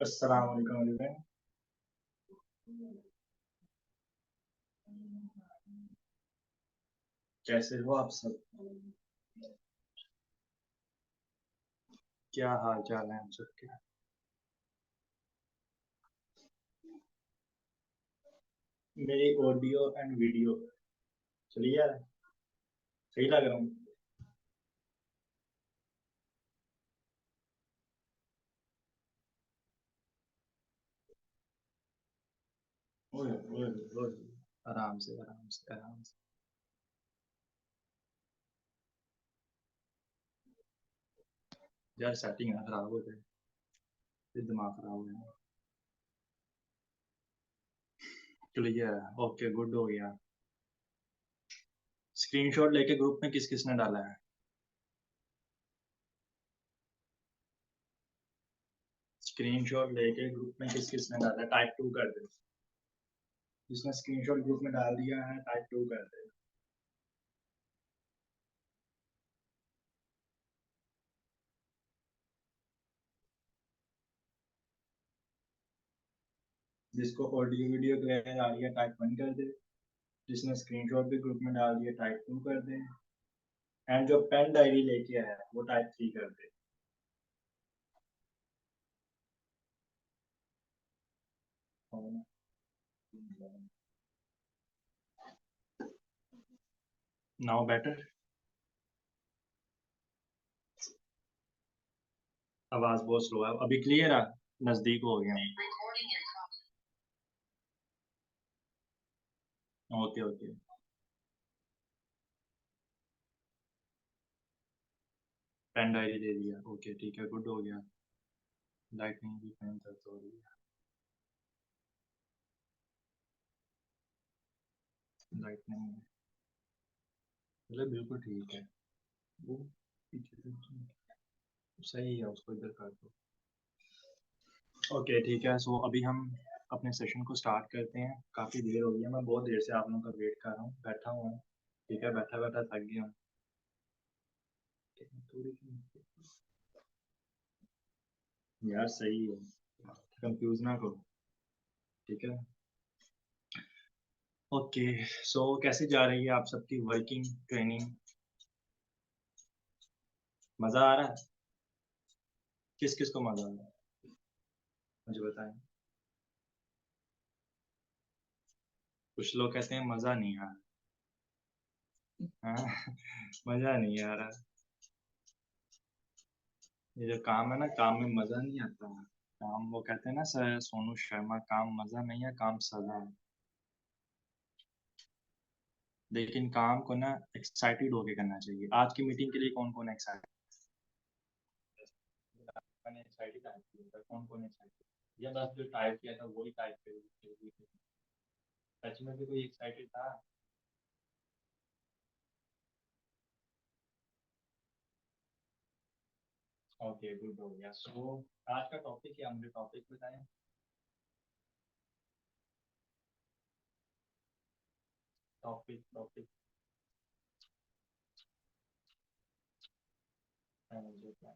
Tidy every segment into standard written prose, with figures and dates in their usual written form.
अस्सलाम वालेकुम एवरीवन। कैसे हो आप सब? क्या हाल चाल है आप सबके? मेरी ऑडियो एंड वीडियो चलिए यार, सही लग रहा हूँ? ओए ओए ओए, आराम से आराम से आराम से। यार सेटिंग ना खराब हो जाए, फिर दिमाग खराब हो जाए। क्लियर है, ओके गुड हो गया। स्क्रीनशॉट लेके ग्रुप में किस किसने डाला है? स्क्रीनशॉट लेके ग्रुप में किस किसने डाला है? टाइप 2 कर दे। जिसने स्क्रीनशॉट ग्रुप में डाल दिया है टाइप 2 कर दे। जिसको ऑडियो वीडियो क्लियर आ रही है टाइप 1 कर दे। जिसने स्क्रीनशॉट भी ग्रुप में डाल दिया टाइप 2 कर दे। एंड जो पेन डायरी लेके आया वो टाइप 3 कर दे। Now better. आवाज बहुत स्लो है, अभी क्लियर है? नजदीक हो गया। Okay okay. पेन डायरी दे दिया, ओके ठीक है, गुड हो गया। लाइटनिंग भी पेन दर्द हो रही है। लाइटनिंग मतलब बिल्कुल ठीक है। वो पीछे से सही है, उसको इधर कर दो। ओके ठीक है, सो अभी हम अपने सेशन को स्टार्ट करते हैं। काफ़ी देर हो गई है, मैं बहुत देर से आप लोगों का वेट कर रहा हूँ, बैठा हुआ हूँ। ठीक है, बैठा बैठा थक गया हूँ। थोड़ी यार सही है, कंफ्यूज ना करो। ठीक है। ओके, सो कैसे जा रही है आप सबकी वर्किंग ट्रेनिंग? मज़ा आ रहा है? किस किस को मज़ा आ रहा है मुझे बताएं। कुछ लोग कहते हैं मज़ा नहीं आ रहा। हाँ, मज़ा नहीं आ रहा। ये जो काम है ना, काम में मज़ा नहीं आता। काम, वो कहते हैं ना सर सोनू शर्मा, काम मज़ा नहीं है, काम सजा है। लेकिन काम को ना एक्साइटेड होके करना चाहिए। आज की मीटिंग के लिए कौन कौन एक्साइटेड? मैंने एक्साइटेड टाइप किया था, कौन कौन एक्साइटेड? या बस जो टाइप किया था वही टाइप कर? सच में भी कोई एक्साइटेड था? ओके गुड हो गया। सो आज का टॉपिक क्या, मुझे टॉपिक बताएं। टॉपिक टॉपिक मुझे क्या?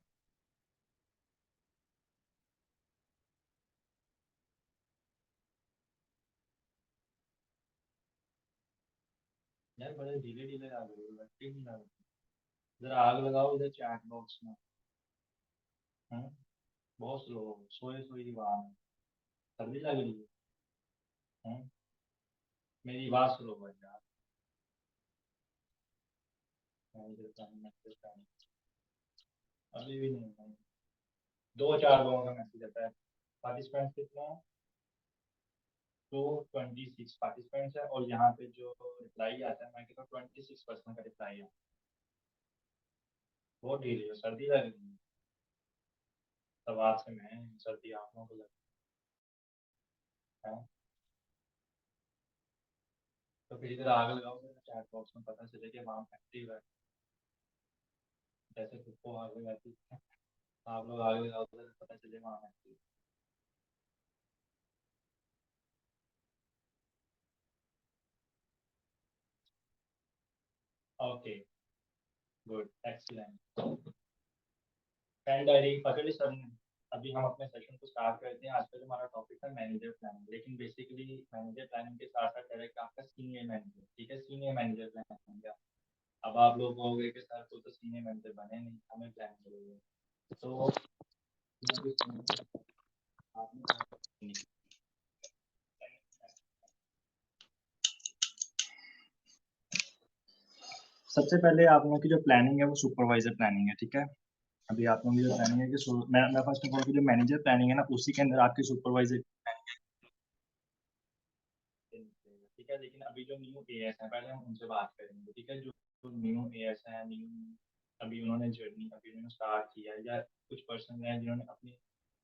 यार बड़े ढीले ढीले आ रहे हो, लगते नहीं लग। जरा आग लगाओ इधर चैट बॉक्स में। हम्म, बहुत स्लो, सोए सोए की आवाज है। सर्दी लग रही है। हम्म, मेरी आवाज स्लो है यार। इधर पानी मैसेज पानी। अभी भी नहीं है। दो चार लोगों का मैसेज आता है। पार्टिसिपेंट्स कितने हैं? 226 पार्टिसिपेंट्स है, और यहाँ पे जो रिप्लाई आता है मैं कहता हूँ 26% का रिप्लाई है। बहुत ढीली है, सर्दी लग रही है। तब आज से मैं सर्दी आप लोगों को लग रहा है। तो फिर इधर आग लगाओ, चैट बॉक्स में पता चले कि वहाँ एक्टिव है। जैसे खुद को आग लगाती है, आप लोग आग लगाओ तो पता चले वहाँ active. Okay, good, excellent. Pen diary पकड़ ली सर ने। अभी हम अपने सेशन को स्टार्ट करते हैं। आज का जो हमारा टॉपिक है मैनेजर प्लानिंग, लेकिन बेसिकली मैनेजर प्लानिंग के साथ साथ डायरेक्ट आपका सीनियर मैनेजर, ठीक है, सीनियर मैनेजर प्लानिंग का। अब आप लोग कहोगे कि सर को तो सीनियर मैनेजर बने नहीं, हमें प्लान करोगे, तो सबसे पहले आप लोगों की जो प्लानिंग है वो सुपरवाइजर प्लानिंग है, ठीक है। अभी आप लोगों की जो प्लानिंग है कि मैं फर्स्ट ऑफ ऑल की जो मैनेजर प्लानिंग है ना, उसी के अंदर आपकी सुपरवाइजर, ठीक है। लेकिन अभी जो न्यू एएस है पहले हम उनसे बात करेंगे, ठीक है। जो न्यू एएस है, न्यू अभी उन्होंने जर्नी अभी उन्होंने स्टार्ट किया है, या कुछ पर्सन हैं जिन्होंने अपनी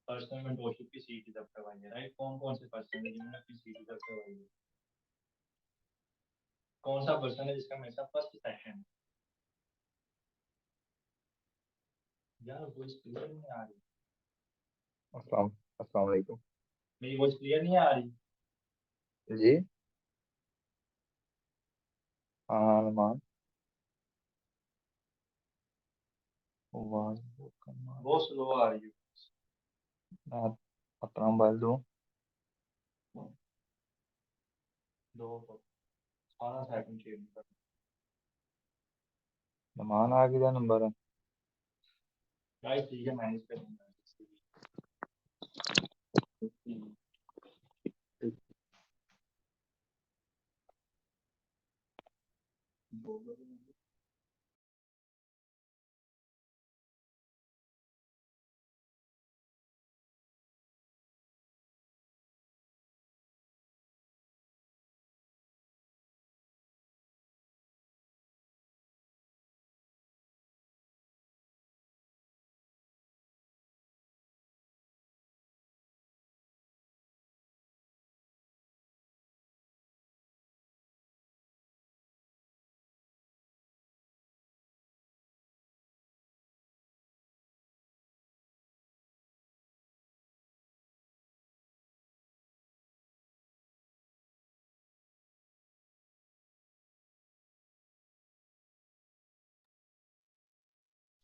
पर्सनल मेंटरशिप की सीट रिजर्व करवाई है, राइट। कौन कौन से पर्सन है जिन्होंने अपनी सीट रिजर्व करवाई है? कौन सा पर्सन है जिसका मेरे साथ फर्स्ट सेशन? यार वॉइस क्लियर नहीं आ रही। अस्सलाम वालेकुम। मेरी वॉइस क्लियर नहीं आ रही? जी हाँ नुमान, आवाज बहुत कम आ बहुत स्लो आ रही है। रही है। अपना मोबाइल दो। दो तो सारा सेटिंग चेंज कर। नुमान आ गया नंबर है। गाइस ठीक है, मैनेज करेंगे।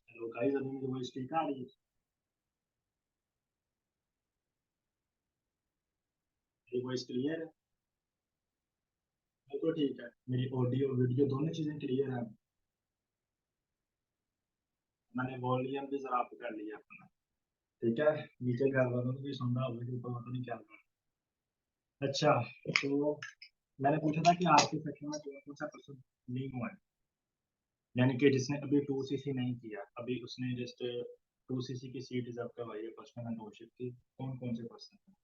हेलो गाइस, अभी मेरी वॉइस ठीक आ रही है? मेरी वॉइस क्लियर है? तो ठीक है, मेरी ऑडियो वीडियो दोनों चीजें क्लियर है। मैंने वॉल्यूम भी जरा अप कर लिया अपना, ठीक है। नीचे घर वालों को भी सुन रहा होगा कि ऊपर पता नहीं क्या कर रहा है। अच्छा, तो मैंने पूछा था कि आपके सेक्शन में कौन कौन सा पर्सन नहीं हुआ है, यानी कि जिसने अभी 2 सीसी नहीं किया, अभी उसने जस्ट 2 सीसी की सीट रिजर्व करवाई है पर्सनल मेंटरशिप की। कौन कौन से पर्सन है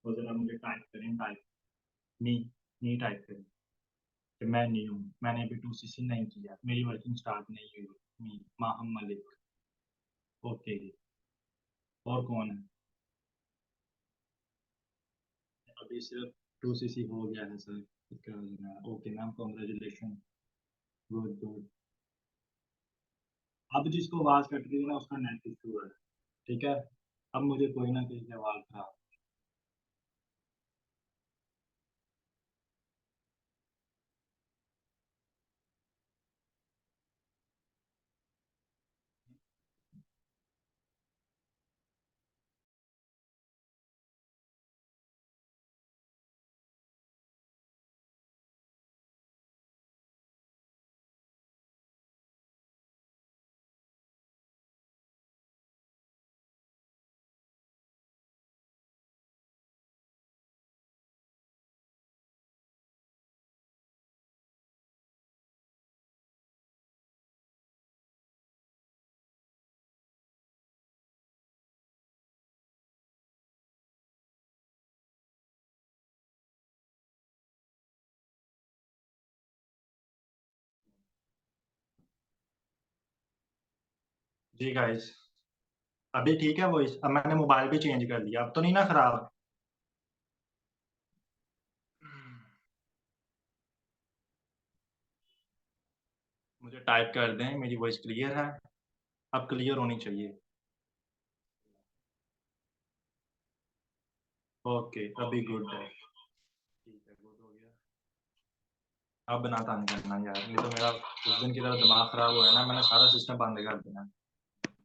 वो जरा मुझे टाइप करें। टाइप नहीं, नहीं टाइप करें कि मैं नहीं हूँ, मैंने अभी 2 सीसी नहीं किया, मेरी वर्किंग स्टार्ट नहीं हुई। मी माहम मलिक। ओके, और कौन है? अभी सिर्फ 2 सीसी हो गया है सर, इसका okay ma'am, congratulation, good good. अब जिसको आवाज कट रही है ना उसका नेट इशू है, ठीक है। अब मुझे कोई ना कोई आवाज खराब। जी गाइस, अभी ठीक है वॉइस? अब मैंने मोबाइल भी चेंज कर लिया, अब तो नहीं ना खराब? मुझे टाइप कर दें मेरी वॉइस क्लियर है? अब क्लियर होनी चाहिए। ओके, अभी गुड है, ठीक है, गुड हो गया। अब बनाता नहीं करना यार, नहीं तो मेरा उस दिन की तरह दिमाग खराब हुआ है ना, मैंने सारा सिस्टम बंद कर दिया।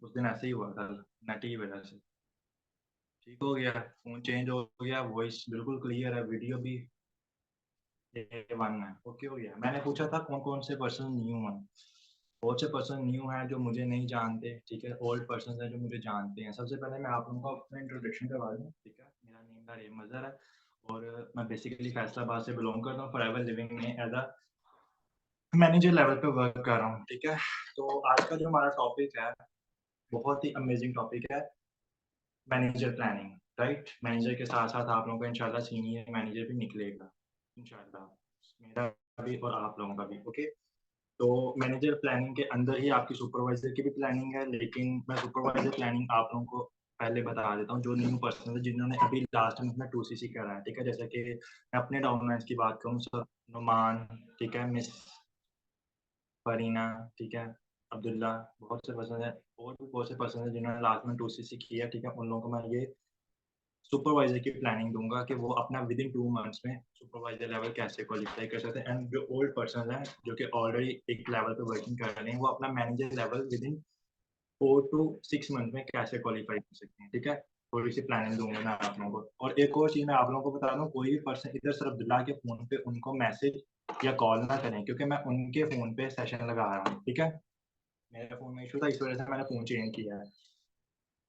उस दिन ऐसे ही हुआ था नेट की वजह से। ठीक हो गया, फोन चेंज हो गया, वॉइस बिल्कुल क्लियर है, वीडियो भी A1 है, ओके हो गया। मैंने पूछा था कौन कौन से पर्सन न्यू हैं। बहुत से पर्सन न्यू हैं जो मुझे नहीं जानते, ठीक है। ओल्ड पर्सन हैं जो मुझे जानते हैं। सबसे पहले मैं आप लोगों को अपना इंट्रोडक्शन करवा दूँ, ठीक है। मेरा नेम नरीम अज़हर है और मैं बेसिकली फैसलाबाद से बिलोंग करता हूँ। फॉरएवर लिविंग में एज अ मैनेजर लेवल पे वर्क कर रहा हूँ, ठीक है। तो आज का जो हमारा टॉपिक है बहुत ही अमेजिंग टॉपिक है, मैनेजर प्लानिंग, राइट। मैनेजर के साथ साथ आप लोगों का इंशाल्लाह सीनियर मैनेजर भी निकलेगा इंशाल्लाह, मेरा भी और आप लोगों का भी, ओके। तो मैनेजर प्लानिंग के अंदर ही आपकी सुपरवाइजर की भी प्लानिंग है, लेकिन मैं सुपरवाइजर प्लानिंग आप लोगों को पहले बता देता हूँ। जो न्यू पर्सन है जिन्होंने अभी लास्ट में अपना 2CC करा है, ठीक है। जैसे कि मैं अपने डाउनलाइंस की बात करूँ, सर नुमान, ठीक है, मिस फरीना, ठीक है, अब्दुल्ला, बहुत से पर्सन है और भी बहुत से पर्सन है जिन्होंने लास्ट में 2CC किया, ठीक है। उन लोगों को मैं ये सुपरवाइजर की प्लानिंग दूंगा कि वो अपना विद इन 2 मंथ्स में सुपरवाइजर लेवल कैसे क्वालिफाई कर सकते हैं। एंड जो ओल्ड पर्सन हैं जो कि ऑलरेडी एक लेवल पे वर्किंग कर रहे हैं, वो अपना manager level with in 4 to 6 month में कैसे क्वालिफाई कर सकते हैं, ठीक है। थोड़ी सी प्लानिंग दूंगा मैं आप लोगों को। और एक और चीज़ मैं आप लोगों को बता दूं, कोई भी पर्सन इधर सिर्फ अब्दुल्ला के फ़ोन पे उनको मैसेज या कॉल ना करें, क्योंकि मैं उनके फ़ोन पे सेशन लगा रहा हूँ, ठीक है। मेरे फ़ोन में इशू था, इस वजह से मैंने फ़ोन चेंज किया है,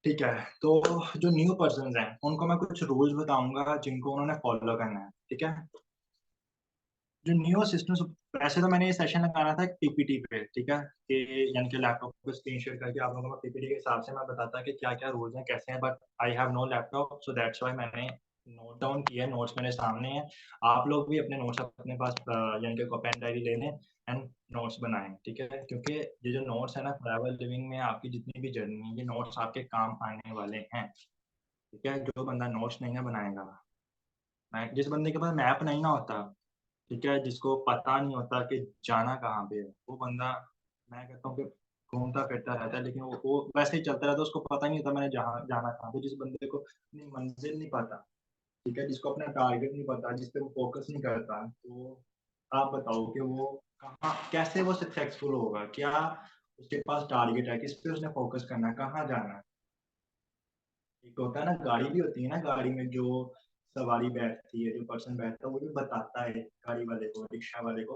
ठीक है। तो जो न्यू पर्सन हैं उनको मैं कुछ रूल्स बताऊंगा जिनको उन्होंने फॉलो करना है, ठीक है। जो न्यू सिस्टम, वैसे तो मैंने ये सेशन लगाना था पीपीटी पे, ठीक है, कि यानी कि लैपटॉप पे स्क्रीन शेयर करके आप लोगों को पीपीटी के हिसाब से मैं बताता कि क्या क्या रूल्स हैं कैसे हैं। But I have no laptop, so that's why मैंने नोट डाउन किया, नोट्स मेरे सामने हैं। आप लोग भी अपने नोट्स अपने पास यानी कि पेन डायरी ले लें एंड नोट्स बनाएं, ठीक है। क्योंकि ये जो नोट्स है ना, फॉरएवर लिविंग में आपकी जितनी भी जर्नी है, ये नोट्स आपके काम आने वाले हैं, ठीक है। जो बंदा नोट्स नहीं ना बनाएगा, जिस बंदे के पास मैप नहीं ना होता, ठीक है, जिसको पता नहीं होता कि जाना कहाँ पे है, वो बंदा, मैं कहता हूँ कि घूमता फिरता रहता है, लेकिन वो वैसे ही चलता रहता है, उसको पता नहीं होता मैंने जहाँ जाना कहाँ पे। जिस बंदे को अपनी मंजिल नहीं पता, ठीक है, जिसको अपना टारगेट नहीं पता, जिस पे वो फोकस नहीं करता, तो आप बताओ कि वो कहाँ, कैसे वो सक्सेसफुल होगा? क्या उसके पास टारगेट है, किस पे उसने फोकस करना है, कहाँ जाना है? एक होता है ना, गाड़ी भी होती है ना, गाड़ी में जो सवारी बैठती है, जो पर्सन बैठता है, वो भी बताता है गाड़ी वाले को, रिक्शा वाले को,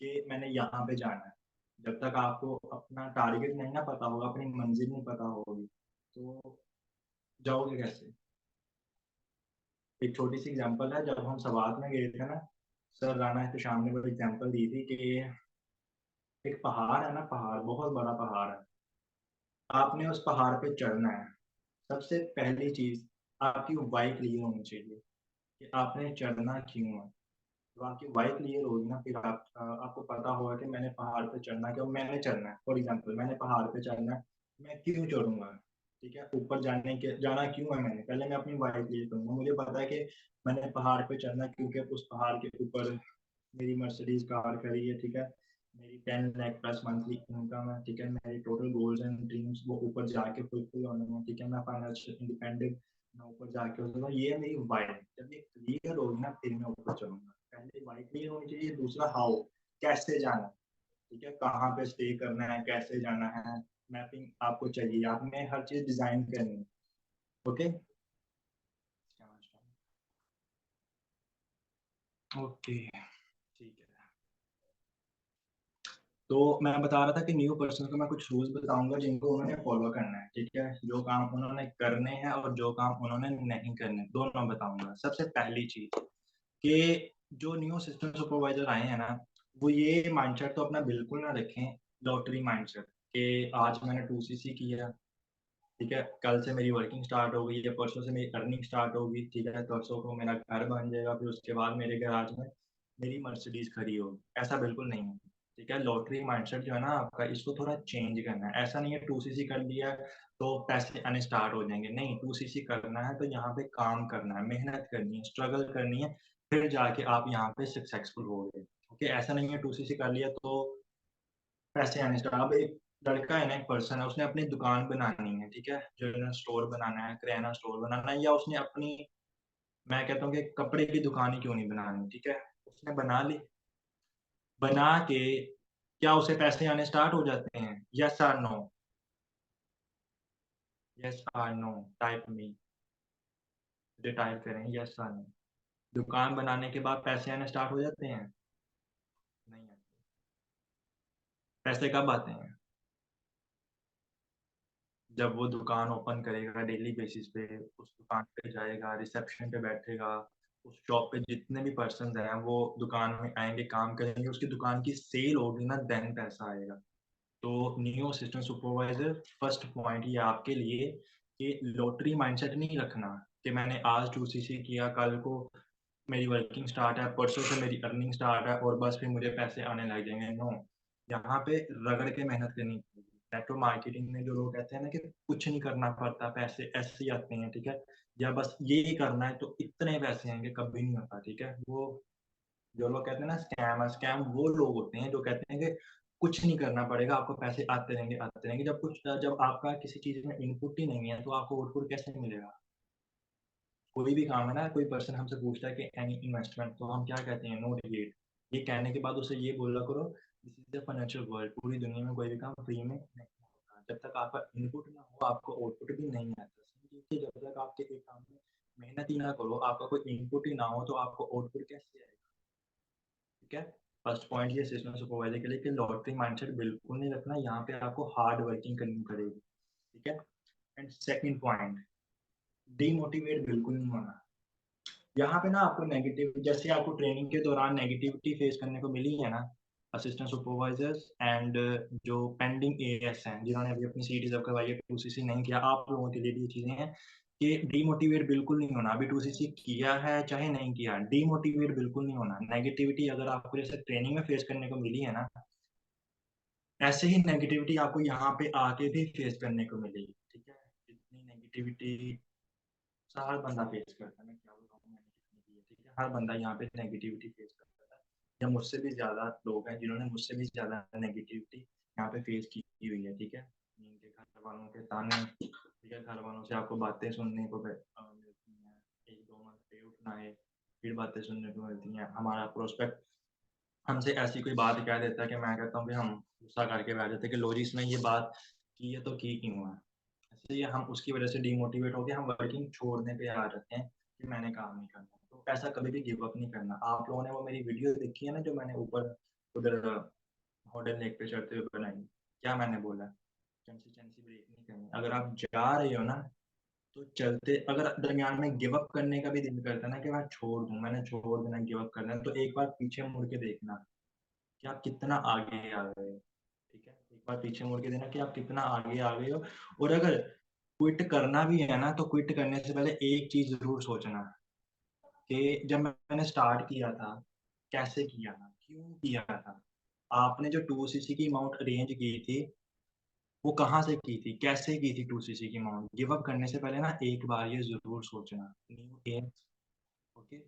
कि मैंने यहाँ पे जाना है। जब तक आपको अपना टारगेट नहीं ना पता होगा, अपनी मंजिल नहीं पता होगी, तो जाओगे कैसे? एक छोटी सी एग्जांपल है, जब हम सवात में गए थे ना, सर राना तो शाम ने बड़ी एग्जांपल दी थी कि एक पहाड़ है ना, पहाड़ बहुत बड़ा पहाड़ है, आपने उस पहाड़ पे चढ़ना है। सबसे पहली चीज, आपकी वाई क्लियर होनी चाहिए कि आपने चढ़ना क्यों है। तो आपकी वाई क्लियर होगी ना, फिर आपको पता होगा कि मैंने पहाड़ पे चढ़ना क्यों, मैंने चढ़ना है। फॉर एग्जांपल, मैंने पहाड़ पे चढ़ना है, मैं क्यों चढ़ूंगा, ठीक है, ऊपर जाना क्यों है, मैंने पहले मैं अपनी वाई क्लियर करूंगा। मुझे पता है कि मैंने पहाड़ पे चढ़ना क्योंकि उस पहाड़ के ऊपर मेरी मर्सिडीज कार खड़ी है, ठीक है, मेरी 10 लाख प्लस मंथली इनकम है, ठीक है, मेरी टोटल गोल्स एंड ड्रीम्स वो ऊपर जाके फुलफिल होने हैं, ठीक है, मैं फाइनेंशियल इंडिपेंडेंट, मैं ऊपर जाके उसका ये है मेरी वाई। जब ये क्लियर होगी ना, फिर मैं ऊपर चलूंगा। पहले वाई क्लियर होनी चाहिए, दूसरा हाउ, कैसे जाना, ठीक है, कहाँ पे स्टे करना है, कैसे जाना है, मैपिंग आपको चाहिए, आपने हर चीज डिजाइन करनी है, ओके। ओके, ठीक है। तो मैं बता रहा था कि न्यू पर्सन को मैं कुछ रूल्स बताऊंगा जिनको उन्होंने फॉलो करना है, ठीक है। जो काम उन्होंने करने हैं और जो काम उन्होंने नहीं करने, दोनों बताऊंगा। सबसे पहली चीज कि जो न्यू सिस्टम सुपरवाइजर आए हैं ना, वो ये माइंडसेट तो अपना बिल्कुल ना रखें, लॉटरी माइंडसेट, कि आज मैंने 2CC किया, ठीक है, कल से मेरी वर्किंग स्टार्ट हो गई, या परसों से मेरी अर्निंग स्टार्ट होगी, ठीक है, परसों को मेरा घर बन जाएगा, फिर उसके बाद मेरे गैराज में मेरी मर्सिडीज खड़ी होगी। ऐसा बिल्कुल नहीं है, ठीक है। लॉटरी माइंडसेट जो है ना आपका, इसको थोड़ा चेंज करना है। ऐसा नहीं है 2CC कर लिया तो पैसे आने स्टार्ट हो जाएंगे, नहीं। 2CC करना है तो यहाँ पे काम करना है, मेहनत करनी है, स्ट्रगल करनी है, फिर जाके आप यहाँ पे सक्सेसफुल हो गए, ओके। ऐसा नहीं है 2CC कर लिया तो पैसे आने स्टार्ट। अब एक लड़का है ना, एक पर्सन है, उसने अपनी दुकान बनानी है, ठीक है, जनरल स्टोर बनाना है, किराना स्टोर बनाना है, या उसने अपनी, मैं कहता हूँ कि कपड़े की दुकान ही क्यों नहीं बनानी, ठीक है, उसने बना ली, बना के क्या उसे पैसे आने स्टार्ट हो जाते हैं? यस और नो? यस और नो? टाइप मी, मुझे टाइप करें यस और नो। दुकान बनाने के बाद पैसे आने स्टार्ट हो जाते हैं? नहीं आते। पैसे कब आते हैं? जब वो दुकान ओपन करेगा डेली बेसिस पे, उस दुकान पे जाएगा, रिसेप्शन पे बैठेगा, उस शॉप पे जितने भी पर्सन्स हैं, वो दुकान में आएँगे, काम करेंगे, उसकी दुकान की सेल होगी ना, देन पैसा आएगा। तो new assistant supervisor first point ये आपके लिए कि लॉटरी माइंडसेट नहीं रखना कि मैंने आज 2 सीसी किया, कल को मेरी वर्किंग स्टार्ट है, परसों से मेरी अर्निंग स्टार्ट है और बस फिर मुझे पैसे आने लग जाएँगे, नो। यहाँ पे रगड़ के मेहनत करनी पड़ेगी। नेटवर्क मार्केटिंग में जो लोग कहते हैं ना कि कुछ नहीं करना पड़ता, पैसे ऐसे ही आते हैं, ठीक है? या बस ये ही करना है तो इतने पैसे आएँगे, कभी नहीं होता, ठीक है? वो जो लोग कहते हैं ना स्कैम वो लोग होते हैं जो कहते हैं कि कुछ नहीं करना पड़ेगा, आपको पैसे आते रहेंगे, आते रहेंगे। जब आपका किसी चीज़ में इनपुट ही नहीं है, तो आपको आउटपुट कैसे मिलेगा? कोई भी काम है ना, कोई पर्सन हमसे पूछता है कि एनी इन्वेस्टमेंट तो हम क्या कहते हैं? No delete. ये कहने के बाद उसे ये बोला करो this is the financial world, पूरी दुनिया में कोई भी काम फ्री में नहीं होता। जब तक आपका इनपुट ना हो, आपको आउटपुट भी नहीं आता। समझिए कि जब तक आपके एक काम में मेहनत ही ना करो, आपका कोई इनपुट ही ना हो, तो आपको आउटपुट कैसे आएगा? ठीक है? फर्स्ट पॉइंट ये असिस्टेंट सुपरवाइज़र के लिए कि लॉटरी माइंडसेट बिल्कुल नहीं रखना, यहाँ पे आपको हार्ड वर्किंग करनी पड़ेगी। ठीक है? एंड सेकंड पॉइंट, डीमोटिवेट बिल्कुल नहीं होना। यहाँ पे ना आपको नेगेटिव जैसे आपको ट्रेनिंग के दौरान नेगेटिविटी फेस करने को मिली है ना, असिस्टेंट सुपरवाइजर्स एंड जो पेंडिंग एएस हैं, जिन्होंने अभी अपनी सीटी रिजर्व करवाई है, 2सीसी नहीं किया, आप लोगों के लिए भी ये चीज़ें हैं कि डीमोटिवेट बिल्कुल नहीं होना। अभी 2सीसी किया है चाहे नहीं किया, डीमोटिवेट बिल्कुल नहीं होना। नेगेटिविटी अगर आपको जैसे ट्रेनिंग में फेस करने को मिली है ना, ऐसे ही नेगेटिविटी आपको यहाँ पे आके भी फेस करने को मिलेगी, ठीक है? जितनी नेगेटिविटी हर बंदा फेस करता है, मैं क्या बताऊँ मैंने कितनी की है, ठीक है? हर बंदा यहाँ पे नेगेटिविटी फेस करता है। या मुझसे भी ज़्यादा लोग हैं जिन्होंने मुझसे भी ज़्यादा नेगेटिविटी यहाँ पे फेस की हुई है, ठीक है? उनके घर वालों के ताने, ठीक है? घर वालों से आपको बातें सुनने को मिलती हैं, 1-2 मंथ पे उठना है, फिर बातें सुनने को मिलती हैं। हमारा प्रोस्पेक्ट हमसे ऐसी कोई बात कह देता है कि मैं कहता हूँ कि हम गुस्सा करके बैठ जाते हैं कि लो जी इसने ये बात की है तो की क्यों है? इसलिए हम उसकी वजह से डिमोटिवेट होके हम वर्किंग छोड़ने पे आ जाते हैं कि मैंने काम नहीं करना। तो ऐसा कभी भी गिव अप नहीं करना। आप लोगों ने वो मेरी वीडियो देखी है ना जो मैंने ऊपर उधर हॉटेल लेक पे चढ़ते हुए बनाई। क्या मैंने बोला? कंसिस्टेंसी ब्रेक नहीं करनी। अगर आप जा रहे हो ना तो चलते अगर दरमियान में गिव अप करने का भी दिल करता है ना कि मैं छोड़ दूँ, मैंने छोड़ देना गिव अप करना है, तो एक बार पीछे मुड़ के देखना कि आप कितना आगे आ गए हो। ठीक है? एक बार पीछे मुड़ के देखना कि आप कितना आगे आ गए हो और अगर क्विट करना भी है ना, तो क्विट करने से पहले एक चीज़ ज़रूर सोचना कि जब मैंने स्टार्ट किया था, कैसे किया था? क्यों किया था? आपने जो 2 सीसी की अमाउंट अरेंज की थी, वो कहाँ से की थी? कैसे की थी 2 सीसी की अमाउंट? गिव अप करने से पहले ना एक बार ये ज़रूर सोचना। New AIIMS okay?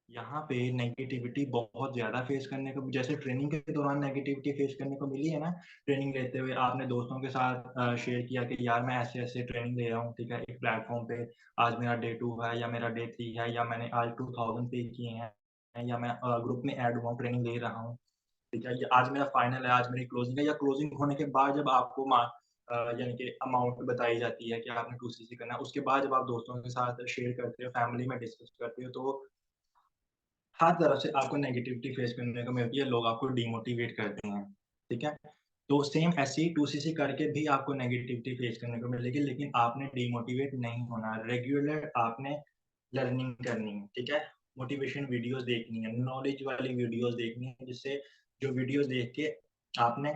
यहाँ पे नेगेटिविटी बहुत ज़्यादा फेस करने को जैसे ट्रेनिंग के दौरान नेगेटिविटी फेस करने को मिली है ना, ट्रेनिंग लेते हुए आपने दोस्तों के साथ शेयर किया कि यार मैं ऐसे-ऐसे ट्रेनिंग ले रहा हूँ, ठीक है? एक प्लेटफ़ॉर्म पे आज मेरा डे 2 है या मेरा डे 3 है या मैंने आज 2000 पे किए हैं या मैं ग्रुप में ऐड हुआ हूँ, ट्रेनिंग ले रहा हूँ, ठीक है? या आज मेरा फाइनल है, आज मेरी क्लोजिंग है या क्लोजिंग होने के बाद जब आपको यानी कि अमाउंट बताई जाती है कि आपने 2 सीसी करना है, उसके बाद जब आप दोस्तों के साथ शेयर करते हो, फैमिली में डिस्कस करते हो, तो हर तरफ से आपको नेगेटिविटी फेस करने को मिलती है, लोग आपको डिमोटिवेट करते हैं, ठीक है? तो सेम ऐसे ही 2सीसी करके भी आपको नेगेटिविटी फेस करने को मिलेगी, लेकिन आपने डिमोटिवेट नहीं होना, रेगुलर आपने लर्निंग करनी है, ठीक है? मोटिवेशन वीडियोज़ देखनी है, नॉलेज वाली वीडियोज़ देखनी है, जिससे जो वीडियोज़ देख के आपने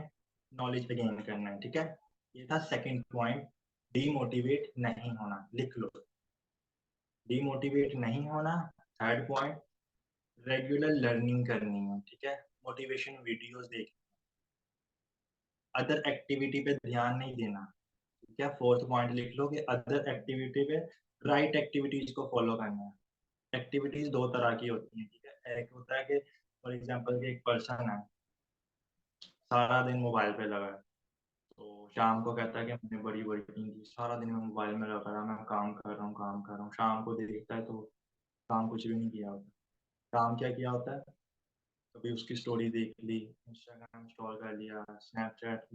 नॉलेज गेन करना है, ठीक है? ये था सेकंड पॉइंट, डिमोटिवेट नहीं होना, लिख लो। डिमोटिवेट नहीं होना, थर्ड पॉइंट रेगुलर लर्निंग करनी है, ठीक है? मोटिवेशन वीडियोज़ देखनी, अदर एक्टिविटी पे ध्यान नहीं देना, ठीक है? फोर्थ पॉइंट लिख लो कि अदर एक्टिविटी पे राइट एक्टिविटीज़ को फ़ॉलो करना है। एक्टिविटीज़ 2 तरह की होती हैं, ठीक है? एक होता है कि फॉर एग्ज़ाम्पल कि एक पर्सन है, सारा दिन मोबाइल पे लगा है, तो शाम को कहता है कि मैंने बड़ी वर्किंग की, सारा दिन मैं मोबाइल में लगा रहा, मैं काम कर रहा हूँ, काम कर रहा हूँ। शाम को देखता है तो काम कुछ भी नहीं किया होता। काम क्या किया होता है? कभी उसकी स्टोरी देख ली, इंस्टाग्राम स्क्रॉल कर लिया, स्नैपचैट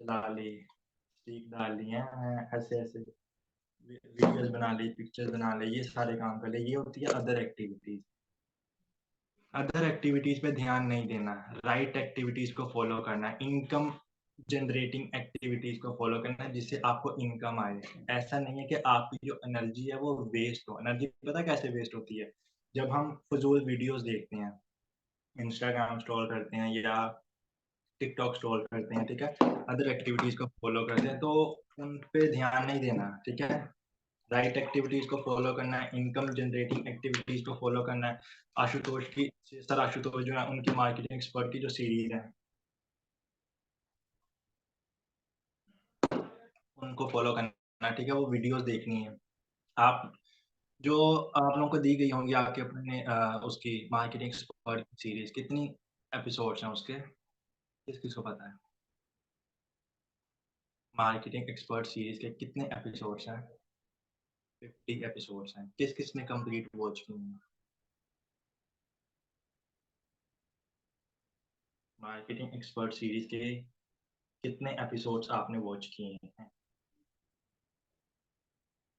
चला ली, स्ट्रीक डाल ली हैं, ऐसे-ऐसे वीडियोज़ बना ली, पिक्चर्स बना ली, ये सारे काम कर लिए, ये होती है अदर एक्टिविटीज़। अदर एक्टिविटीज़ पे ध्यान नहीं देना, राइट एक्टिविटीज़ को फ़ॉलो करना, इनकम जनरेटिंग एक्टिविटीज़ को फ़ॉलो करना है जिससे आपको इनकम आए। ऐसा नहीं है कि आपकी जो एनर्जी है वो वेस्ट हो, एनर्जी पता है कैसे वेस्ट होती है? जब हम फ़िज़ूल वीडियोज़ देखते हैं, इंस्टाग्राम स्क्रॉल करते हैं या टिकटॉक स्क्रॉल करते हैं, ठीक है? अदर एक्टिविटीज़ को फ़ॉलो करते हैं, तो उन पे ध्यान नहीं देना, ठीक है? राइट एक्टिविटीज़ को फ़ॉलो करना है, इनकम जनरेटिंग एक्टिविटीज़ को फ़ॉलो करना है। आशुतोष की सर आशुतोष जो है उनकी मार्केटिंग एक्सपर्ट की जो सीरीज़ है, उनको फ़ॉलो करना है, ठीक है? वो वीडियोज़ देखनी है। आप जो आप लोगों को दी गई होंगी आपके अपने उसकी मार्केटिंग एक्सपर्ट सीरीज़ कितनी एपिसोड्स हैं उसके? किस-किस को पता है? मार्केटिंग एक्सपर्ट सीरीज़ के कितने एपिसोड्स हैं? 50 एपिसोड्स हैं। किस-किस ने कंप्लीट वॉच की हैं? मार्केटिंग एक्सपर्ट सीरीज़ के कितने एपिसोड्स आपने वॉच किए हैं?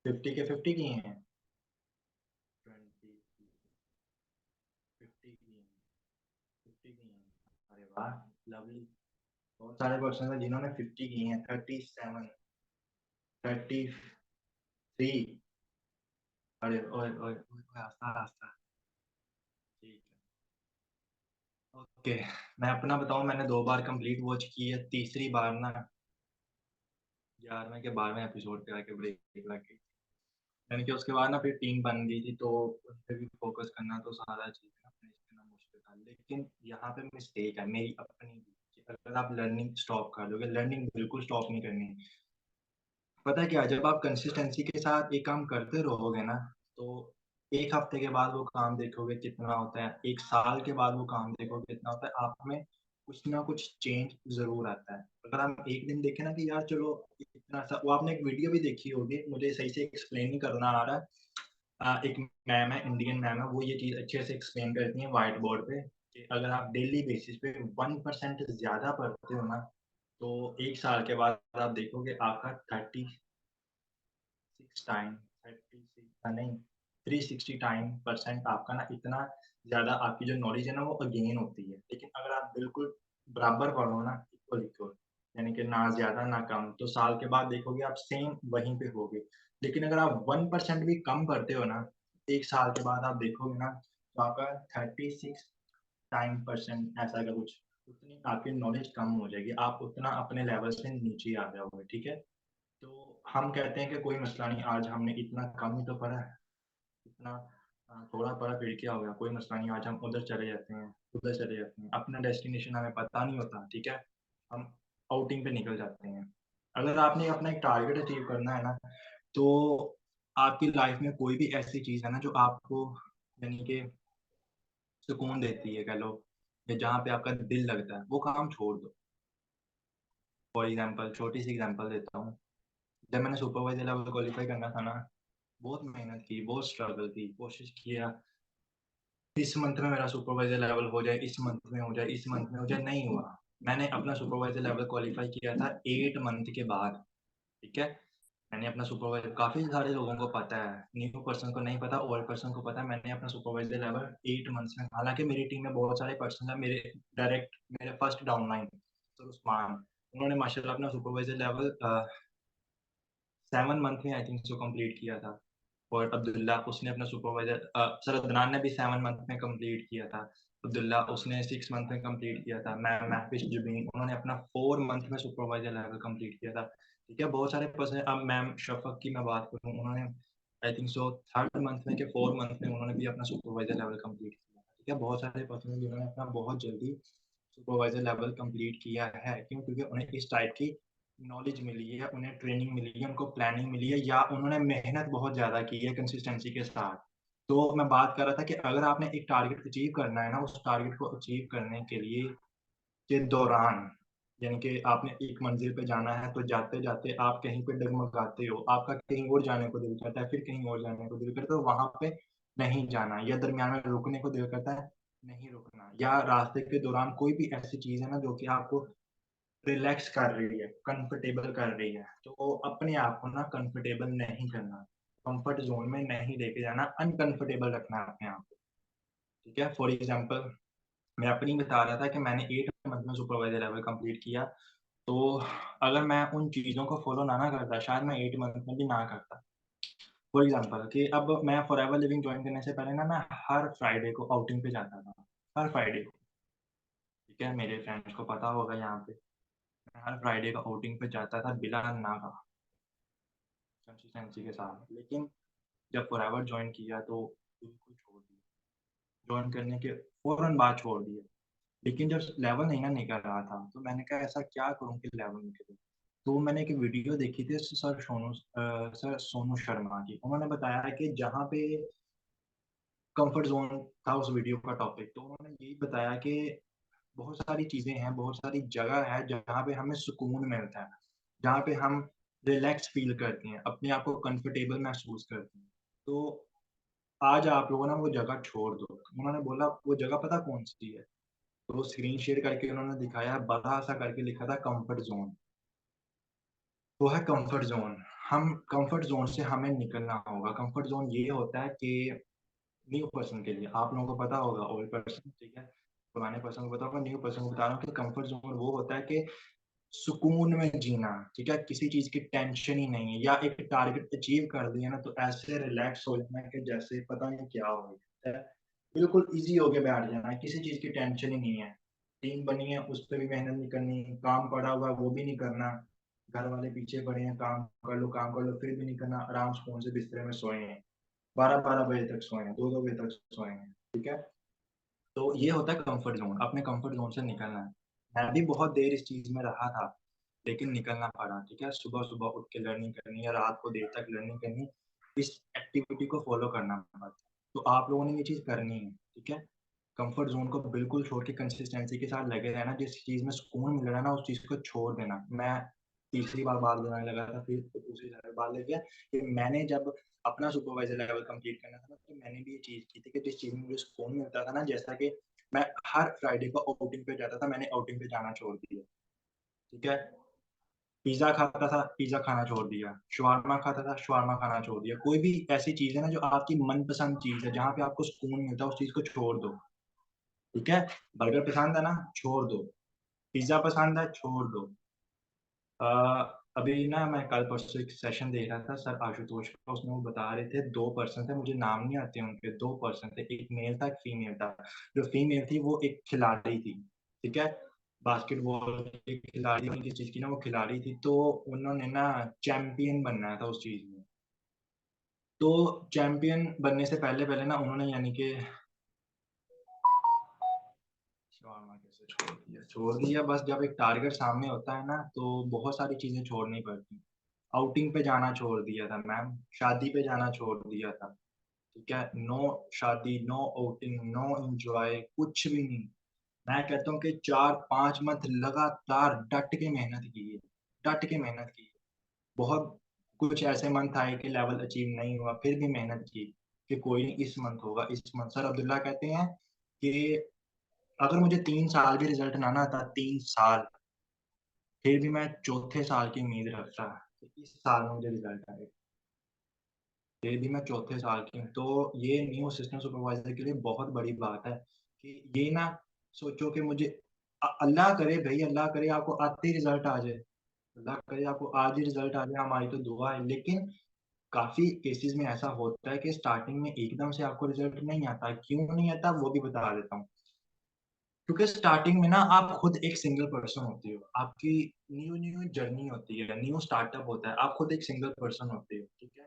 50 के 50 किए हैं? 20 50 किए हैं, 50 किए हैं। अरे वाह! लवली। बहुत सारे पर्सन हैं जिन्होंने 50 किए हैं, 37, 33। अरे ओए, ओए, ओए, आस्ता-आस्ता। ठीक है। ओके, मैं अपना बताऊँ मैंने 2 बार कंप्लीट वॉच की है, तीसरी बार ना 11वें के 12वें एपिसोड पे आके ब्रेक लग गई। यानी कि उसके बाद ना फिर टीम बन गई थी, तो उन पे भी फ़ोकस करना तो सारा चीज़ ना मैनेज करना मुश्किल था। लेकिन यहाँ पे मिस्टेक है मेरी अपनी भी कि अगर आप लर्निंग स्टॉप कर दोगे, लर्निंग बिल्कुल स्टॉप नहीं करनी है। पता है क्या है, जब आप कंसिस्टेंसी के साथ एक काम करते रहोगे ना, तो 1 हफ्ते के बाद वो काम देखोगे कितना होता है, 1 साल के बाद वो काम देखोगे कितना होता है, आप में कुछ ना कुछ चेंज ज़रूर आता है। अगर हम एक दिन देखें ना कि यार चलो इतना सा वो आपने एक वीडियो भी देखी होगी, मुझे सही से एक्सप्लेन नहीं करना आ रहा। एक मैम है, इंडियन मैम है, वो ये चीज़ अच्छे से एक्सप्लेन करती हैं व्हाइट बोर्ड पे कि अगर आप डेली बेसिस पे 1% ज़्यादा पढ़ते हो ना, तो 1 साल के बाद आप देखोगे आपका 36 टाइम 36 नहीं 360 टाइम परसेंट आपका ना इतना ज़्यादा आपकी जो नॉलेज है ना वो गेन होती है। लेकिन अगर आप बिल्कुल बराबर पढ़ो ना इक्वल इक्वल यानी कि ना ज़्यादा ना कम, तो साल के बाद देखोगे आप सेम वहीं पे होगे। लेकिन अगर आप 1% भी कम करते हो ना, 1 साल के बाद आप देखोगे ना तो आपका 36 टाइम परसेंट ऐसा का कुछ, उतनी आपकी नॉलेज कम हो जाएगी। आप उतना अपने लेवल से नीचे आ जाओगे, ठीक है? तो हम कहते हैं कि कोई मसला नहीं, आज हमने इतना कम ही तो पढ़ा है, इतना थोड़ा पढ़ा फिर क्या हो गया, कोई मसला नहीं, आज हम उधर चले जाते हैं, उधर चले जाते हैं। अपना डेस्टिनेशन हमें पता नहीं होता, ठीक है? हम आउटिंग पे निकल जाते हैं। अगर आपने अपना एक टारगेट अचीव करना है ना, तो आपकी लाइफ में कोई भी ऐसी चीज़ है ना जो आपको यानी कि सुकून देती है कह लो या जहाँ पे आपका दिल लगता है, वो काम छोड़ दो। फॉर एग्ज़ाम्पल छोटी सी एग्ज़ाम्पल देता हूँ, जब मैंने सुपरवाइज़र लेवल क्वालीफाई करना था ना, बहुत मेहनत की, बहुत स्ट्रगल की, कोशिश किया, इस मंथ में मेरा सुपरवाइज़र लेवल हो जाए, इस मंथ में हो जाए, इस मंथ में हो जाए, नहीं हुआ। मैंने अपना सुपरवाइज़र लेवल क्वालीफाई किया था 8 मंथ के बाद, ठीक है? मैंने अपना सुपरवाइज़र काफ़ी सारे लोगों को पता है, न्यू पर्सन को नहीं पता, ओल्ड पर्सन को पता है, मैंने अपना सुपरवाइज़र लेवल 8 मंथ्स में हालाँकि मेरी टीम में बहुत सारे पर्सन हैं, मेरे फर्स्ट डाउनलाइन सर उस्मान, उन्होंने माशाल्लाह अपना सुपरवाइज़र लेवल 7 मंथ में आई थिंक सो कंप्लीट किया था। और अब्दुल्ला उसने अपना सुपरवाइज़र सर अदनान ने भी 7 मंथ में कंप्लीट किया था। अब्दुल्ला उसने 6 मंथ में कंप्लीट किया था। मैम महफिज़ जुबीन उन्होंने अपना 4 मंथ में सुपरवाइज़र लेवल कंप्लीट किया था। ठीक है, बहुत सारे पर्सन अब मैम शफ़क़ की मैं बात करूँ उन्होंने I think so 3rd month में के 4 मंथ में उन्होंने भी अपना सुपरवाइज़र लेवल कंप्लीट किया था। ठीक है, बहुत सारे पर्सन हैं जिन्होंने अपना बहुत जल्दी सुपरवाइज़र लेवल कंप्लीट किया है। क्यों? क्योंकि उन्हें इस टाइप की नॉलेज मिली है, उन्हें ट्रेनिंग मिली है, उनको प्लानिंग मिली है या उन्होंने मेहनत बहुत ज़्यादा की है कंसिस्टेंसी के साथ। तो मैं बात कर रहा था कि अगर आपने एक टारगेट अचीव करना है ना, उस टारगेट को अचीव करने के लिए के दौरान यानी कि आपने एक मंज़िल पे जाना है, तो जाते-जाते आप कहीं पे डगमगाते हो, आपका कहीं और जाने को दिल करता है, फिर कहीं और जाने को दिल करता है, तो वहाँ पे नहीं जाना या दरमियान में रुकने को दिल करता है, नहीं रुकना, या रास्ते के दौरान कोई भी ऐसी चीज़ है ना जो कि आपको रिलैक्स कर रही है, कंफर्टेबल कर रही है, तो अपने आप को ना कंफर्टेबल नहीं करना, कंफर्ट ज़ोन में नहीं लेके जाना, अनकंफर्टेबल रखना है अपने आप को, ठीक है? फॉर एग्ज़ाम्पल मैं अपनी बता रहा था कि मैंने 8 मंथ में सुपरवाइज़र लेवल कंप्लीट किया, तो अगर मैं उन चीज़ों को फ़ॉलो ना करता, शायद मैं 8 मंथ में भी ना करता। फॉर एग्ज़ाम्पल कि अब मैं फॉरएवर लिविंग जॉइन करने से पहले ना मैं हर फ्राइडे को आउटिंग पे जाता था, हर फ्राइडे को, ठीक है? मेरे फ्रेंड्स को पता होगा यहाँ पे, मैं हर फ्राइडे को आउटिंग पे जाता था बिना नागा, कंसिस्टेंसी के साथ। लेकिन जब फॉरएवर जॉइन किया तो बिल्कुल छोड़ दिया, जॉइन करने के फ़ौरन बाद छोड़ दिया। लेकिन जब लेवल नहीं ना निकल रहा था, तो मैंने कहा ऐसा क्या करूँ कि लेवल निकले? तो मैंने एक वीडियो देखी थी सर सोनू शर्मा की। उन्होंने बताया है कि जहाँ पे कम्फर्ट ज़ोन था उस वीडियो का टॉपिक, तो उन्होंने यही बताया कि बहुत सारी चीज़ें हैं, बहुत सारी जगह है जहाँ पे हमें सुकून मिलता है, जहाँ पे हम रिलैक्स फ़ील करते हैं, अपने आप को कंफर्टेबल महसूस करते हैं। तो आज आप लोगों ने वो जगह छोड़ दो। उन्होंने बोला वो जगह पता कौन-सी है? तो स्क्रीन शेयर करके उन्होंने दिखाया, बड़ा-सा करके लिखा था कम्फर्ट ज़ोन। वो है कम्फर्ट ज़ोन। हम कम्फर्ट ज़ोन से हमें निकलना होगा। कम्फर्ट ज़ोन ये होता है कि न्यू पर्सन के लिए, आप लोगों को पता होगा ओल्ड पर्सन, ठीक है? पुराने पर्सन को पता होगा, न्यू पर्सन को बता रहा हूँ कि कम्फर्ट ज़ोन वो होता है कि सुकून में जीना, ठीक है? किसी चीज़ की टेंशन ही नहीं है, या एक टारगेट अचीव कर दिया ना तो ऐसे रिलैक्स हो जाना कि जैसे पता नहीं क्या हो गया है। बिल्कुल ईज़ी होके बैठ जाना है, किसी चीज़ की टेंशन ही नहीं है। टीम बनी है, उस पे भी मेहनत नहीं करनी, काम पड़ा हुआ है वो भी नहीं करना, घर वाले पीछे पड़े हैं काम कर लो, फिर भी नहीं करना, आराम सुकून से बिस्तर में सोए हैं। 12-12 बजे तक सोए हैं, 2-2 बजे तक सोए हैं, ठीक है? तो ये होता है कम्फर्ट ज़ोन, अपने कम्फर्ट ज़ोन से निकलना है। मैं भी बहुत देर इस चीज़ में रहा था, लेकिन निकलना पड़ा, ठीक है? सुबह-सुबह उठ के लर्निंग करनी है, रात को देर तक लर्निंग करनी, इस एक्टिविटी को फ़ॉलो करना पड़ता है। तो आप लोगों ने ये चीज़ करनी है, ठीक है? कम्फर्ट ज़ोन को बिल्कुल छोड़ के कंसिस्टेंसी के साथ लगे रहना, जिस चीज़ में सुकून मिल रहा है ना, उस चीज़ को छोड़ देना। मैं तीसरी बार बात बनाने लगा था, फिर दूसरी बात लग गया कि मैंने जब अपना सुपरवाइज़र लेवल कंप्लीट करना था ना, तो मैंने भी ये चीज़ की थी कि जिस चीज़ में मुझे सुकून मिलता था ना, जैसा कि मैं हर फ्राइडे को आउटिंग पे जाता था, मैंने आउटिंग पे जाना छोड़ दिया, ठीक है? पिज़्ज़ा खाता था, पिज़्ज़ा खाना छोड़ दिया, शवारमा खाता था, शवारमा खाना छोड़ दिया। कोई भी ऐसी चीज़ है ना जो आपकी मनपसंद चीज़ है, जहाँ पे आपको सुकून मिलता है, उस चीज़ को छोड़ दो, ठीक है? बर्गर पसंद है ना, छोड़ दो। पिज़्ज़ा पसंद है, छोड़ दो। अ, अभी ना मैं कल-परसों एक सेशन देख रहा था सर आशुतोष का, उसमें वो बता रहे थे 2 पर्सन थे, मुझे नाम नहीं आते उनके, 2 पर्सन थे, एक मेल था, एक फीमेल था। जो फीमेल थी वो एक खिलाड़ी थी, ठीक है? बास्केटबॉल की खिलाड़ी थी, किस चीज़ की ना वो खिलाड़ी थी, तो उन्होंने ना चैंपियन बनना था उस चीज़ में। तो चैंपियन बनने से पहले-पहले ना उन्होंने यानी कि शॉर्मा कैसे छोड़ दिया बस जब एक टारगेट सामने होता है ना, तो बहुत सारी चीज़ें छोड़नी पड़ती हैं। आउटिंग पे जाना छोड़ दिया था मैम, शादी पे जाना छोड़ दिया था, ठीक है? नो शादी, नो आउटिंग, नो एन्जॉय, कुछ भी नहीं। मैं कहता हूँ कि 4-5 मंथ लगातार डट के मेहनत की है, डट के मेहनत की है। बहुत कुछ ऐसे मंथ आए कि लेवल अचीव नहीं हुआ, फिर भी मेहनत की, कि कोई नहीं इस मंथ होगा, इस मंथ। सर अब्दुल्ला कहते हैं कि अगर मुझे 3 साल भी रिज़ल्ट ना आता, 3 साल, फिर भी मैं चौथे साल की उम्मीद रखता कि इस साल में मुझे रिज़ल्ट आएगा। फिर भी मैं चौथे साल की हूँ, तो ये न्यू असिस्टेंट सुपरवाइज़र के लिए बहुत बड़ी बात है कि ये ना सोचो कि मुझे अल्लाह करे भई, अल्लाह करे आपको आते ही रिज़ल्ट आ जाए। अल्लाह करे आपको आज ही रिज़ल्ट आ जाए, हमारी तो दुआ है। लेकिन काफ़ी केसेज़ में ऐसा होता है कि स्टार्टिंग में एकदम से आपको रिज़ल्ट नहीं आता। क्यों नहीं आता वो भी बता देता हूँ। क्योंकि स्टार्टिंग में ना आप खुद एक सिंगल पर्सन होते हो, आपकी न्यू जर्नी होती है, न्यू स्टार्टअप होता है, आप खुद एक सिंगल पर्सन होते हो, ठीक है?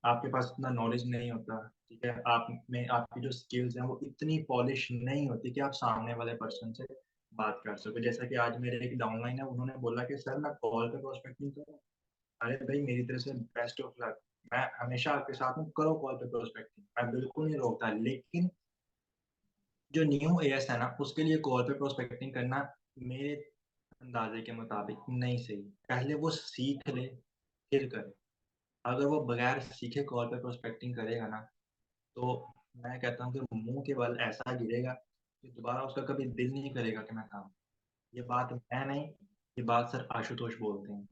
आपके पास इतना नॉलेज नहीं होता, ठीक है? आप में आपकी जो स्किल्स हैं वो इतनी पॉलिश नहीं होती कि आप सामने वाले पर्सन से बात कर सको। जैसा कि आज मेरे एक डाउनलाइन है, उन्होंने बोला कि सर मैं कॉल पे प्रोस्पेक्टिंग करूँ? अरे भाई मेरी तरफ से बेस्ट ऑफ लक। मैं हमेशा आपके साथ हूँ, करो कॉल पे प्रोस्पेक्टिंग, मैं बिल्कुल नहीं रोकता। लेकिन जो न्यू एएस है ना, उसके लिए कॉल पे प्रोस्पेक्टिंग करना मेरे अंदाज़े के मुताबिक नहीं सही। पहले वो सीख ले, फिर करे। अगर वो बगैर सीखे कॉल पे प्रोस्पेक्टिंग करेगा ना, तो मैं कहता हूँ कि मुँह के बल ऐसा गिरेगा कि दोबारा उसका कभी दिल नहीं करेगा कि मैं काम। ये बात मैं नहीं, ये बात सर आशुतोष बोलते हैं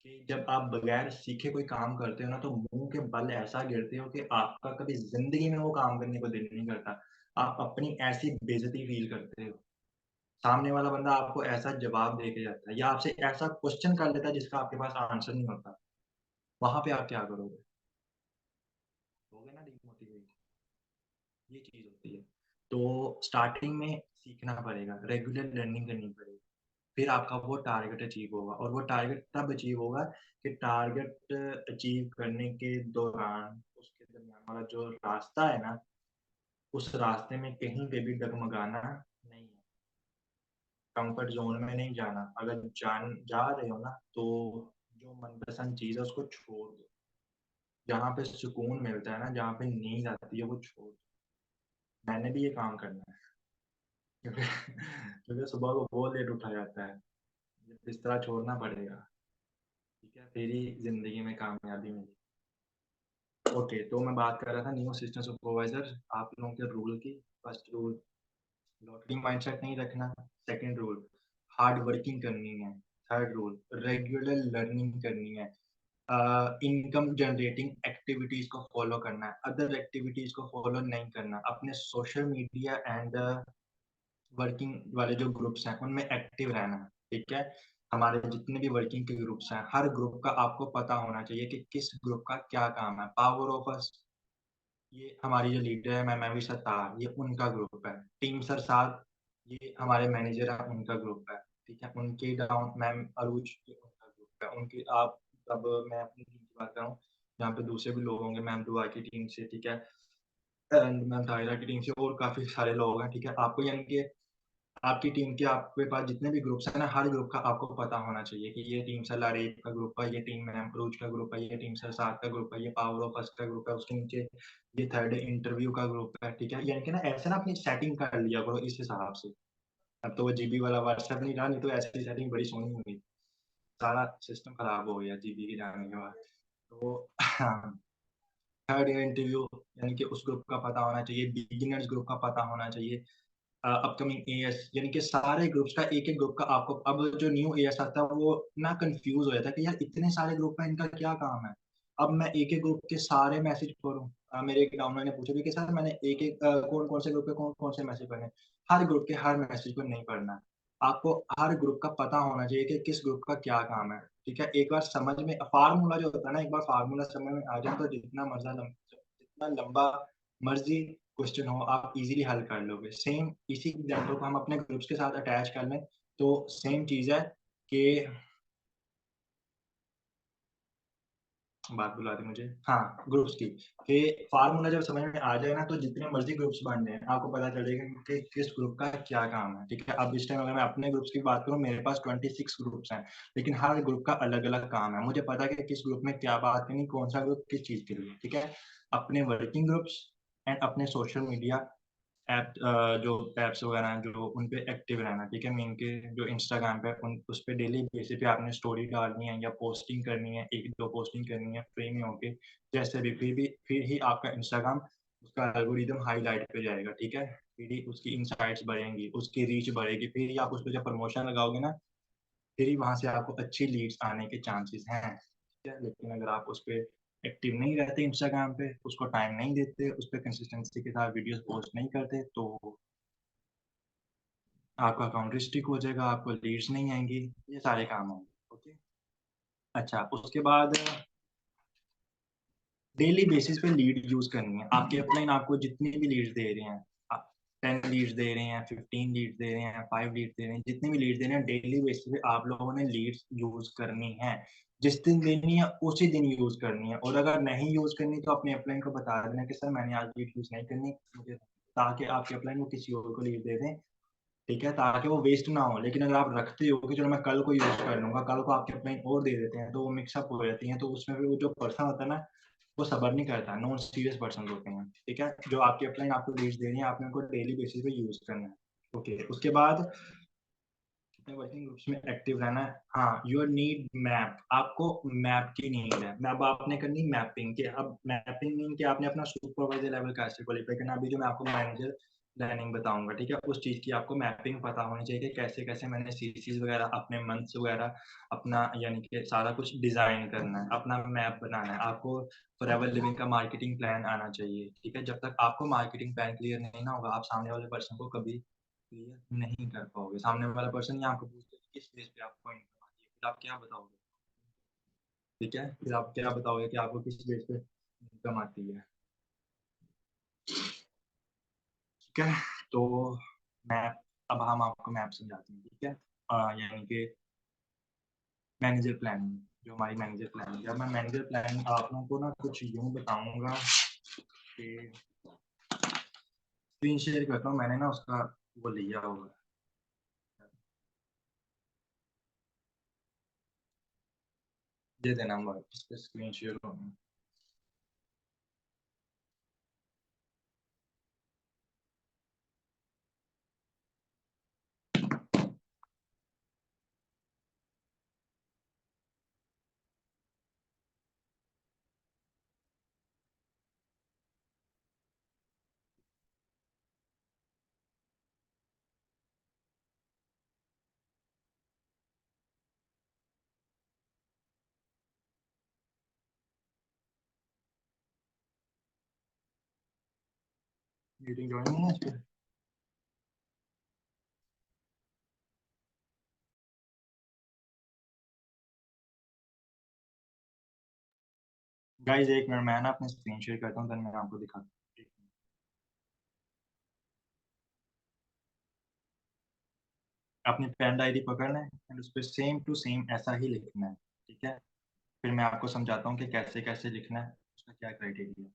कि जब आप बगैर सीखे कोई काम करते हो ना, तो मुँह के बल ऐसा गिरते हो कि आपका कभी ज़िंदगी में वो काम करने को दिल नहीं करता। आप अपनी ऐसी बेइज़्ज़ती फ़ील करते हो। सामने वाला बंदा आपको ऐसा जवाब दे के जाता है या आपसे ऐसा क्वेश्चन कर लेता है जिसका आपके पास आंसर नहीं होता। वहाँ पे आप क्या करोगे? होगे ना डिमोटिवेट, ये चीज़ होती है। तो स्टार्टिंग में सीखना पड़ेगा, रेगुलर लर्निंग करनी पड़ेगी। फिर आपका वो टारगेट अचीव होगा और वो टारगेट तब अचीव होगा कि टारगेट अचीव करने के दौरान उसके दरमियान वाला जो रास्ता है ना, उस रास्ते में कहीं पे भी डगमगाना नहीं है। कंफर्ट ज़ोन में नहीं जाना। अगर जा रहे हो ना, तो जो मनपसंद चीज़ है उसको छोड़ दो। जहाँ पे सुकून मिलता है ना, जहाँ पे नींद आती है वो छोड़ दो। मैंने भी ये काम करना है क्योंकि क्योंकि सुबह को बहुत लेट उठा जाता है। ये बिस्तरा छोड़ना पड़ेगा, ठीक है? फिर ही ज़िंदगी में कामयाबी मिलेगी। ओके, तो मैं बात कर रहा था न्यू असिस्टेंट सुपरवाइज़र आप लोगों के रूल की। फर्स्ट रूल, लॉटरी माइंडसेट नहीं रखना। सेकंड रूल, हार्ड वर्किंग करनी है। थर्ड रूल, रेगुलर लर्निंग करनी है। इनकम जनरेटिंग एक्टिविटीज़ को फ़ॉलो करना है, अदर एक्टिविटीज़ को फ़ॉलो नहीं करना। अपने सोशल मीडिया एंड वर्किंग वाले जो ग्रुप्स हैं, उनमें एक्टिव रहना है, ठीक है? हमारे जितने भी वर्किंग के ग्रुप्स हैं, हर ग्रुप का आपको पता होना चाहिए कि किस ग्रुप का क्या काम है। पावर ऑफ अस, ये हमारी जो लीडर है मैम मैवी सत्तार, ये उनका ग्रुप है। टीम सर साथ, ये हमारे मैनेजर हैं, उनका ग्रुप है, ठीक है? उनके डाउन मैम अरूज, ये उनका ग्रुप है। उनकी आप अब मैं अपनी टीम की बात कर रहा हूँ, यहाँ पे दूसरे भी लोग होंगे, मैम दुआ की टीम से, ठीक है? एंड मैम ताहिरा की टीम से और काफ़ी सारे लोग हैं, ठीक है? आपको यानी कि आपकी टीम के आपके पास जितने भी ग्रुप्स हैं ना, हर ग्रुप का आपको पता होना चाहिए कि ये टीम सर लारेब का ग्रुप है, ये टीम मैम अरूज का ग्रुप है, ये टीम सर साद का ग्रुप है, ये पावर ऑफ अस का ग्रुप है, उसके नीचे ये थर्ड इंटरव्यू का ग्रुप है, ठीक है? यानी कि ना ऐसे ना अपनी सेटिंग कर लिया करो इस हिसाब से। अब तो वो जीबी वाला व्हाट्सएप नहीं रहा, नहीं तो ऐसी सेटिंग बड़ी सोहनी हुई। सारा सिस्टम खराब हो गया जीबी के जाने के बाद। तो हाँ, थर्ड इंटरव्यू यानी कि उस ग्रुप का पता होना चाहिए, बिगिनर्स ग्रुप का पता होना चाहिए। अपकमिंग एएस यानी कि सारे ग्रुप्स का एक-एक ग्रुप का आपको अब जो न्यू एएस आता है वो ना कन्फ्यूज़ हो जाता है कि यार इतने सारे ग्रुप हैं, इनका क्या काम है? अब मैं एक-एक ग्रुप के सारे मैसेज पढूँ। मेरे एक डाउनलाइन ने पूछा भी कि सर मैंने एक-एक कौन-कौन से ग्रुप पे कौन-कौन से मैसेज पढ़ने हैं? हर ग्रुप के हर मैसेज को नहीं पढ़ना है। आपको हर ग्रुप का पता होना चाहिए कि किस ग्रुप का क्या काम है, ठीक है? एक बार समझ में फार्मूला जो होता है ना, एक बार फार्मूला समझ में आ जाए तो जितना लंबा मर्ज़ी क्वेश्चन हो आप इज़िली हल कर लोगे। सेम इसी एग्ज़ाम्पल को हम अपने ग्रुप्स के साथ अटैच कर लें, तो सेम चीज़ है कि बात बुला दी मुझे। हाँ, ग्रुप्स की, कि फ़ॉर्मूला जब समझ में आ जाए ना तो जितने मर्ज़ी ग्रुप्स बन जाएँ, आपको पता चलेगा कि किस ग्रुप का क्या काम है, ठीक है? अब इस टाइम अगर मैं अपने ग्रुप्स की बात करूँ, मेरे पास 26 ग्रुप्स हैं, लेकिन हर ग्रुप का अलग-अलग काम है। मुझे पता है कि किस ग्रुप में क्या बात करनी, कौन-सा ग्रुप किस चीज़ के लिए, ठीक है? अपने वर्किंग ग्रुप्स एंड अपने सोशल मीडिया जो ऐप्स वगैरह हैं जो उन पे एक्टिव रहना, ठीक है? मीन के जो इंस्टाग्राम पे उन उस पे डेली बेसिस पे आपने स्टोरी डालनी है या पोस्टिंग करनी है, 1-2 पोस्टिंग करनी है फ्री में होके, जैसे भी फिर ही आपका इंस्टाग्राम उसका एल्गोरिदम हाइलाइट पे जाएगा, ठीक है? फिर ही उसकी इनसाइट्स बढ़ेंगी, उसकी रीच बढ़ेगी, फिर ही आप उसपे जब प्रमोशन लगाओगे ना, फिर ही वहाँ से आपको अच्छी लीड्स आने के चांसेस हैं, ठीक है? लेकिन अगर आप उसपे एक्टिव नहीं रहते इंस्टाग्राम पे, उसको टाइम नहीं देते, उसपे कंसिस्टेंसी के साथ वीडियोज़ पोस्ट नहीं करते, तो आपका अकाउंट रिस्ट्रिक्ट हो जाएगा, आपको लीड्स नहीं आएँगी, ये सारे काम होंगे, ओके? अच्छा, उसके बाद डेली बेसिस पे लीड यूज़ करनी है। आपके अपलाइन आपको जितनी भी लीड्स दे रहे हैं, अ, 10 लीड्स दे रहे हैं, 15 लीड्स दे रहे हैं, 5 लीड्स दे रहे हैं, जितनी भी लीड्स दे रहे हैं, डेली बेसिस पे आप लोगों ने लीड्स यूज़ करनी है। जिस दिन देनी है, उसी दिन यूज़ करनी है और अगर नहीं यूज़ करनी तो अपने अपलाइन को बता देना कि सर मैंने आज लीड यूज़ नहीं करनी, मुझे ताकि आपके अपलाइन को किसी और को लीड दे दें, ठीक है? ताकि वो वेस्ट ना हो। लेकिन अगर आप रखते हो कि चलो मैं कल को यूज़ कर लूँगा, कल को आपके अपलाइन और दे देते हैं, तो वो मिक्स अप हो जाती हैं, तो उसमें भी वो जो पर्सन होता है ना, वो सब्र नहीं करता, नॉन सीरियस पर्सन होते हैं, ठीक है? जो आपकी अपलाइन आपको लीड्स दे रही है, आपने उनको डेली बेसिस पे यूज़ करना है। ओके, उसके बाद वर्किंग ग्रुप्स में एक्टिव रहना है। हाँ, योर नीड मैप, आपको मैप की नीड है। मैप आपने करनी मैपिंग के। अब मैपिंग मीन कि आपने अपना सुपरवाइजर लेवल कैसे क्वालिफाई करना। अभी जो मैं आपको मैनेजर प्लानिंग बताऊंगा, ठीक है, उस चीज की आपको मैपिंग पता होनी चाहिए कि कैसे कैसे मैंने सीसीज वगैरह, अपने मंथ्स वगैरह, अपना यानी कि सारा कुछ डिजाइन करना है, अपना मैप बनाना है आपको। फॉरएवर लिविंग का मार्केटिंग प्लान आना चाहिए, ठीक है। जब तक आपको मार्केटिंग प्लान क्लियर नहीं ना होगा, आप सामने वाले पर्सन को कभी क्लियर नहीं कर पाओगे। सामने वाला पर्सन ये आपको पूछते हैं किस बेस पे आपको इनकम आती है, फिर आप क्या बताओगे, ठीक है, फिर आप क्या बताओगे कि आपको किस बेस पे इनकम आती है, ठीक है। तो मैप, अब हम आपको मैप समझाते हैं, ठीक है। यानी कि मैनेजर प्लानिंग, जो हमारी मैनेजर प्लानिंग है। मैं मैनेजर प्लानिंग आप लोगों को ना कुछ यूं बताऊंगा कि स्क्रीन शेयर करता हूँ, मैंने ना उसका वो लिया होगा, दे देना नंबर, इस पे स्क्रीन शेयर होगा। मीटिंग ज्वाइन नहीं है इस पे। गाइस एक मिनट, मैं ना अपने स्क्रीन शेयर करता हूँ, देन मैं आपको दिखाता हूँ। अपनी पेन डायरी पकड़ना है एंड उस पर सेम टू सेम ऐसा ही लिखना है, ठीक है। फिर मैं आपको समझाता हूँ कि कैसे कैसे लिखना है, उसका क्या क्राइटेरिया है।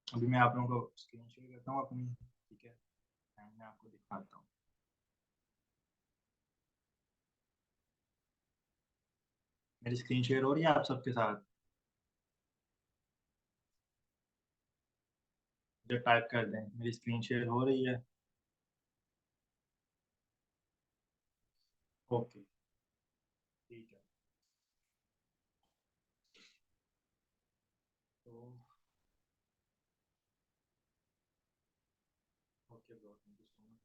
अभी मैं आप लोगों को स्क्रीन शेयर करता हूँ अपनी, ठीक है, एंड मैं आपको दिखाता हूँ। मेरी स्क्रीन शेयर हो रही है आप सबके साथ? जो टाइप कर दें मेरी स्क्रीन शेयर हो रही है। ओके, ठीक है। तो okay bro, thank you so much.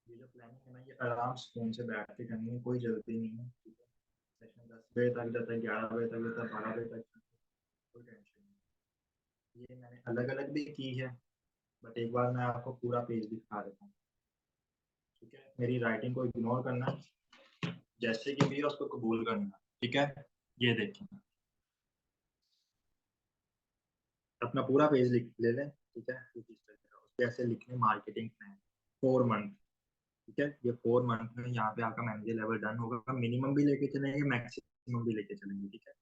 ये जो प्लानिंग है ना, ये आराम से फोन से बैठ के करनी है, कोई जल्दी नहीं है, ठीक है। सेशन 10 बजे तक जाता है, 11 बजे तक जाता है, 12 बजे तक, कोई टेंशन नहीं। ये मैंने अलग अलग भी की है, बट एक बार मैं आपको पूरा पेज दिखा देता हूँ, ठीक है। मेरी राइटिंग को इग्नोर करना, जैसे कि भी है उसको कबूल करना, ठीक है। ये देखिए, अपना पूरा पेज लिख ले लें, ठीक है। कुछ इस तरह का उस पे ऐसे लिखने मार्केटिंग प्लान 4 मंथ, ठीक है। ये 4 मंथ में यहाँ पे आपका मैनेजर लेवल डन होगा। मिनिमम भी लेके चलेंगे, मैक्सिमम भी लेके चलेंगे, ठीक है।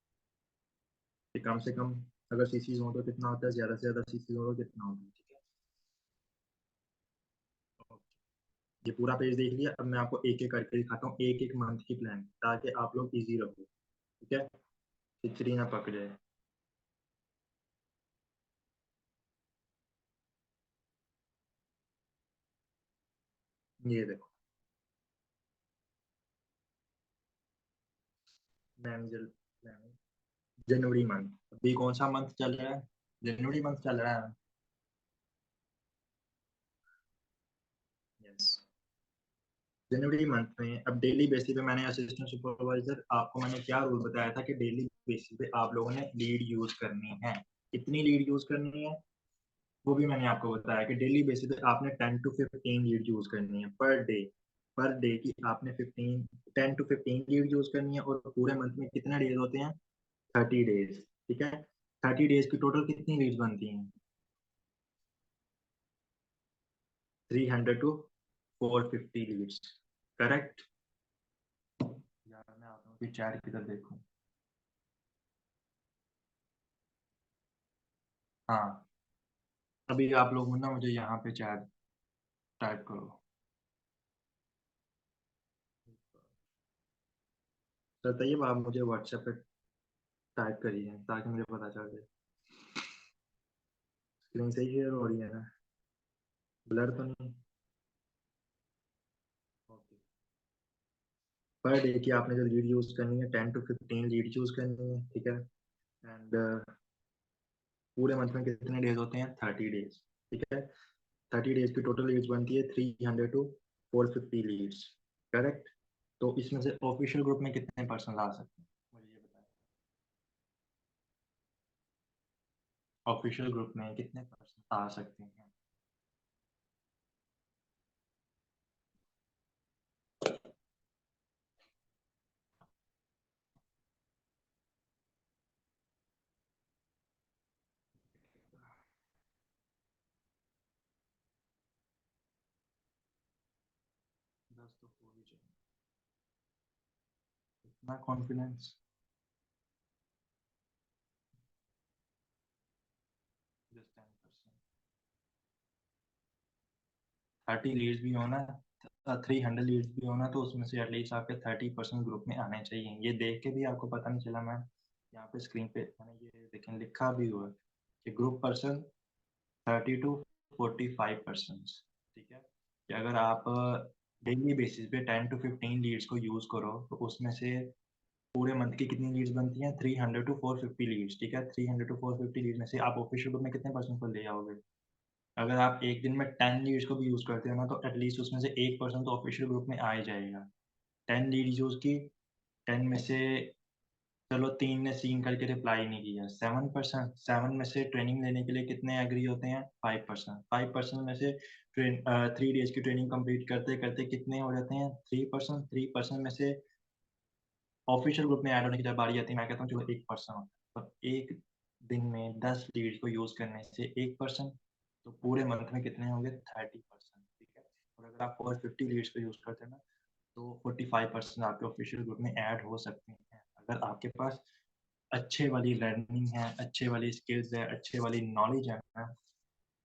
कि कम से कम अगर सीसीज हो तो कितना होता है, ज्यादा से ज्यादा सीसीज हो तो कितना होता है, ठीक है। ये पूरा पेज देख लिया, अब मैं आपको एक एक करके दिखाता हूँ, एक एक मंथ की प्लान, ताकि आप लोग इजी रहो, ठीक है, खिचड़ी ना पक जाए। ये देखो, मैनेजर प्लान जनवरी मंथ, अभी कौन सा मंथ चल रहा है, जनवरी मंथ चल रहा है। यस, जनवरी मंथ में अब डेली बेसिस पे मैंने असिस्टेंट सुपरवाइजर, आपको मैंने क्या रूल बताया था कि डेली बेसिस पे आप लोगों ने लीड यूज करनी है। कितनी लीड यूज करनी है वो भी मैंने आपको बताया कि डेली बेसिस पे आपने 10 to 15 लीड यूज करनी है पर डे। पर डे की आपने 10 to 15 लीड यूज करनी है, और पूरे मंथ में कितने डेज होते हैं, 30 डेज, ठीक है। 30 डेज की टोटल कितनी लीड्स बनती हैं? 300 to 450 लीड्स, करेक्ट? यार मैं आता हूँ कि चैट किधर देखूं। हाँ, अभी आप लोग ना मुझे यहाँ पे चैट टाइप करो। बताइए आप मुझे व्हाट्सएप पे टाइप करिए ताकि मुझे पता चल जाए। स्क्रीन सही शेयर हो रही है ना? ब्लर तो नहीं? ओके। पर डे की आपने जो लीड यूज करनी है 10 to 15 लीड यूज करनी है, ठीक है? एंड पूरे मंथ में कितने डेज होते हैं? 30 डेज, ठीक है? 30 डेज की टोटल लीड्स बनती है 300 to 450 लीड्स, करेक्ट? तो इसमें से ऑफिशियल ग्रुप में कितने पर्सन आ सकते हैं मुझे ये बताएं। ऑफिशियल ग्रुप में कितने पर्सन आ सकते हैं? 10 तो हो ही चाहिए। इतना कॉन्फिडेंस? जस्ट 10%। 30 लीड्स भी होना, 300 लीड्स भी होना, तो उसमें से एटलीस्ट आपके 30% ग्रुप में आने चाहिए। ये देख के भी आपको पता नहीं चला, मैं यहाँ पे स्क्रीन पे मैंने ये देखें लिखा भी हुआ है कि ग्रुप पर्सन 30 to 45%, ठीक है? कि अगर आप डेली बेसिस पे 10 to 15 लीड्स को यूज करो तो उसमें से पूरे मंथ की कितनी लीड्स बनती हैं? 300 to 450 लीड्स, ठीक है? 300 to 450 लीड में से आप ऑफिशियल ग्रुप में कितने परसेंट को ले आओगे? अगर आप एक दिन में 10 लीड्स को भी यूज करते हो ना तो एटलीस्ट उसमें से 1% तो ऑफिशियल ग्रुप में आ ही जाएगा। 10 लीड यूज की, 10 में से चलो 3 ने सीन करके रिप्लाई नहीं किया, 7%। 7 में से ट्रेनिंग लेने के लिए कितने एग्री होते हैं? 5%। 5% में से 3 डेज की ट्रेनिंग कंप्लीट करते करते कितने हो जाते हैं? 3%। 3% में से ऑफिशियल ग्रुप में ऐड होने की जब बारी आती है, मैं कहता हूँ चलो 1% होता है। तो एक दिन में 10 लीड को यूज करने से 1%, तो पूरे मंथ में कितने होंगे? 30%, ठीक है? और अगर आप 450 लीड्स को यूज करते हैं ना तो 45% आपके ऑफिशियल ग्रुप में ऐड हो सकते हैं। अगर आपके पास अच्छे वाली लर्निंग है, अच्छे वाली स्किल्स है, अच्छे वाली नॉलेज है ना,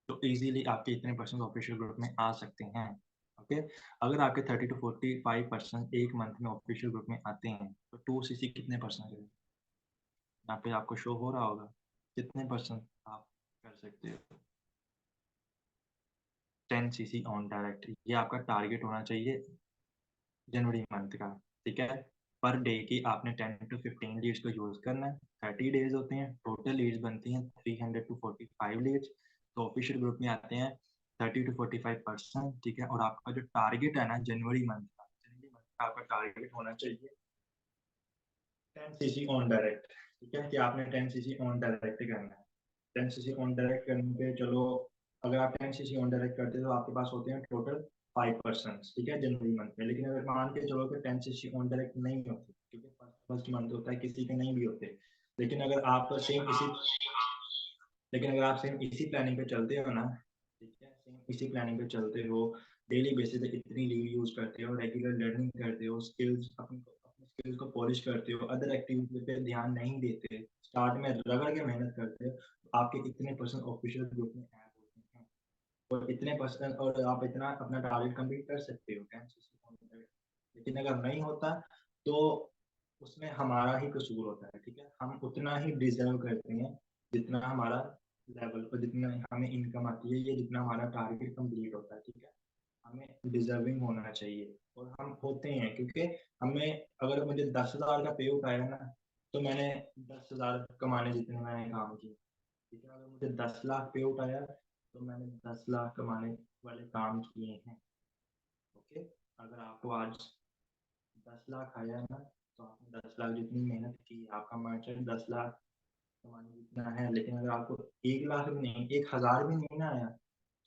तो इजीली आपके इतने परसेंट ऑफिशियल ग्रुप में आ सकते हैं। ओके, अगर आपके 30 to 45% एक मंथ में ऑफिशियल ग्रुप में आते हैं तो 2cc कितने परसेंट है? यहाँ पे आपको शो हो रहा होगा कितने परसेंट आप कर सकते हो। 10cc ऑन डायरेक्ट, ये आपका टारगेट होना चाहिए जनवरी मंथ का, ठीक है? पर डे की आपने 10 to 15 लीड्स को यूज करना है। 30 डेज होते हैं, टोटल लीड्स बनती हैं 300 to 45 लीड्स। तो ऑफिशियल ग्रुप में आते हैं 30 to 45%, ठीक है? और आपका जो टारगेट है ना जनवरी मंथ का आपका टारगेट होना चाहिए 10cc ऑन डायरेक्ट, ठीक है? कि आपने 10cc ऑन डायरेक्ट करना है। 10cc ऑन डायरेक्ट करने पे चलो, अगर आप 10cc ऑन डायरेक्ट करते हो तो आपके पास होते हैं टोटल 5%, ठीक है, जनवरी मंथ में। लेकिन अगर मान के चलो कि 10cc ऑन डायरेक्ट नहीं होते, ठीक है, फर्स्ट मंथ होता है, किसी के नहीं भी होते, लेकिन अगर आप सेम इसी लेकिन अगर आप सेम इसी प्लानिंग पे चलते हो ना, ठीक है, सेम इसी प्लानिंग पे चलते हो, डेली बेसिस पे इतनी लीड यूज करते हो, रेगुलर लर्निंग करते हो, स्किल्स अपनी अपनी स्किल्स को पॉलिश करते हो, अदर एक्टिविटी पे ध्यान नहीं देते, स्टार्ट में रगड़ के मेहनत करते हो, तो आपके इतने परसेंट ऑफिशियल ग्रुप में ऐड होते हैं। और इतने परसेंट और आप इतना अपना टारगेट कंप्लीट कर सकते हो 10 लेकिन अगर नहीं होता तो उसमें हमारा ही कसूर होता है, ठीक है? हम उतना ही डिजर्व करते हैं जितना हमारा लेवल पर, जितना हमें इनकम आती है, ये जितना हमारा टारगेट कंप्लीट होता है, ठीक है? हमें डिजर्विंग होना चाहिए और हम होते हैं, क्योंकि हमें, अगर मुझे 10,000 का पे आउट आया ना तो मैंने 10,000 कमाने जितने मैंने काम किए, ठीक है? अगर मुझे 10 लाख पे आउट आया तो मैंने 10 लाख कमाने वाले काम किए हैं। ओके, अगर आपको आज 10 लाख आया है ना तो आपने 10 लाख जितनी मेहनत की, आपका मार्जिन 10 लाख कमाने जितना है। लेकिन अगर आपको 1 लाख भी नहीं, 1,000 भी नहीं ना आया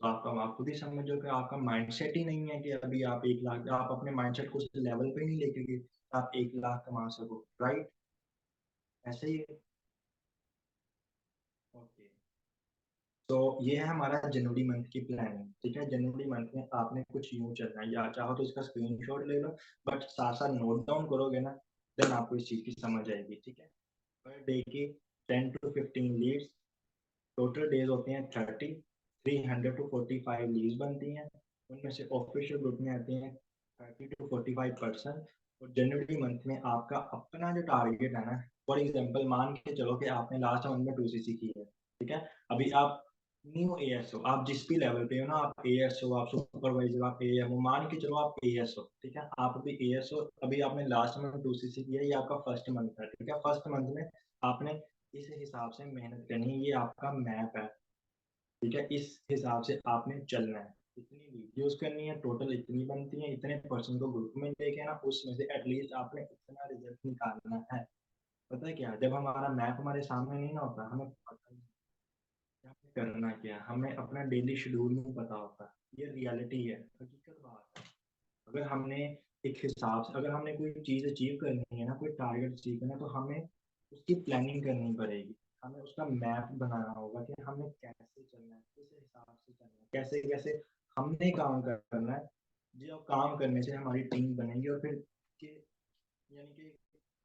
तो आपका, आप खुद ही समझो कि आपका माइंडसेट ही नहीं है कि अभी आप 1 लाख, आप अपने माइंडसेट को उस लेवल पे नहीं लेके गए आप 1 लाख कमा सको, राइट? ऐसे ही तो ये है हमारा जनवरी मंथ की प्लानिंग, ठीक है। जनवरी मंथ में आपने कुछ यूं चलना है, या चाहो तो इसका स्क्रीनशॉट ले लो, बट साथ साथ नोट डाउन करोगे ना, देन आपको इस चीज़ की समझ आएगी, ठीक है। पर डे की 10 to 15 लीड्स, टोटल डेज होते हैं 30, 300 to 45 लीव्स बनती हैं। उनमें से ऑफिशियल ग्रुप में आती हैं 30 to 45%। और जनवरी मंथ में आपका अपना जो टारगेट है ना, फॉर एग्जांपल मान के चलो कि आपने लास्ट मंथ में 2cc की है, ठीक है। अभी आप न्यू एएस हो, आप जिस भी लेवल पे हो ना, आप एएस हो, आप सुपरवाइजर, आप एएम हो, मान के चलो आप एएस हो, ठीक है। आप अभी एएस हो, अभी आपने लास्ट मंथ 2cc किया है, ये आपका फर्स्ट मंथ है, ठीक है। फर्स्ट मंथ में आपने इस हिसाब से मेहनत करनी है, ये आपका मैप है, ठीक है। इस हिसाब से आपने चलना है, इतनी वीडियोस करनी है, टोटल इतनी बनती है, इतने पर्सन को ग्रुप में लेके ना, उसमें से एटलीस्ट आपने इतना रिजल्ट निकालना है। पता है क्या, जब हमारा मैप हमारे सामने नहीं ना होता, हमें पता नहीं क्या करना क्या, हमें अपना डेली शेड्यूल नहीं पता होता। ये रियलिटी है, हकीकत बात है। अगर हमने एक हिसाब से, अगर हमने कोई चीज़ अचीव करनी है ना, कोई टारगेट अचीव करना है, तो हमें उसकी प्लानिंग करनी पड़ेगी। हमें उसका मैप बनाना होगा कि हमें कैसे चलना है, किस हिसाब से चलना है, कैसे कैसे हमने काम करना है। जो काम करने से हमारी टीम बनेगी, और फिर कि यानी कि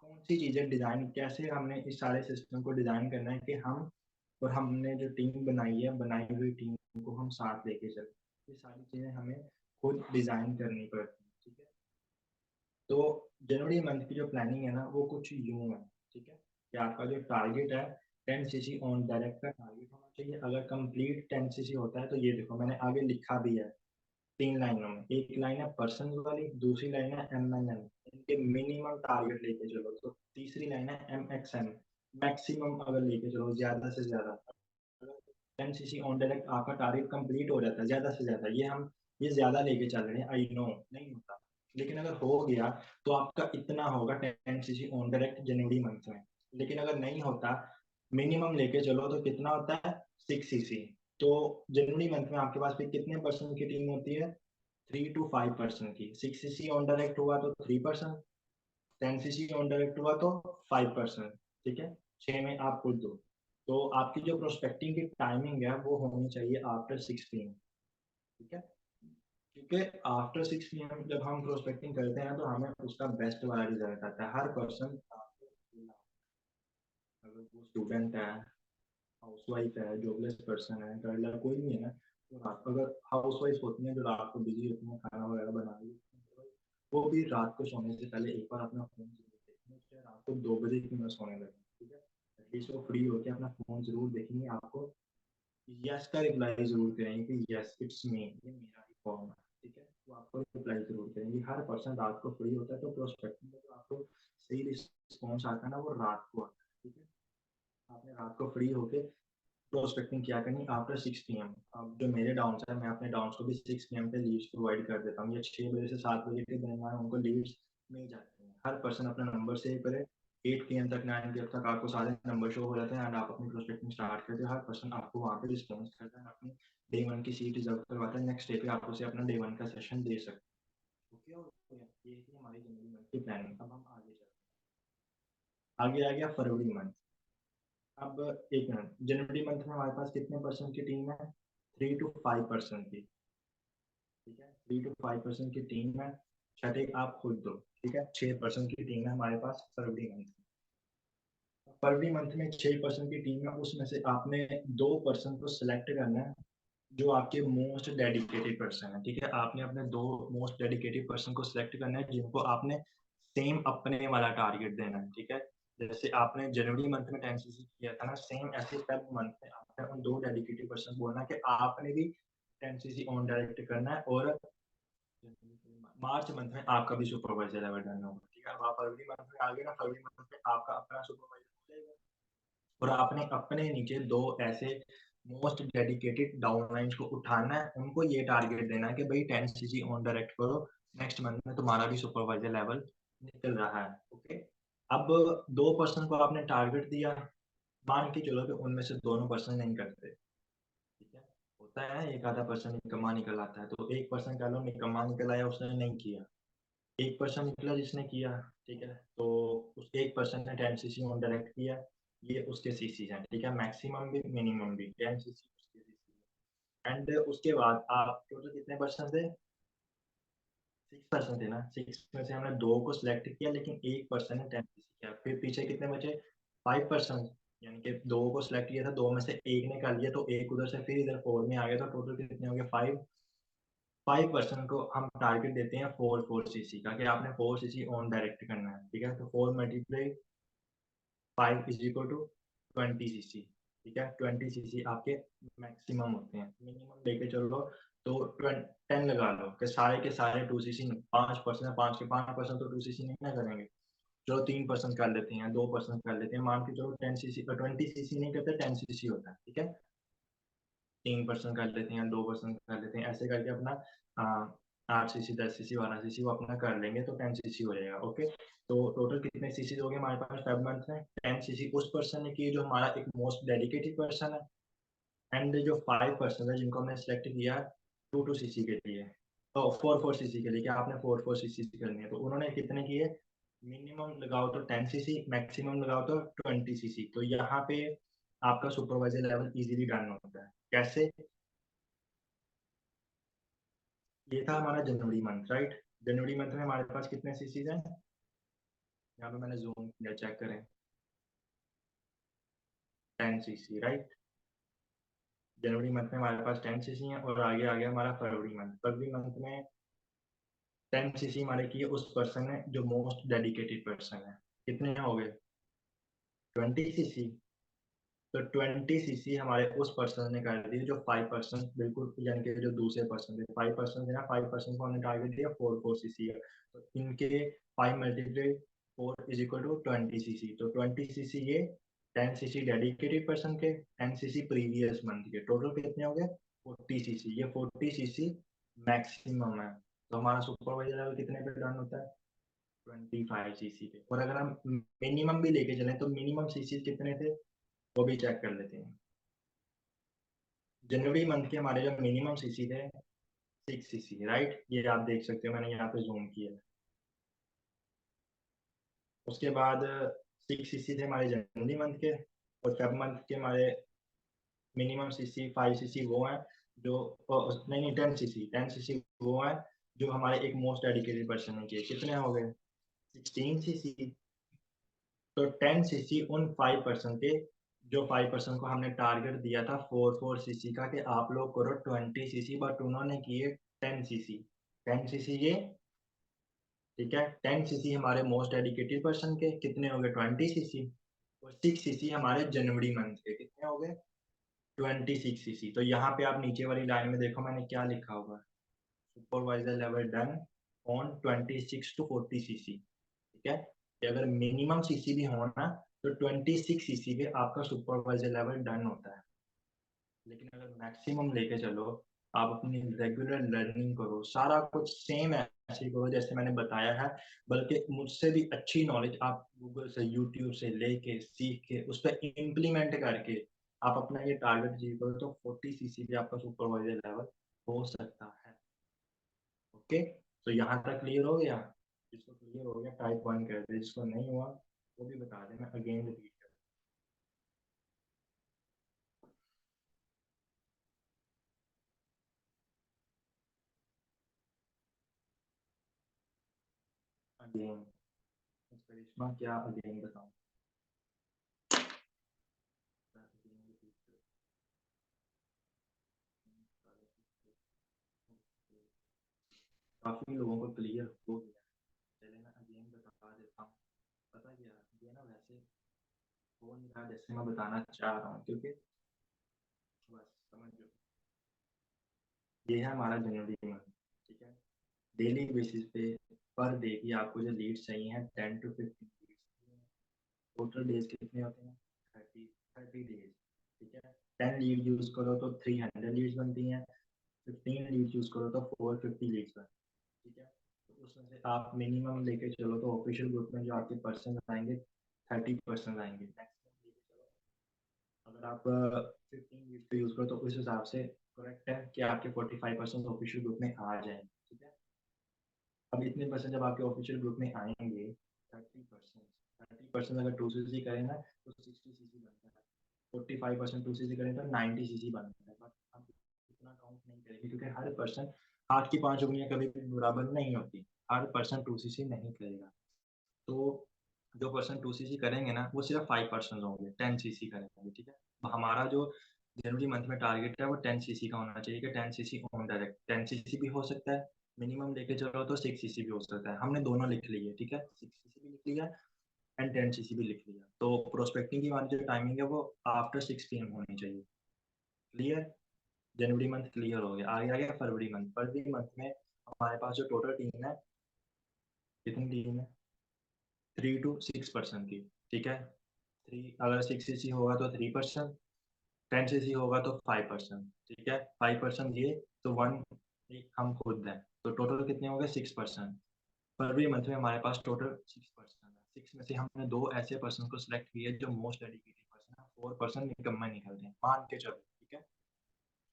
कौन सी चीज़ें डिज़ाइन, कैसे हमने इस सारे सिस्टम को डिज़ाइन करना है कि हम, और हमने जो टीम बनाई है, बनाई हुई टीम को हम साथ लेके चलें। ये सारी चीज़ें हमें खुद डिज़ाइन करनी पड़ती हैं, ठीक है। तो जनवरी मंथ की जो प्लानिंग है ना, वो कुछ यूं है, ठीक है। कि आपका जो टारगेट है 10cc ऑन डायरेक्ट का टारगेट होना चाहिए। अगर कंप्लीट 10cc होता है तो ये देखो मैंने आगे लिखा भी है 3 लाइनों में। एक लाइन है पर्सन वाली, दूसरी लाइन है MNM, इनके मिनिमम टारगेट लेके चलो। तो तीसरी लाइन है MXM, मैक्सिमम अगर लेके चलो, ज्यादा से ज्यादा। 10cc ऑन डायरेक्ट आपका टारगेट कंप्लीट हो जाता है ज्यादा से ज्यादा, ये ज्यादा लेके चल रहे हैं, आई नो नहीं होता, लेकिन अगर हो गया तो आपका इतना होगा 10cc on direct January month में। लेकिन अगर नहीं होता, मिनिमम लेके चलो तो कितना होता है 6cc। तो जनवरी मंथ में आपके पास फिर कितने परसेंट की टीम होती है, 3 to 5% की। 6cc ऑन डायरेक्ट हुआ तो 3%, 10cc ऑन डायरेक्ट हुआ तो 5%, ठीक है। 6 में आप खुद दो। तो आपकी जो प्रोस्पेक्टिंग की टाइमिंग है वो होनी चाहिए आफ्टर 6 PM, ठीक है। क्योंकि आफ्टर 6 PM जब हम प्रोस्पेक्टिंग करते हैं तो हमें उसका बेस्ट वाला रिजल्ट आता है। हर पर्सन, अगर वो स्टूडेंट है, हाउसवाइफ है, जॉबलेस पर्सन है, गर्ल है, कोई भी है, तो रात, अगर हाउसवाइफ होती हैं जो रात को बिजी होती हैं, खाना वगैरह बना रही होती हैं, तो वो भी रात को सोने से पहले एक बार अपना फोन जरूर देखेंगे, चाहे रात को 2 बजे क्यों ना सोने लगे, ठीक है। एटलीस्ट वो फ्री होकर अपना फोन जरूर देखेंगे, आपको यस का रिप्लाई जरूर करेंगे कि यस इट्स मी, ये मेरा ही फॉर्म है, ठीक है। वो आपको रिप्लाई जरूर करेंगे। हर पर्सन रात को फ्री होता है, तो प्रोस्पेक्टिंग में जो आपको सही रिस्पॉन्स आता है ना, वो रात को आता है, ठीक है। आपने रात को फ्री होके प्रोस्पेक्टिंग क्या करनी आफ्टर 6 PM। अब जो मेरे डाउन्स हैं, मैं अपने डाउन्स को भी 6 PM पे लीड्स प्रोवाइड कर देता हूँ। ये 6 बजे से 7 बजे के दरमियान उनको लीड्स मिल जाती हैं। हर पर्सन अपना नंबर सेव करे, 8 PM तक 9 PM तक आपको सारे नंबर शो हो जाते हैं, एंड आप अपनी प्रोस्पेक्टिंग स्टार्ट करते हो। हर पर्सन आपको वहाँ पे रिस्पॉन्स करता है, अपनी डे 1 की सीट रिजर्व करवाता है, नेक्स्ट डे पे आप उसे अपना डे 1 का सेशन दे सकते हो। ओके, और ये थी हमारी जनवरी मंथ की प्लानिंग। अब हम आगे चलते हैं। आगे आ गया फरवरी मंथ। अब एक मिनट, जनवरी मंथ में हमारे पास कितने पर्सन की टीम है, 3 to 5% की, ठीक है। 3 to 5% की टीम है, छठे आप खुद दो, ठीक है। 6% की टीम है हमारे पास फरवरी मंथ में। फरवरी मंथ में 6% की टीम है, उसमें से आपने 2% को सिलेक्ट करना है, जो आपके मोस्ट डेडिकेटेड पर्सन है, ठीक है। आपने अपने 2 मोस्ट डेडिकेटेड पर्सन को सिलेक्ट करना है, जिनको आपने सेम अपने वाला टारगेट देना है, ठीक है। जैसे आपने जनवरी मंथ में 10cc किया था ना, सेम ऐसे फेब मंथ में आपने उन 2 डेडिकेटेड पर्सन बोलना है कि आपने भी 10cc ऑन डायरेक्ट करना है, और मार्च मंथ में आपका भी सुपरवाइजर लेवल डन होगा, ठीक है। अब आप फरवरी मंथ में आ गए ना, फरवरी मंथ में आपका अपना सुपरवाइजर हो जाएगा, और आपने अपने नीचे 2 ऐसे मोस्ट डेडिकेटेड डाउनलाइंस को उठाना है, उनको ये टारगेट देना है कि भाई 10cc ऑन डायरेक्ट करो, नेक्स्ट मंथ में तुम्हारा भी सुपरवाइजर लेवल निकल रहा है, ओके। अब 2 पर्सन को आपने टारगेट दिया, मान के चलो कि उनमें से दोनों पर्सन नहीं करते, ठीक है। होता है एक आधा पर्सन निकम्मा निकल आता है, तो एक पर्सन कह लो निकम्मा निकल आया, उसने नहीं किया। एक पर्सन निकला जिसने किया, ठीक है। तो उस एक पर्सन ने 10cc ऑन डायरेक्ट किया, ये उसके सीसी हैं, ठीक है। मैक्सिमम भी मिनिमम भी 10cc एंड उसके बाद आप टोटल कितने पर्सन थे, 6% थे ना, 6 में से हमने 2 को सिलेक्ट किया लेकिन 1 पर्सन ने 10 किया, फिर पीछे कितने बचे 5%, यानी कि 2 को सिलेक्ट किया था, 2 में से 1 ने कर लिया तो 1 उधर से फिर इधर 4 में आ गया, तो टोटल कितने हो गए 5% को हम टारगेट देते हैं 4 सीसी का, कि आपने 4 सीसी ऑन डायरेक्ट करना है, ठीक है। तो 4 multiply 5 is equal to 20 cc, ठीक है। 20 सीसी आपके मैक्सिमम होते हैं, मिनिमम लेके चलो तो 10 लगा लो कि सारे के सारे 2 सीसी, 5% है, 5 के 5% तो 2 सीसी नहीं ना करेंगे, चलो 3% कर लेते हैं, 2% कर लेते हैं, मान के चलो 10 सीसी 20 सीसी नहीं करते, 10 सीसी होता है, ठीक है। 3% कर लेते हैं, 2% कर लेते हैं, ऐसे करके अपना 8 सीसी 10 सीसी 12 सीसी वो अपना कर लेंगे तो 10 सीसी हो जाएगा, ओके। तो टोटल कितने सीसी हो गए हमारे पास फेब मंथ में, 10 सीसी उस पर्सन ने की जो हमारा एक मोस्ट डेडिकेटेड पर्सन है, एंड जो 5% है जिनको हमने सेलेक्ट किया 2 सीसी के लिए, तो 4 सीसी के लिए, क्या आपने 4 सीसी करनी है, तो उन्होंने कितने किए, मिनिमम लगाओ तो 10 सीसी, मैक्सिमम लगाओ तो 20 सीसी, तो यहाँ पे आपका सुपरवाइजर लेवल इजीली डन होता है। कैसे, ये था हमारा जनवरी मंथ, राइट। जनवरी मंथ में हमारे पास कितने सीसीज हैं, यहाँ पे मैंने जूम किया, चेक करें, 10 सीसी, राइट। जनवरी मंथ में हमारे पास 10 सीसी हैं, और आगे आ गया हमारा फरवरी मंथ। फरवरी मंथ में 10 सीसी हमारे किए उस पर्सन ने जो मोस्ट डेडिकेटेड पर्सन है, कितने हो गए 20 सीसी, तो 20 सीसी हमारे उस पर्सन ने कर दिए जो 5% बिल्कुल, यानी कि जो दूसरे पर्सन थे 5% थे ना, 5% को हमने टारगेट दिया 4 सीसी है, तो इनके 5 multiply 4 is equal to 20 cc, तो 20 सीसी ये 10 सीसी डेडिकेटेड पर्सन के, 10 सीसी प्रीवियस मंथ के, टोटल कितने हो गए 40 सीसी, ये 40 सीसी मैक्सिमम है, तो हमारा सुपरवाइजर लेवल कितने पे डन होता है 25 सीसी पे। और अगर हम मिनिमम भी लेके चलें तो मिनिमम सीसी कितने थे वो भी चेक कर लेते हैं। जनवरी मंथ के हमारे जो मिनिमम सीसी थे 6 सीसी, राइट, ये आप देख सकते हो, मैंने यहाँ पे जूम किया। उसके बाद 6 सीसी थे हमारे जनवरी मंथ के, और फेब मंथ के हमारे मिनिमम सीसी 5 सीसी वो हैं जो, नहीं नहीं 10 सीसी, 10 सीसी वो हैं जो हमारे एक मोस्ट डेडिकेटेड पर्सन ने किए, कितने हो गए 16 सीसी, तो 10 सीसी उन 5% के, जो 5% को हमने टारगेट दिया था 4 सीसी का, कि आप लोग करो 20 सीसी, बट उन्होंने किए 10 सीसी, 10 सीसी ये, ठीक है। 10 सीसी हमारे मोस्ट डेडिकेटेड पर्सन के कितने हो गए 20 सीसी, और 6 सीसी हमारे जनवरी मंथ के कितने हो गए 26 सीसी। तो यहाँ पे आप नीचे वाली लाइन में देखो मैंने क्या लिखा हुआ है, supervisor level done on 26 to 40 CC, ठीक है। कि अगर मिनिमम सीसी भी हो ना तो 26 सीसी पे आपका सुपरवाइजर लेवल डन होता है, लेकिन अगर मैक्सिमम लेके चलो, आप अपनी रेगुलर लर्निंग करो, सारा कुछ सेम ऐसे ही करो जैसे मैंने बताया है, बल्कि मुझसे भी अच्छी नॉलेज आप गूगल से यूट्यूब से लेके सीख के उस पर इम्प्लीमेंट करके आप अपना ये टारगेट अचीव करो, तो 40 सीसी पे आपका सुपरवाइजर लेवल हो सकता है, ओके। तो यहाँ तक क्लियर हो गया, जिसको क्लियर हो गया टाइप 1 कर दे, जिसको नहीं हुआ वो भी बता दें, मैं अगेन रिपीट कर, अगेन करिश्मा क्या अगेन बताऊं, काफी लोगों को क्लियर हो गया, चले मैं अगेन बता देता हूँ। पता क्या ये ना वैसे हो नहीं रहा जैसे मैं बताना चाह रहा हूँ, क्योंकि बस समझ लो, ये है हमारा जनवरी मंथ, ठीक है। डेली बेसिस पे पर डे की आपको जो लीड्स चाहिए हैं 10 to 15 लीड्स, टोटल डेज कितने होते हैं 30 डेज, ठीक है। 10 लीड यूज करो तो 300 लीड्स बनती हैं, 15 लीड यूज करो तो 450 लीड्स बनती हैं, ठीक है। तो उसमें से आप मिनिमम लेके चलो तो ऑफिशियल ग्रुप में जो आपके पर्सन आएंगे 30% आएंगे, मैक्सिमम लेके चलो अगर आप 15 लीड को यूज करो तो उस हिसाब से करेक्ट है कि आपके 45% ऑफिशियल ग्रुप में आ जाएंगे, ठीक है। अब इतने परसेंट जब आपके ऑफिशियल ग्रुप में आएंगे 30% अगर 2 सीसी करें ना तो 60 सीसी बनता है, 45% 2 सीसी करें तो 90 सीसी बनता है, बट हम इतना उतना काउंट नहीं करेगी, क्योंकि हर पर्सन हाथ की 5 उंगलियां कभी भी बराबर नहीं होती, हर पर्सन 2cc नहीं करेगा। तो जो पर्सन 2cc करेंगे ना, वो सिर्फ 5 पर्सन होंगे, 10cc करेंगे, ठीक है। तो हमारा जो जनवरी मंथ में टारगेट है वो 10cc का होना चाहिए, कि 10cc ऑन डायरेक्ट। 10cc भी हो सकता है, मिनिमम लेके चलो तो 6cc भी हो सकता है। हमने दोनों लिख लिए, ठीक है, 6cc भी लिख लिया एंड 10cc भी लिख लिया। तो प्रोस्पेक्टिंग की हमारी जो टाइमिंग है वो आफ्टर 6 PM होनी चाहिए। क्लियर? जनवरी मंथ क्लियर हो गया। आगे आ गया फरवरी मंथ। फरवरी मंथ में हमारे पास जो टोटल टीम है, कितनी टीम है? 3 to 6 पर्सन की, ठीक है। 3, अगर 6cc होगा तो 3 पर्सन, 10cc होगा तो 5 पर्सन, ठीक है। 5 पर्सन ये, तो 1 हम खुद हैं, तो टोटल कितने हो गए? 6 पर्सन। फरवरी मंथ में हमारे पास टोटल 6 पर्सन है। 6 में से हमने 2 ऐसे पर्सन को सिलेक्ट किए जो मोस्ट डेडिकेटेड पर्सन है, 4 पर्सन निकम्मे निकलते हैं, मान के चलो, ठीक है।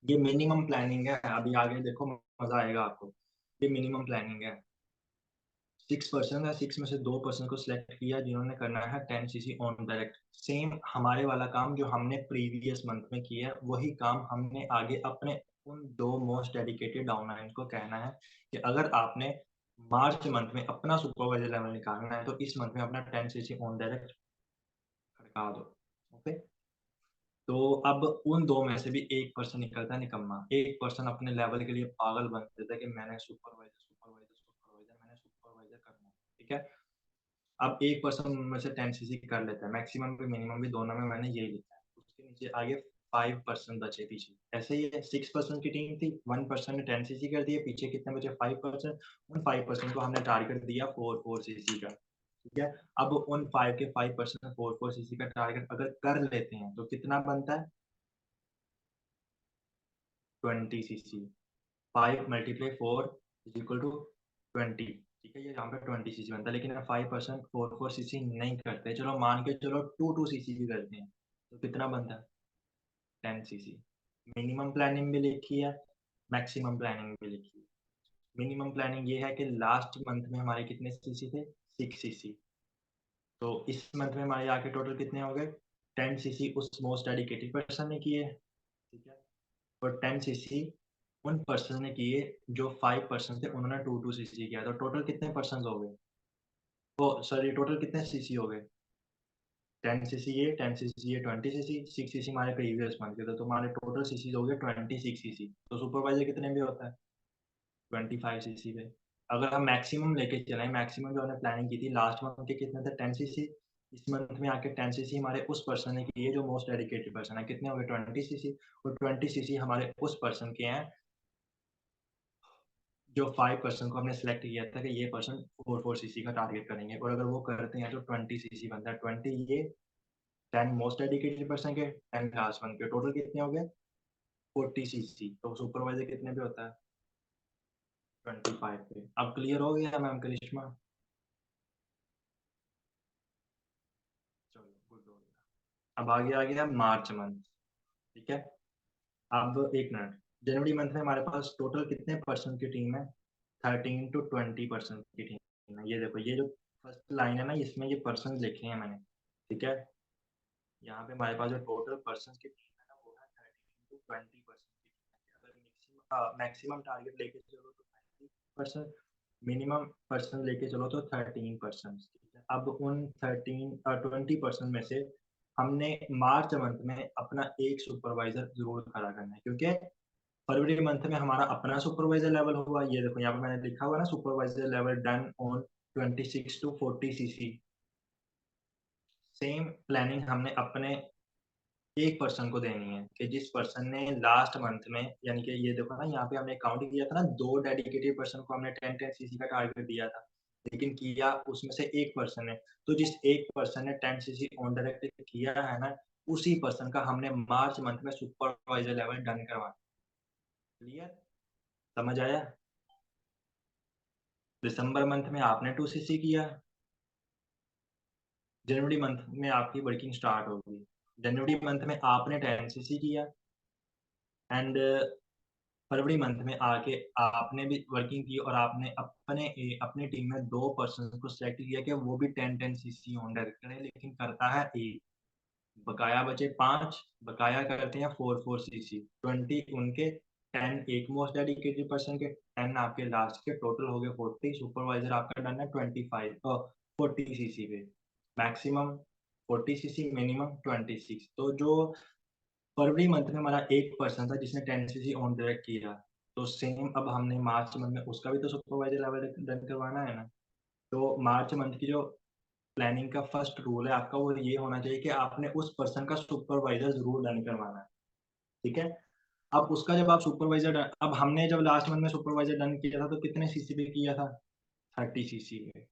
ये मिनिमम प्लानिंग है, अभी आगे देखो मजा आएगा आपको। ये मिनिमम प्लानिंग है। 6 पर्सन है, 6 में से 2 पर्सन को सिलेक्ट किया जिन्होंने करना है 10cc ऑन डायरेक्ट। सेम हमारे वाला काम जो हमने प्रीवियस मंथ में किया, वही काम हमने आगे अपने उन 2 मोस्ट डेडिकेटेड डाउनलाइन को कहना है कि अगर आपने मार्च मंथ में अपना सुपरवाइजर लेवल निकालना है, तो इस मंथ में अपना 10cc ऑन डायरेक्ट खड़का दो। ओके, तो अब उन 2 में से भी एक पर्सन निकलता है निकम्मा। एक पर्सन अपने लेवल के लिए पागल बन जाता है कि मैंने सुपरवाइजर मैंने सुपरवाइजर करना है, ठीक है। अब एक पर्सन उनमें से 10cc कर लेता है, मैक्सिमम भी मिनिमम भी दोनों में मैंने यही लिखा है। उसके नीचे आगे 5 पर्सन बचे पीछे। ऐसे ही है, 6 पर्सन की टीम थी, 1 पर्सन ने 10cc कर दिए, पीछे कितने बचे? 5 पर्सन। उन 5 पर्सन को हमने टारगेट दिया 4cc का, ठीक है। अब उन 5 के 5 पर्सन 4cc का टारगेट अगर कर लेते हैं तो कितना बनता है? 20cc। 5 × 4 इज इक्वल टू 20, ठीक है। ये यहाँ पे 20cc बनता है, लेकिन 5% 4cc नहीं करते। चलो मान के चलो 2cc भी करते हैं, तो कितना बनता है? 10cc। मिनिमम प्लानिंग भी लिखी है, मैक्सिमम प्लानिंग भी लिखी है। मिनिमम प्लानिंग ये है कि लास्ट मंथ में हमारे कितने cc थे? 6cc। तो इस मंथ में हमारे आके टोटल कितने हो गए? 10cc उस मोस्ट डेडिकेटेड पर्सन ने किए, ठीक है। और 10cc उन पर्सन ने किए जो 5 पर्सन थे, उन्होंने 2cc किया। तो टोटल कितने पर्सन हो गए? तो सॉरी, टोटल कितने सीसी हो गए? 10cc ये, 10cc ये, 20cc, 6cc हमारे प्रीवियस मंथ के, तो तुम्हारे टोटल सीसी हो गए 26cc। तो सुपरवाइजर कितने में होता है? 25cc पे। अगर हम मैक्सिमम लेके चलें, मैक्सिमम जो हमने प्लानिंग की थी लास्ट मंथ के कितने थे? 10cc। इस मंथ में आके 10cc हमारे उस पर्सन ने किए जो मोस्ट डेडिकेटेड पर्सन है, कितने हो गए? 20cc। और 20cc हमारे उस पर्सन के हैं जो 5 पर्सन को हमने सेलेक्ट किया था कि ये पर्सन 4cc का टारगेट करेंगे, और अगर वो करते हैं तो 20cc बनता है। 20 ये, 10 मोस्ट डेडिकेटेड पर्सन के, 10 लास्ट वन के, टोटल कितने हो गए? 40cc। तो सुपरवाइजर कितने पे होता है? 25 पे। अब क्लियर हो गया मैम करिश्मा? चलो गुड हो गया। अब आगे आ गया मार्च मंथ, ठीक है। अब एक मिनट, जनवरी मंथ में हमारे पास टोटल कितने पर्सन की टीम है? 13 to 20 पर्सन की टीम है। ये देखो, ये जो फर्स्ट लाइन है ना, इसमें ये पर्सन लिखे हैं मैंने, ठीक है। यहाँ पे हमारे पास जो टोटल पर्सन की टीम है ना, वो है 13 to 20 पर्सन की टीम है। अगर मैक्सिमम टारगेट लेके चलो तो 20 पर्सन, मिनिमम पर्सन लेके चलो तो 13 पर्सन, ठीक है। अब उन 20 पर्सन में से हमने मार्च मंथ में अपना एक सुपरवाइजर जरूर खड़ा करना है, क्योंकि फरवरी मंथ में हमारा अपना सुपरवाइजर लेवल हुआ। ये देखो यहाँ पे मैंने लिखा हुआ ना, supervisor level done on 26 to 40cc। Same planning हमने अपने एक पर्सन को देनी है, कि जिस पर्सन ने लास्ट मंथ में, यानी कि ये देखो ना, यहाँ पे हमने काउंट किया था ना, 2 डेडिकेटेड पर्सन को हमने 10-10cc का टारगेट दिया था, लेकिन किया उसमें से एक पर्सन ने। तो जिस एक पर्सन ने 10cc ऑन डायरेक्ट किया है ना, उसी पर्सन का हमने मार्च मंथ में सुपरवाइजर लेवल डन करवाना। क्लियर? समझ आया? दिसंबर मंथ में आपने 2cc किया, जनवरी मंथ में आपकी वर्किंग स्टार्ट होगी। जनवरी मंथ में आपने 10cc किया एंड फरवरी मंथ में आके आपने भी वर्किंग की, और आपने अपनी टीम में 2 पर्सन को सिलेक्ट किया कि वो भी 10-10cc ऑन डायरेक्ट करें, लेकिन करता है 1। बकाया बचे 5, बकाया करते हैं 4-4cc, 20 उनके, 10 एक मोस्ट डेडिकेटेड पर्सन के, 10 आपके लास्ट के, टोटल हो गए 40। सुपरवाइजर आपका डन है 25 40 सीसी पे, मैक्सिमम 40 सीसी, मिनिमम 26। तो जो फरवरी मंथ में हमारा एक पर्सन था जिसने 10 सीसी ऑन डायरेक्ट किया, तो सेम अब हमने मार्च मंथ में उसका भी तो सुपरवाइजर लेवल डन करवाना है ना। तो मार्च मंथ की जो प्लानिंग का फर्स्ट रूल है आपका, वो ये होना चाहिए कि आपने उस पर्सन का सुपरवाइजर जरूर डन करवाना है, ठीक है। अब उसका जब आप सुपरवाइजर अब हमने जब लास्ट मंथ में सुपरवाइजर डन किया था तो कितने सीसी पे किया था, 30 सीसी पे।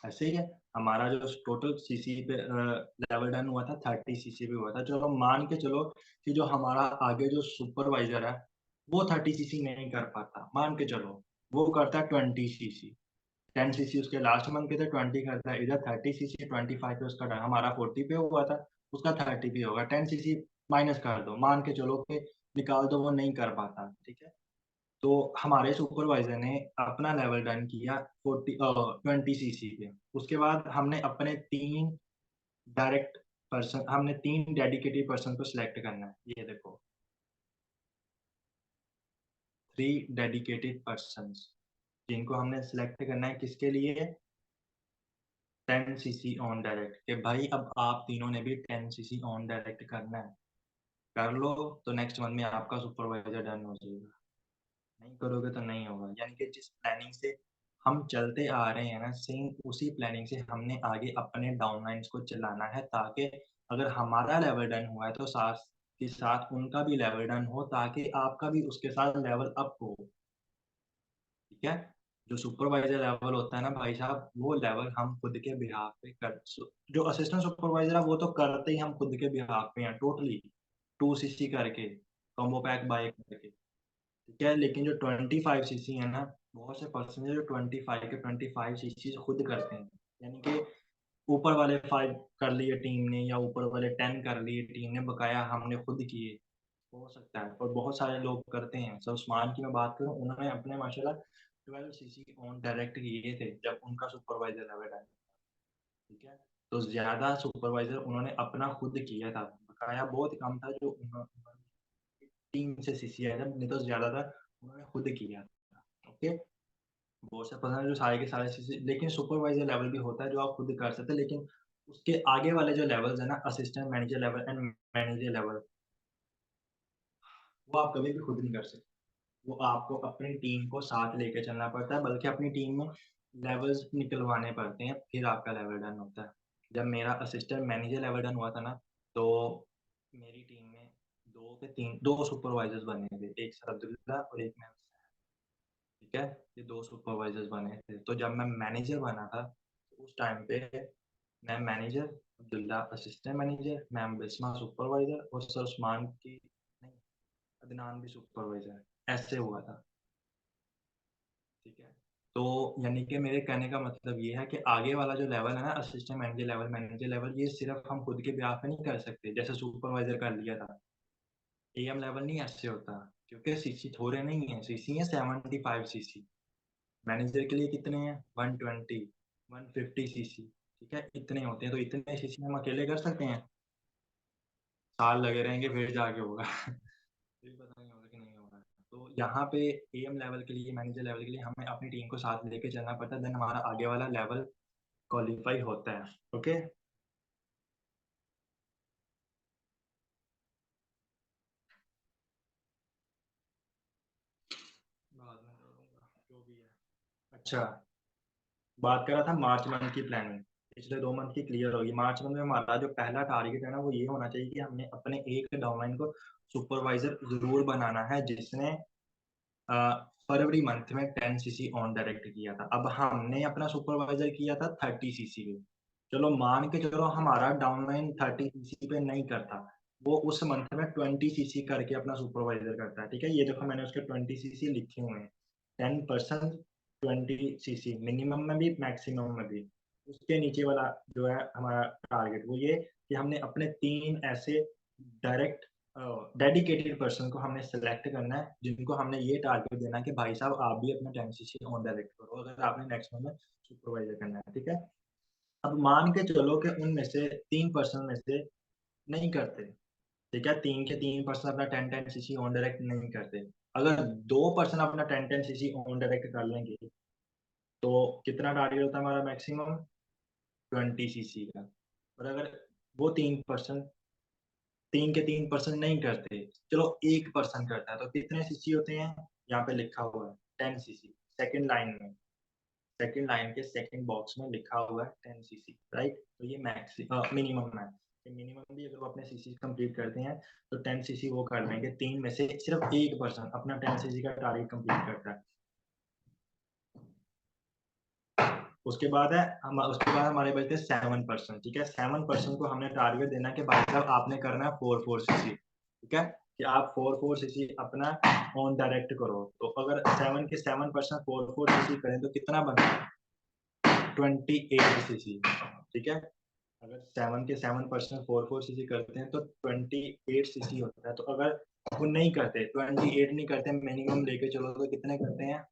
ऐसे ही है, हमारा जो टोटल सीसी पे लेवल डन हुआ था 30 सीसी पे हुआ था। चलो मान के चलो कि जो हमारा आगे जो सुपरवाइजर है वो 30 सीसी नहीं कर पाता, मान के चलो वो करता है 20 सीसी। 10 सीसी उसके लास्ट मंथ के थे, 20 करता है इधर, 30 सीसी 25 पे उसका हमारा 40 पे हुआ था, उसका 30 पे होगा। 10 सीसी माइनस कर दो, मान के चलो कि निकाल दो, वो नहीं कर पाता, ठीक है। तो हमारे सुपरवाइजर ने अपना लेवल डन किया 20 सीसी पे। उसके बाद हमने अपने 3 डायरेक्ट पर्सन, हमने 3 डेडिकेटेड पर्सन को सिलेक्ट करना है। ये देखो 3 डेडिकेटेड पर्सन जिनको हमने सिलेक्ट करना है, किसके लिए, 10 सीसी ऑन डायरेक्ट, कि भाई अब आप तीनों ने भी 10 सीसी ऑन डायरेक्ट करना है। कर लो तो नेक्स्ट मंथ में आपका सुपरवाइजर डन हो जाएगा, नहीं करोगे तो नहीं होगा। यानी कि जिस प्लानिंग से हम चलते आ रहे हैं ना, सेम उसी प्लानिंग से हमने आगे अपने डाउनलाइंस को चलाना है, ताकि अगर हमारा लेवल डन हुआ है तो साथ के साथ उनका भी लेवल डन हो, ताकि आपका भी उसके साथ लेवल अप हो, ठीक है। जो सुपरवाइजर लेवल होता है ना भाई साहब, वो लेवल हम खुद के बिहाफ पे कर, जो असिस्टेंट सुपरवाइजर है वो तो करते ही हम खुद के बिहाफ पे हैं टोटली, 2 सीसी करके, कॉम्बो पैक बाय करके, ठीक है। लेकिन जो 25 सीसी है ना, बहुत से पर्सन जो 25 के 25 सीसी खुद करते हैं, यानी कि ऊपर वाले 5 कर लिए टीम ने, या ऊपर वाले 10 कर लिए टीम ने, बकाया हमने खुद किए, हो सकता है। और बहुत सारे लोग करते हैं। सर उस्मान की मैं बात करूँ, उन्होंने अपने माशाल्लाह 12 सीसी ऑन डायरेक्ट किए थे जब उनका सुपरवाइजर लेवल है, ठीक है। तो ज़्यादा सुपरवाइजर उन्होंने अपना खुद किया था, बकाया बहुत कम था जो उन्होंने टीम से सीसी आया था, नहीं तो ज़्यादातर उन्होंने खुद किया था, ओके। बहुत से पर्सन जो सारे के सारे सीसी, लेकिन सुपरवाइजर लेवल भी होता है जो आप खुद कर सकते हैं, लेकिन उसके आगे वाले जो लेवल्स है ना, assistant manager level and manager level, वो आप कभी भी खुद नहीं कर सकते। वो आपको अपनी टीम को साथ लेके चलना पड़ता है, बल्कि अपनी टीम में लेवल्स निकलवाने पड़ते हैं, फिर आपका लेवल डन होता है। जब मेरा असिस्टेंट मैनेजर लेवल डन हुआ था ना, तो मेरी टीम में 2 के 3 2 सुपरवाइजर्स बने थे, एक सर अब्दुल्ला और एक मैं, ठीक है? ये 2 सुपरवाइजर्स बने थे। तो जब मैं मैनेजर बना था, तो उस टाइम पे मैं manager, Abdullah assistant manager, ma'am Bisma supervisor और सर उस्मान की नहीं, अदनान भी सुपरवाइजर, ऐसे हुआ था। ठीक है। तो यानी कि मेरे कहने का मतलब ये है कि आगे वाला जो लेवल है ना, असिस्टेंट मैनेजर लेवल, ये सिर्फ हम खुद के बिहाफ पे नहीं कर सकते, जैसे सुपरवाइजर कर लिया था। एएम लेवल नहीं ऐसे होता, क्योंकि सीसी थोड़े नहीं है, सीसी है 75 सीसी। मैनेजर के लिए कितने हैं, 120, 150 सीसी, ठीक है, इतने होते हैं। तो इतने सीसी हम अकेले कर सकते हैं, साल लगे रहेंगे फिर जाके होगा। फिर पता नहीं होगा कि नहीं होगा। तो यहाँ पे एएम लेवल के लिए, मैनेजर लेवल के लिए हमें अपनी टीम को साथ लेके चलना पड़ता है, देन हमारा आगे वाला लेवल क्वालीफाई होता है, ओके। बाद में करूँगा, जो भी है। अच्छा, बात कर रहा था मार्च मंथ की प्लानिंग, पिछले 2 मंथ की क्लियर होगी। मार्च मंथ में हमारा जो पहला टारगेट है ना, वो ये होना चाहिए कि हमने अपने एक डाउनलाइन को सुपरवाइजर ज़रूर बनाना है, जिसने अ, फरवरी मंथ में 10 सीसी ऑन डायरेक्ट किया था। अब हमने अपना सुपरवाइजर किया था 30 सीसी पे। चलो मान के चलो हमारा डाउनलाइन 30 सीसी पे नहीं करता, वो उस मंथ में 20 सीसी करके अपना सुपरवाइजर करता है, ठीक है। ये देखो मैंने उसके 20 सीसी लिखे हुए हैं, 10% 20 सीसी, मिनिमम में भी मैक्सिमम में भी। उसके नीचे वाला जो है हमारा टारगेट, वो ये कि हमने अपने 3 ऐसे डायरेक्ट डेडिकेटेड पर्सन को हमने सेलेक्ट करना है, जिनको हमने ये टारगेट देना है कि भाई साहब आप भी अपना 10 सीसी ऑन डायरेक्ट करो, अगर आपने नेक्स्ट मंथ में सुपरवाइजर करना है, ठीक है। अब मान के चलो कि उनमें से 3 पर्सन में से नहीं करते, ठीक है, 3 के 3 पर्सन अपना 10 सीसी ऑन डायरेक्ट नहीं करते, अगर 2% अपना 10-10 cc ऑन डायरेक्ट कर लेंगे तो कितना टारगेट होता है हमारा मैक्सिमम 20 cc का। और अगर वो 3% 3% नहीं करते, चलो 1% करता है तो कितने सीसी होते हैं? यहाँ पे लिखा हुआ है 10 cc, सेकंड लाइन में, सेकंड लाइन के सेकंड बॉक्स में लिखा हुआ है 10 cc, राइट। तो ये मिनिमम है। मिनिमम भी अगर वो अपने सीसी कंप्लीट करते हैं तो 10 cc वो कर लेंगे, तीन में से सिर्फ 1% अपना 10 cc का टारगेट कंप्लीट करता है। उसके बाद हमारे बचते 7%, ठीक है। 7% को हमने टारगेट देना कि भाई साहब आपने करना है 4-4 cc, ठीक है, कि आप 4-4 cc अपना ऑन डायरेक्ट करो। तो अगर 7% 4-4 cc करें तो कितना बनता है? 28 cc, ठीक है। अगर 7% 4-4 cc करते हैं तो 28 cc होता है। तो अगर वो नहीं करते, 28 नहीं करते, मिनिमम लेके चलो तो कितने करते हैं,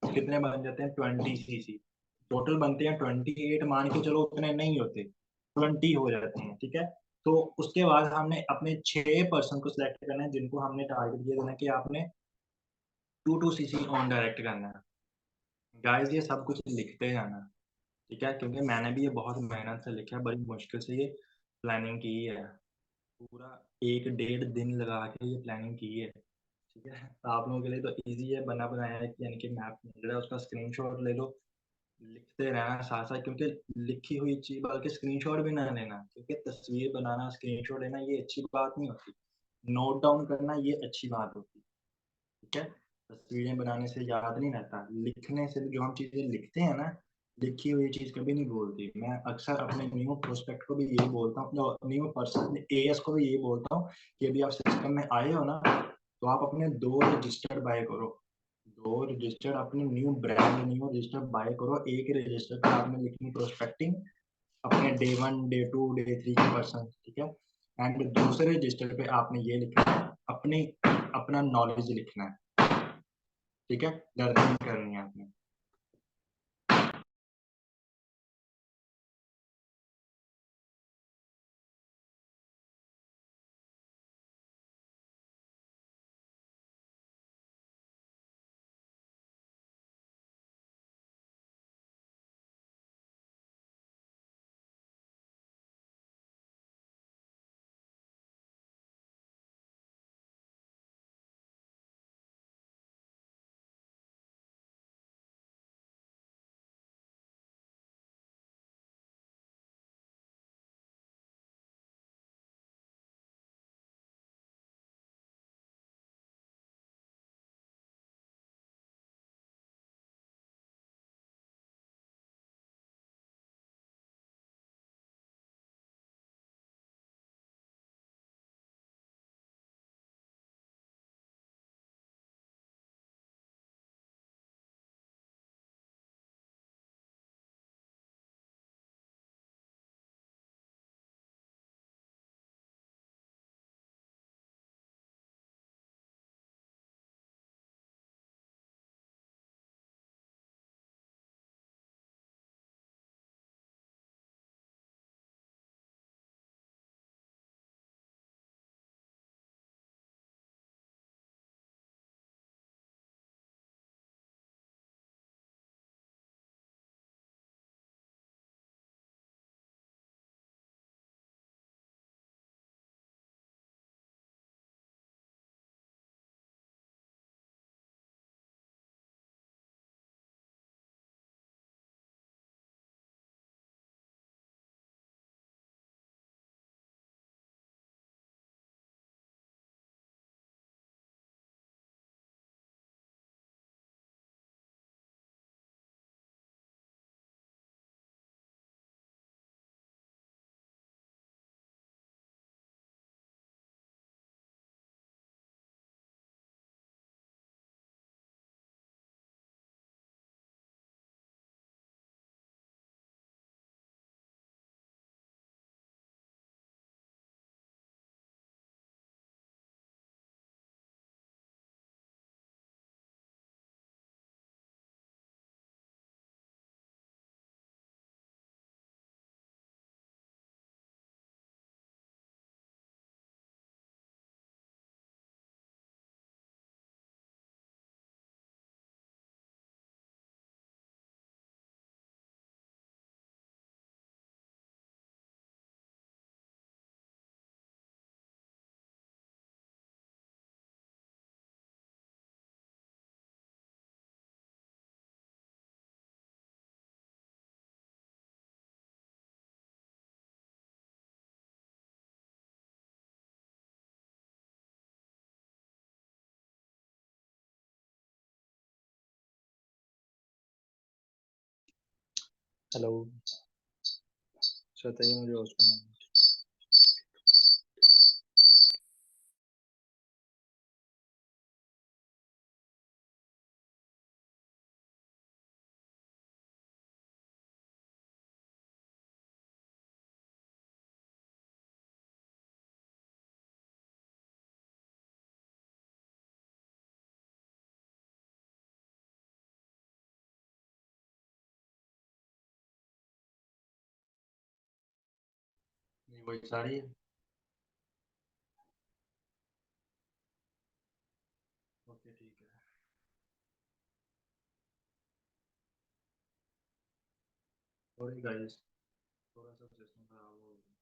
कितने बन जाते हैं? 20 cc टोटल बनते हैं। 28 मान के चलो उतने नहीं होते, 20 हो जाते हैं, ठीक है। तो उसके बाद हमने अपने 6% को सिलेक्ट करना है जिनको हमने टारगेट दिया देना कि आपने 2-2 cc ऑन डायरेक्ट करना है। गाइस ये सब कुछ लिखते जाना, ठीक है, क्योंकि मैंने भी ये बहुत मेहनत से लिखा है, बड़ी मुश्किल से ये प्लानिंग की है, पूरा 1-1.5 दिन लगा के ये प्लानिंग की है, ठीक है। तो आप लोगों के लिए तो इजी है, बना बनाया है कि यानी कि मैप मिल रहा है उसका स्क्रीनशॉट ले लो, लिखते रहना साथ साथ, क्योंकि लिखी हुई चीज, बल्कि स्क्रीनशॉट भी ना लेना, क्योंकि तस्वीर बनाना स्क्रीनशॉट लेना ये अच्छी बात नहीं होती, नोट डाउन करना ये अच्छी बात होती, ठीक है। तस्वीरें बनाने से याद नहीं रहता, लिखने से जो हम चीजें लिखते हैं ना, लिखी हुई चीज कभी नहीं बोलती। मैं अक्सर अपने न्यू प्रोस्पेक्ट को भी यही बोलता हूँ, न्यू पर्सन एएस को भी यही बोलता हूँ कि अभी आप सिस्टम में आए हो ना, तो आप अपने 2 रजिस्टर बाय करो, 2 रजिस्टर अपनी new brand new register buy करो। एक रजिस्टर पर आपने लिखनी प्रोस्पेक्टिंग अपने डे 1 डे 2 डे 3 के पर्सन, ठीक है। एंड दूसरे रजिस्टर पे आपने ये लिखना है अपनी अपना नॉलेज लिखना है, ठीक है, लर्निंग करनी है आपने। हेलो, बताइए मुझे और सुना। ये वही सारी है। ओके ठीक है। सॉरी गाइस, थोड़ा सा सिस्टम खराब हो गया।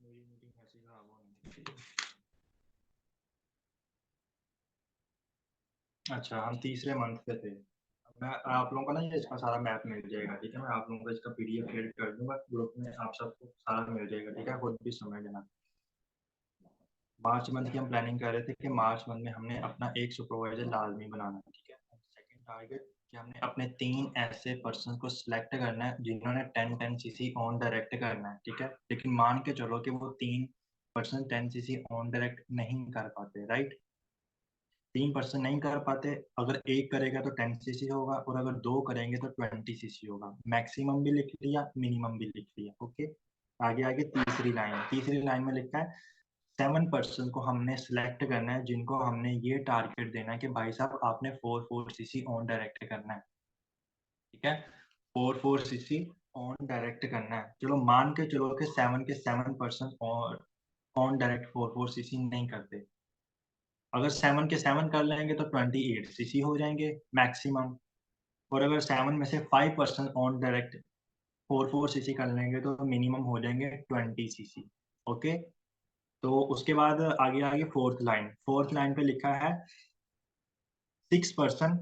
मेरी मीटिंग ऐसी खराब होनी थी। अच्छा, हम तीसरे मंथ पे थे। मैं आप लोगों को ना ये इसका सारा मैप मिल जाएगा, ठीक है। मैं आप लोगों को इसका पीडीएफ क्रिएट कर दूंगा ग्रुप में, आप सबको सारा मिल जाएगा, ठीक है। खुद भी समझ लेना। मार्च मंथ की हम प्लानिंग कर रहे थे कि मार्च मंथ में हमने अपना एक सुपरवाइजर लाजमी बनाना है, ठीक है। सेकंड टारगेट कि हमने अपने 3 ऐसे पर्सन को सिलेक्ट करना है जिन्होंने 10 सीसी ऑन डायरेक्ट करना है, ठीक है। लेकिन मान के चलो कि वो 3 पर्सन 10 सीसी ऑन डायरेक्ट नहीं कर पाते, राइट। 3% नहीं कर पाते। अगर एक करेगा तो 10 सीसी होगा, और अगर 2 करेंगे तो 20 सीसी होगा। मैक्सिमम भी लिख लिया, मिनिमम भी लिख लिया, ओके। आगे आगे तीसरी लाइन में लिखा है 7% को हमने सिलेक्ट करना है जिनको हमने ये टारगेट देना है कि भाई साहब आपने 4 सीसी ऑन डायरेक्ट करना है, ठीक है। 4 सीसी ऑन डायरेक्ट करना है। चलो मान के चलो कि 7 और ऑन डायरेक्ट 4 सीसी नहीं करते। अगर 7 के 7 कर लेंगे तो 28 सीसी हो जाएंगे मैक्सिमम। और अगर 7 में से 5% ऑन डायरेक्ट 4 सीसी कर लेंगे तो मिनिमम हो जाएंगे 20 सीसी, ओके। तो उसके बाद आगे आगे फोर्थ लाइन पे लिखा है 6%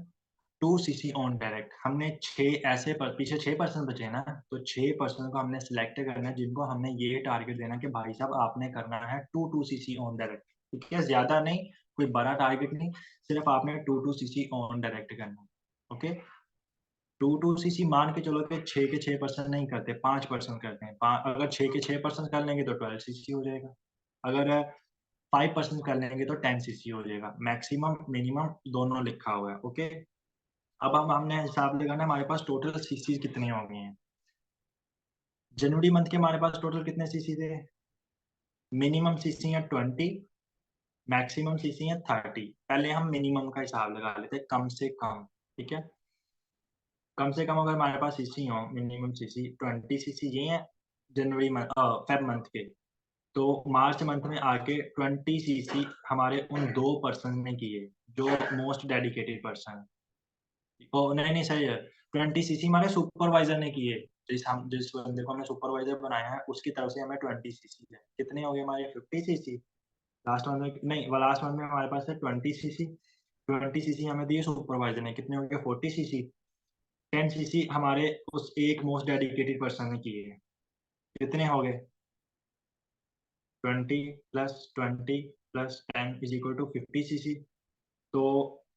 2 सीसी ऑन डायरेक्ट। हमने 6 ऐसे पीछे 6% बचे ना, तो 6% को हमने सिलेक्ट करना है जिनको हमने ये टारगेट देना कि भाई साहब आपने करना है 2 सीसी ऑन डायरेक्ट, ठीक है। ज्यादा नहीं, कोई बड़ा टारगेट नहीं, सिर्फ आपने 2 सीसी ऑन डायरेक्ट करना है, ओके। 2 सीसी मान के चलो कि 6 के 6% नहीं करते, 5% करते हैं। अगर 6 के 6% कर लेंगे तो 12 सीसी हो जाएगा। अगर 5% कर लेंगे तो 10 सीसी हो जाएगा। मैक्सिमम मिनिमम दोनों लिखा हुआ है, ओके। अब हम हमने हिसाब लगाना हमारे पास टोटल सीसी कितने हो गए हैं। जनवरी मंथ के हमारे पास टोटल कितने सीसी थे। मिनिमम सीसी है 20, मैक्सिमम सीसी है 30। पहले हम मिनिमम का हिसाब लगा लेते हैं, कम से कम, ठीक है। कम से कम अगर हमारे पास सीसी हो, मिनिमम सीसी 20 सीसी ये है जनवरी मंथ फेब मंथ के। तो मार्च मंथ में आके 20 सीसी हमारे उन 2 पर्सन ने किए जो मोस्ट डेडिकेटेड पर्सन। ओ नहीं नहीं सही है। 20 सीसी हमारे सुपरवाइजर ने किए। जिस बंदे को हमने सुपरवाइजर बनाया है उसकी तरफ से हमें 20 सीसी है। कितने हो गए हमारे 50 सीसी। लास्ट मंथ में नहीं, लास्ट मंथ में हमारे पास है 20 सीसी। 20 सीसी हमें दिए सुपरवाइजर ने, कितने हो गए 40 सीसी। 10 सीसी हमारे उस एक मोस्ट डेडिकेटेड पर्सन ने किए। कितने हो गए 20 + 20 + 10 = 50 सीसी। तो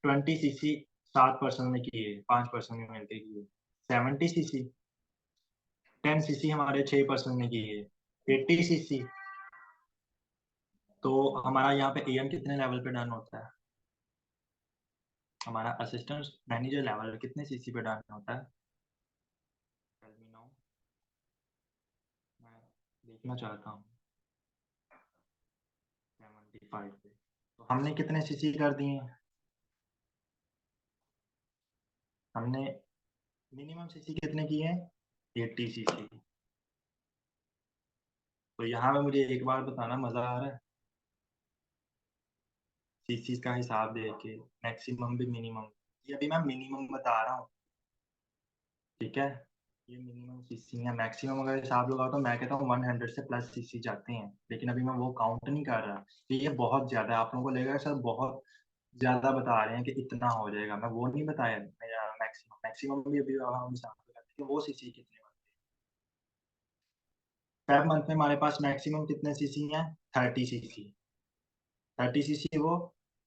20 सीसी 7 पर्सन ने किए, 5 पर्सन ने मिलकर किए 70 सीसी। 10 सीसी हमारे 6 पर्सन ने किए 80 सीसी। तो हमारा यहाँ पे एएम कितने लेवल पे डन होता है। हमारा असिस्टेंट मैनेजर लेवल कितने सीसी पे डन होता है। Tell me now। मैं देखना चाहता हूँ 75 पे। तो हमने कितने सीसी कर दिए। हमने मिनिमम सीसी कितने किए हैं 80 सीसी। तो यहाँ पे मुझे एक बार बताना, मजा आ रहा है सीसी का हिसाब देख के, मैक्सिमम भी मिनिमम। ये अभी मैं मिनिमम बता रहा हूँ, ठीक है। ये मिनिमम सीसी है, मैक्सिमम अगर हिसाब लगाओ तो मैं कहता हूँ 100 से प्लस सीसी जाते हैं, लेकिन अभी मैं वो काउंट नहीं कर रहा। तो ये बहुत ज्यादा है, आप लोगों को लगेगा सर बहुत ज्यादा बता रहे हैं कि इतना हो जाएगा। मैं वो नहीं बताया, मेरा मैक्सिमम मैक्सिमम भी अभी हम हिसाब लगाते हैं कि वो सीसी कितने बनते हैं। फेब मंथ में हमारे पास मैक्सिमम कितने सीसी हैं 30 सीसी। 30 सीसी वो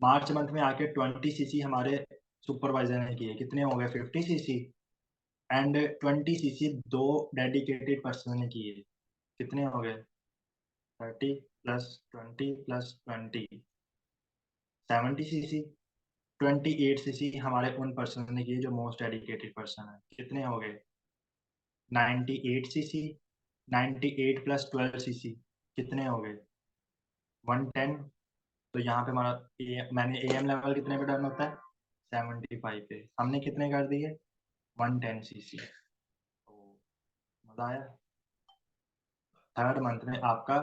मार्च मंथ में आके 20 सीसी हमारे सुपरवाइजर ने किए, कितने हो गए 50 सीसी, एंड 20 सीसी दो डेडिकेटेड पर्सन ने किए, कितने हो गए 30 प्लस 20 प्लस 20 70 सीसी। 28 सीसी हमारे उन पर्सन ने किए जो मोस्ट डेडिकेटेड पर्सन है, कितने हो गए 98 सीसी। 98 प्लस 12 सीसी कितने हो गए 110। तो यहाँ पे हमारा मैंने एएम लेवल कितने पे डन होता है 75 पे, हमने कितने कर दिए 110 सीसी। तो मजा आया। थर्ड मंथ में आपका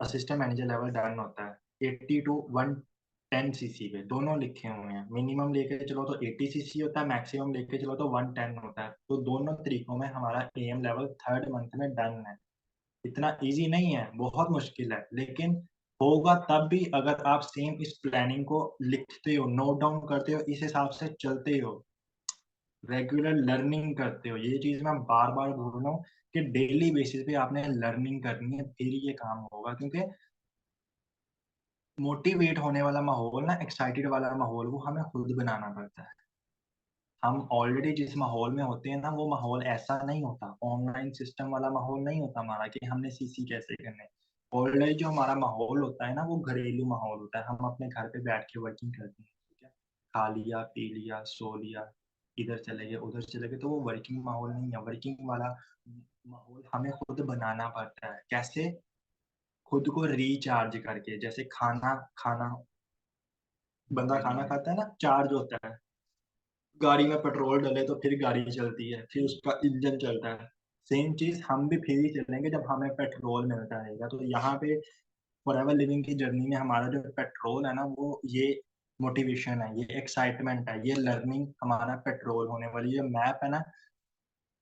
असिस्टेंट मैनेजर लेवल डन होता है 80 टू 110 सीसी पे, दोनों लिखे हुए हैं। मिनिमम लेके चलो तो 80 सीसी होता है, मैक्सिमम लेके चलो तो 110 होता है। तो दोनों तरीकों में हमारा एएम लेवल थर्ड मंथ में डन है। इतना इजी नहीं है, बहुत मुश्किल है, लेकिन होगा तब भी अगर आप सेम इस प्लानिंग को लिखते हो, नोट डाउन करते हो, इस हिसाब से चलते हो, रेगुलर लर्निंग करते हो। ये चीज मैं बार बार बोल रहा हूँ कि डेली बेसिस पे आपने लर्निंग करनी है, फिर ये काम होगा। क्योंकि मोटिवेट होने वाला माहौल ना, एक्साइटेड वाला माहौल, वो हमें खुद बनाना पड़ता है। हम ऑलरेडी जिस माहौल में होते हैं ना, वो माहौल ऐसा नहीं होता, ऑनलाइन सिस्टम वाला माहौल नहीं होता हमारा कि हमने सीसी कैसे करने। ऑलरेडी जो हमारा माहौल होता है ना, वो घरेलू माहौल होता है, हम अपने घर पे बैठ के वर्किंग करते हैं, ठीक है, खा लिया पी लिया सो लिया, इधर चले गए उधर चले गए, तो वो वर्किंग माहौल नहीं है। वर्किंग वाला माहौल हमें खुद बनाना पड़ता है। कैसे? खुद को रिचार्ज करके। जैसे खाना खाना, बंदा खाना खाता है ना, चार्ज होता है, गाड़ी में पेट्रोल डले तो फिर गाड़ी चलती है, फिर उसका इंजन चलता है। सेम चीज हम भी फिर ही चलेंगे जब हमें पेट्रोल मिलता रहेगा। तो यहाँ पे फॉरएवर लिविंग की जर्नी में हमारा जो पेट्रोल है ना, वो ये मोटिवेशन है, ये एक्साइटमेंट है, ये लर्निंग हमारा पेट्रोल होने वाली है। मैप है ना,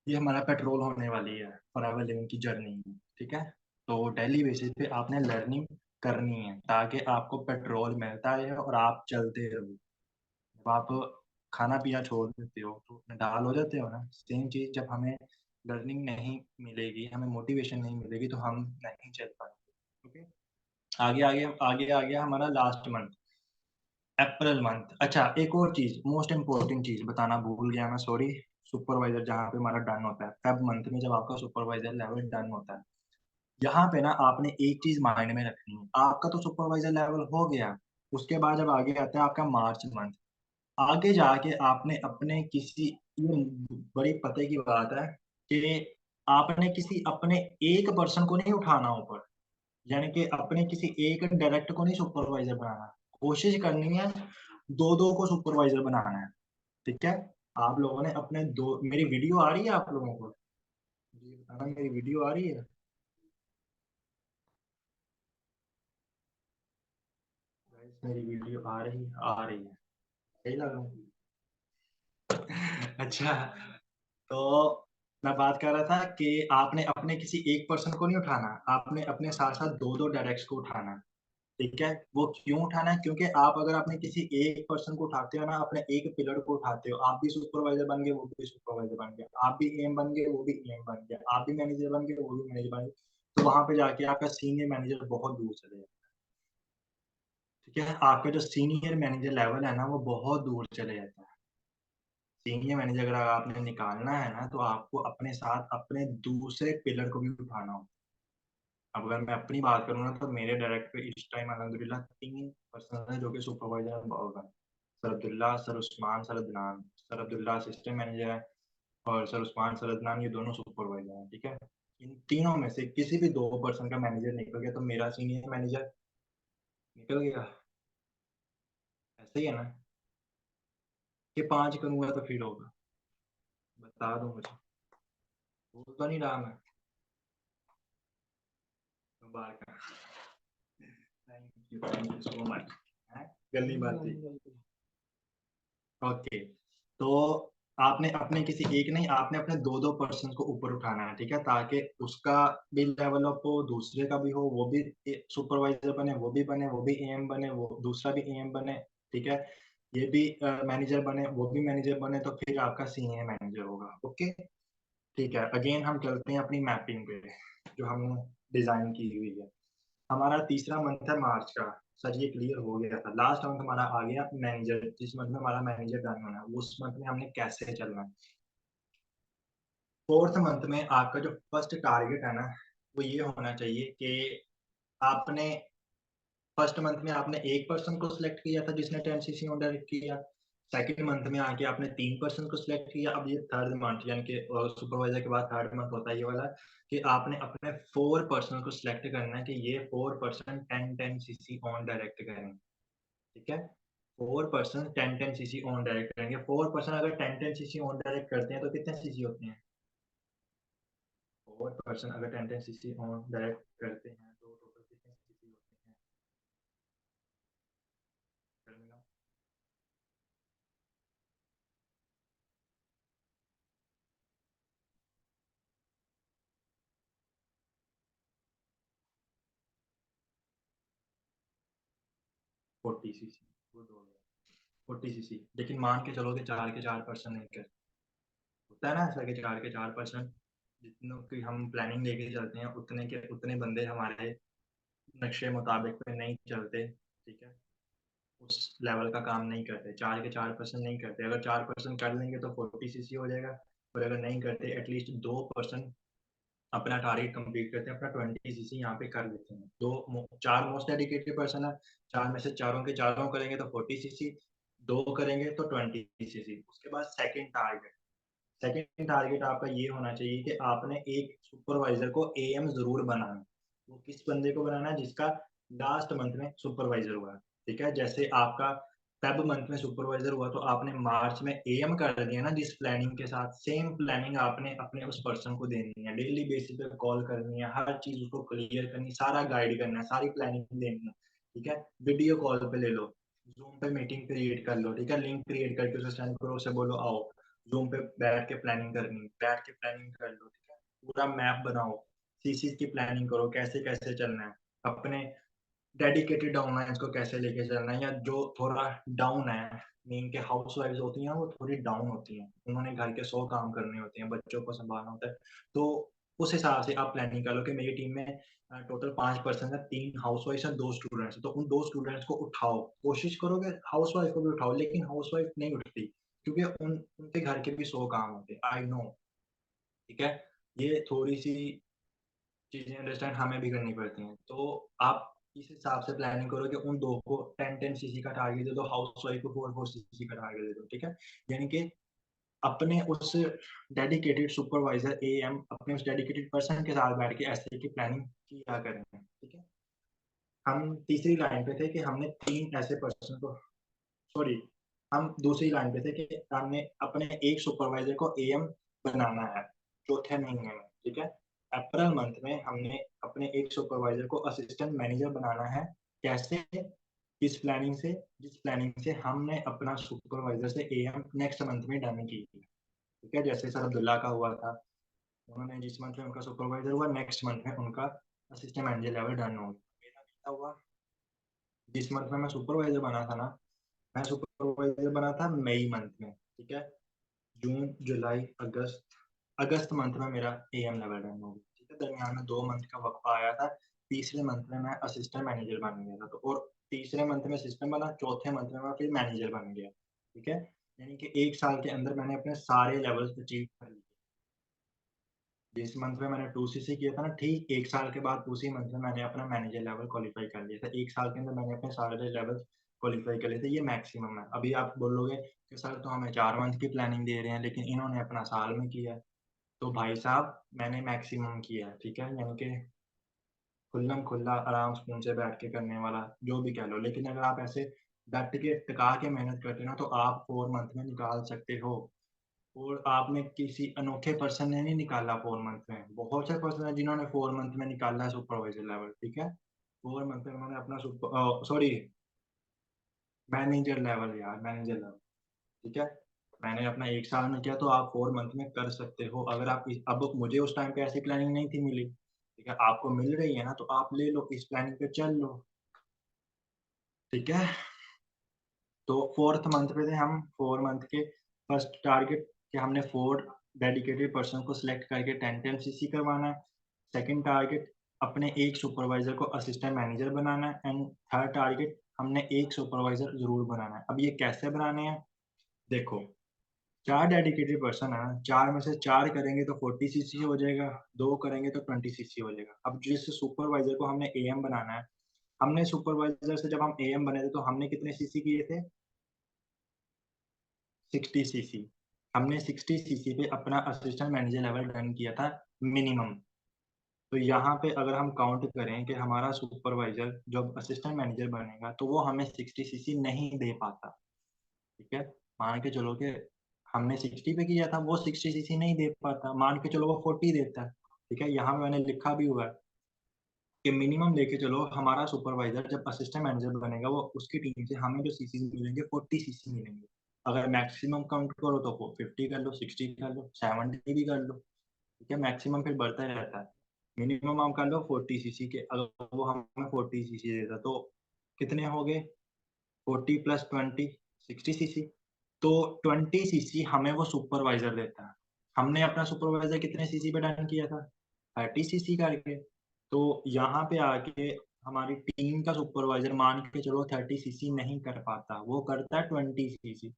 ये हमारा पेट्रोल होने वाली है फॉरएवर लिविंग की जर्नी में, ठीक है। तो डेली बेसिस पे आपने लर्निंग करनी है ताकि आपको पेट्रोल मिलता है और आप चलते रहो। जब आप खाना पीना छोड़ देते हो तो डाल हो जाते हो ना। सेम चीज, जब हमें लर्निंग नहीं मिलेगी, हमें मोटिवेशन नहीं मिलेगी, तो हम नहीं चल पाएंगे। ओके, आगे आगे आगे आ गया हमारा लास्ट मंथ, अप्रैल मंथ। अच्छा, एक और चीज, मोस्ट इंपॉर्टेंट चीज बताना भूल गया मैं, सॉरी। सुपरवाइजर जहाँ पे हमारा डन होता है फेब मंथ में, जब आपका सुपरवाइजर लेवल डन होता है, यहाँ पे ना आपने एक चीज माइंड में रखनी है। आपका तो सुपरवाइजर लेवल हो गया, उसके बाद जब आगे आता है आपका मार्च मंथ, आगे जाके आपने अपने किसी, ये बड़ी पते की बात है कि आपने किसी अपने एक पर्सन को नहीं उठाना ऊपर, यानी कि अपने किसी एक डायरेक्ट को नहीं सुपरवाइजर बनाना। कोशिश करनी है दो दो को सुपरवाइजर बनाना है, ठीक है। आप लोगों ने अपने दो, मेरी वीडियो आ रही है आप लोगों को? जी बताना, मेरी वीडियो आ रही है? Guys, मेरी वीडियो आ रही है, सही लग रहा हूँ? अच्छा, तो मैं बात कर रहा था कि आपने अपने किसी एक पर्सन को नहीं उठाना, आपने अपने साथ साथ दो दो डायरेक्ट्स को उठाना, ठीक है। वो क्यों उठाना है? क्योंकि आप अगर अपने किसी एक पर्सन को उठाते हो ना, अपने एक पिलर को उठाते हो, आप भी सुपरवाइजर बन गए, वो भी सुपरवाइजर बन गया, आप भी एम बन गए, वो भी एम बन गया, आप भी मैनेजर बन गए, वो भी मैनेजर बन गए। तो वहां पे जाके आपका सीनियर मैनेजर बहुत दूर चले जाए, ठीक है। आपका जो सीनियर मैनेजर लेवल है ना, वो बहुत दूर चले जाता है। सीनियर मैनेजर अगर आपने निकालना है ना, तो आपको अपने साथ अपने दूसरे पिलर को भी उठाना हो। अब अगर मैं अपनी बात करूँ ना, तो मेरे डायरेक्ट पे इस टाइम अलहमदिल्ला 3 पर्सन है जो कि सुपरवाइजर होगा। Sir Abdullah, sir Usman, sir Adnan. Sir Abdullah assistant manager है और सर उस्मान, सर अदनान, ये दोनों सुपरवाइजर हैं, ठीक है। इन तीनों में से किसी भी 2 पर्सन का मैनेजर निकल गया तो मेरा सीनियर मैनेजर निकल गया। ऐसे ही है ना, कि 5 करूंगा तो फिर होगा? बता दो मुझे, बोल तो नहीं रहा मैं। मुबारक, थैंक यू सो मच। गली बात थी। ओके, तो आपने अपने किसी एक नहीं, आपने अपने दो दो पर्सन को ऊपर उठाना है, ठीक है, ताकि उसका भी लेवल अप हो, दूसरे का भी हो, वो भी सुपरवाइजर बने, वो भी बने, वो भी एएम बने, वो दूसरा भी एएम बने, ठीक है। ये भी मैनेजर बने, वो भी मैनेजर बने, तो फिर आपका सीनियर मैनेजर होगा। ओके, ठीक है। अगेन हम चलते हैं अपनी मैपिंग पे जो हमने डिजाइन की हुई है। हमारा तीसरा मंथ है मार्च का, सर ये क्लियर हो गया था। लास्ट मंथ हमारा आ गया मैनेजर, जिस मंथ में हमारा मैनेजर डन होना है, उस मंथ में हमने कैसे चलना है। फोर्थ मंथ में आपका जो फर्स्ट टारगेट है ना, वो ये होना चाहिए कि आपने फर्स्ट मंथ में आपने एक पर्सन को सिलेक्ट किया था जिसने 10 सीसी ऑन डायरेक्ट किया। सेकंड मंथ में आके आपने 3 पर्सन को सिलेक्ट किया। अब ये थर्ड मंथ यानी कि सुपरवाइजर के बाद थर्ड मंथ होता है ये वाला, कि आपने अपने 4 पर्सन को सिलेक्ट करना है कि ये 4 पर्सन 10 सीसी ऑन डायरेक्ट करेंगे। ठीक है, 4 पर्सन 10 सीसी ऑन डायरेक्ट करेंगे। 4 पर्सन अगर 10 सीसी ऑन डायरेक्ट करते हैं तो कितने सीसी होते हैं? 4 पर्सन अगर 10 सीसी ऑन डायरेक्ट करते हैं तो टोटल कितने सीसी होते हैं? 40 सीसी, गुड हो गया। 40 सीसी, लेकिन मान के चलो कि 4 के 4 पर्सन नहीं कर, होता है ना ऐसा कि 4 के 4 पर्सन जितनों की हम प्लानिंग लेके चलते हैं उतने के उतने बंदे हमारे नक्शे मुताबिक पे नहीं चलते। ठीक है, उस लेवल का काम नहीं करते, 4 के 4 पर्सन नहीं करते। अगर 4 पर्सन कर लेंगे तो 40 सीसी हो जाएगा, और अगर नहीं करते एटलीस्ट 2 पर्सन अपना टारगेट कंप्लीट करते हैं, अपना 20 सीसी यहाँ पे कर लेते हैं। चार मोस्ट डेडिकेटेड पर्सन है, चार में से चारों के चारों करेंगे तो 40 सीसी, 2 करेंगे तो 20 सीसी। उसके बाद सेकंड टारगेट आपका ये होना चाहिए कि आपने एक सुपरवाइजर को एएम जरूर बनाना है। वो किस बंदे को बनाना है? जिसका लास्ट मंथ में सुपरवाइजर हुआ। ठीक है, जैसे आपका फेब मंथ में सुपरवाइजर हुआ तो आपने मार्च में एएम कर दिया ना, जिस प्लानिंग के साथ सेम प्लानिंग आपने अपने उस पर्सन को देनी है। डेली बेसिस पे कॉल करनी है, हर चीज उसको क्लियर करनी, सारा गाइड करना है, सारी प्लानिंग देनी है। ठीक है, वीडियो कॉल पे ले लो, जूम पे मीटिंग क्रिएट कर लो। ठीक है, लिंक क्रिएट करके उसे सेंड करो, उसे बोलो आओ जूम पे बैठ के प्लानिंग करनी, बैठ के प्लानिंग कर लो। ठीक है, पूरा मैप बनाओ, सीसी की प्लानिंग करो, कैसे कैसे चलना है, अपने डेडिकेटेड डाउनलाइंस को कैसे लेके चलना है, या जो थोड़ा डाउन है, मीन के हाउस वाइफ होती हैं वो थोड़ी डाउन होती हैं, उन्होंने घर के 100 काम करने होते हैं, बच्चों को संभालना होता है। तो उस हिसाब से आप प्लानिंग कर लो कि मेरी टीम में टोटल 5 पर्सन है, 3 हाउस वाइफ है, 2 स्टूडेंट्स, तो उन 2 स्टूडेंट्स को उठाओ। कोशिश करोगे हाउस वाइफ को भी उठाओ, लेकिन हाउस वाइफ नहीं उठती क्योंकि उनके घर के भी 100 काम होते हैं, आई नो। ठीक है, ये थोड़ी सी चीजें अंडरस्टैंड हमें भी करनी पड़ती हैं। तो आप इस हिसाब से प्लानिंग करो कि उन 2 को 10 सीसी का टारगेट दे दो, हाउस वाइफ को 4 सीसी का टारगेट दे दो। ठीक है, यानी कि अपने उस डेडिकेटेड सुपरवाइजर एएम अपने उस डेडिकेटेड पर्सन के साथ बैठ के ऐसे की प्लानिंग किया करें। ठीक है, हम तीसरी लाइन पे थे कि हमने 3 ऐसे पर्सन को, सॉरी, हम दूसरी लाइन पे थे कि हमने अपने एक सुपरवाइजर को एएम बनाना है चौथे महीने में। ठीक है, अप्रैल मंथ में हमने अपने एक सुपरवाइजर को असिस्टेंट मैनेजर बनाना है। कैसे? इस प्लानिंग से, जिस प्लानिंग से हमने अपना सुपरवाइजर से एएम नेक्स्ट मंथ में डन की थी। ठीक है, जैसे सर अब्दुल्ला का हुआ था, उन्होंने जिस मंथ में उनका सुपरवाइजर हुआ नेक्स्ट मंथ में उनका असिस्टेंट मैनेजर लेवल डन हो गया। मेरा क्या हुआ, जिस मंथ में मैं सुपरवाइजर बना था ना, मैं सुपरवाइजर बना था मई मंथ में। ठीक है, जून जुलाई अगस्त, अगस्त मंथ में मेरा एएम लेवल डन हो गया। ठीक है, दरमियान में 2 मंथ का वक्फा आया था। तीसरे मंथ में मैं असिस्टेंट मैनेजर बन गया था, तो और तीसरे मंथ में असिस्टेंट बना, चौथे मंथ में मैं फिर मैनेजर बन गया। ठीक है, यानी कि 1 साल के अंदर मैंने अपने सारे लेवल्स अचीव कर लिए। जिस मंथ में मैंने 2 सीसी किया था ना, ठीक 1 साल के बाद उसी मंथ में मैंने अपना मैनेजर लेवल क्वालिफाई कर लिया था। 1 साल के अंदर मैंने अपने सारे लेवल क्वालिफाई कर लिए थे, ये मैक्सिमम है। अभी आप बोलोगे कि सर तो हमें 4 मंथ की प्लानिंग दे रहे हैं लेकिन इन्होंने अपना साल में किया है। तो भाई साहब मैंने मैक्सिमम किया है। ठीक है, यानी कि खुल्लम खुल्ला आराम सुकून से बैठ के करने वाला, जो भी कह लो। लेकिन अगर आप ऐसे डट के टिका के मेहनत करते हो ना, तो आप 4 मंथ में निकाल सकते हो। और आपने किसी अनोखे पर्सन ने नहीं निकाला 4 मंथ में, बहुत से पर्सन है जिन्होंने 4 मंथ में निकाला है सुपरवाइजर लेवल। ठीक है, 4 मंथ में उन्होंने अपना सुपर, सॉरी, मैनेजर लेवल, यार मैनेजर लेवल। ठीक है, मैंने अपना 1 साल में किया, तो आप 4 मंथ में कर सकते हो। अगर आप अब मुझे उस टाइम पे ऐसी प्लानिंग नहीं थी मिली, ठीक है, आपको मिल रही है ना, तो आप ले लो, इस प्लानिंग पे चल लो। ठीक है, तो फोर्थ मंथ पे थे हम। 4 मंथ के फर्स्ट टारगेट कि हमने 4 डेडिकेटेड पर्सन को सिलेक्ट करके 10 सीसी करवाना है। सेकंड टारगेट अपने एक सुपरवाइजर को असिस्टेंट मैनेजर बनाना है, एंड थर्ड टारगेट हमने एक सुपरवाइजर जरूर बनाना है। अब ये कैसे बनाने हैं, देखो 4 डेडिकेटेड पर्सन है, 4 में से 4 करेंगे तो 40 सीसी हो जाएगा, 2 करेंगे तो 20 सीसी हो जाएगा। अब जिस सुपरवाइजर को हमने एएम बनाना है, हमने सुपरवाइजर से जब हम एएम बने थे तो हमने कितने सीसी किए थे, 60 सीसी। हमने 60 सीसी पे अपना असिस्टेंट मैनेजर लेवल डन किया था मिनिमम। तो यहाँ पे अगर हम काउंट करें कि हमारा सुपरवाइजर जब असिस्टेंट मैनेजर बनेगा तो वो हमें 60 सीसी नहीं दे पाता, ठीक है। मान के चलो कि हमने 60 पे किया था, वो 60 सीसी नहीं दे पाता, मान के चलो वो 40 देता है, ठीक है। यहाँ पे मैंने लिखा भी हुआ है कि मिनिमम लेके चलो हमारा सुपरवाइजर जब असिस्टेंट मैनेजर बनेगा वो उसकी टीम से हमें जो सीसी मिलेंगे 40 सीसी मिलेंगे। अगर मैक्सिमम काउंट करो तो 50 कर लो, 60 कर लो, 70 भी कर लो, ठीक है। मैक्सिमम फिर बढ़ता ही रहता है। मिनिमम हम कर लो 40 सीसी के, अगर वो हमें 40 सीसी देता तो कितने हो गए, 40 प्लस 20 60 सीसी। तो 20 सीसी हमें वो सुपरवाइजर देता है। हमने अपना सुपरवाइजर कितने सीसी पे डन किया था, 30 सीसी करके। तो यहाँ पे आके हमारी टीम का सुपरवाइजर मान के चलो 30 सीसी नहीं कर पाता, वो करता है 20 सीसी।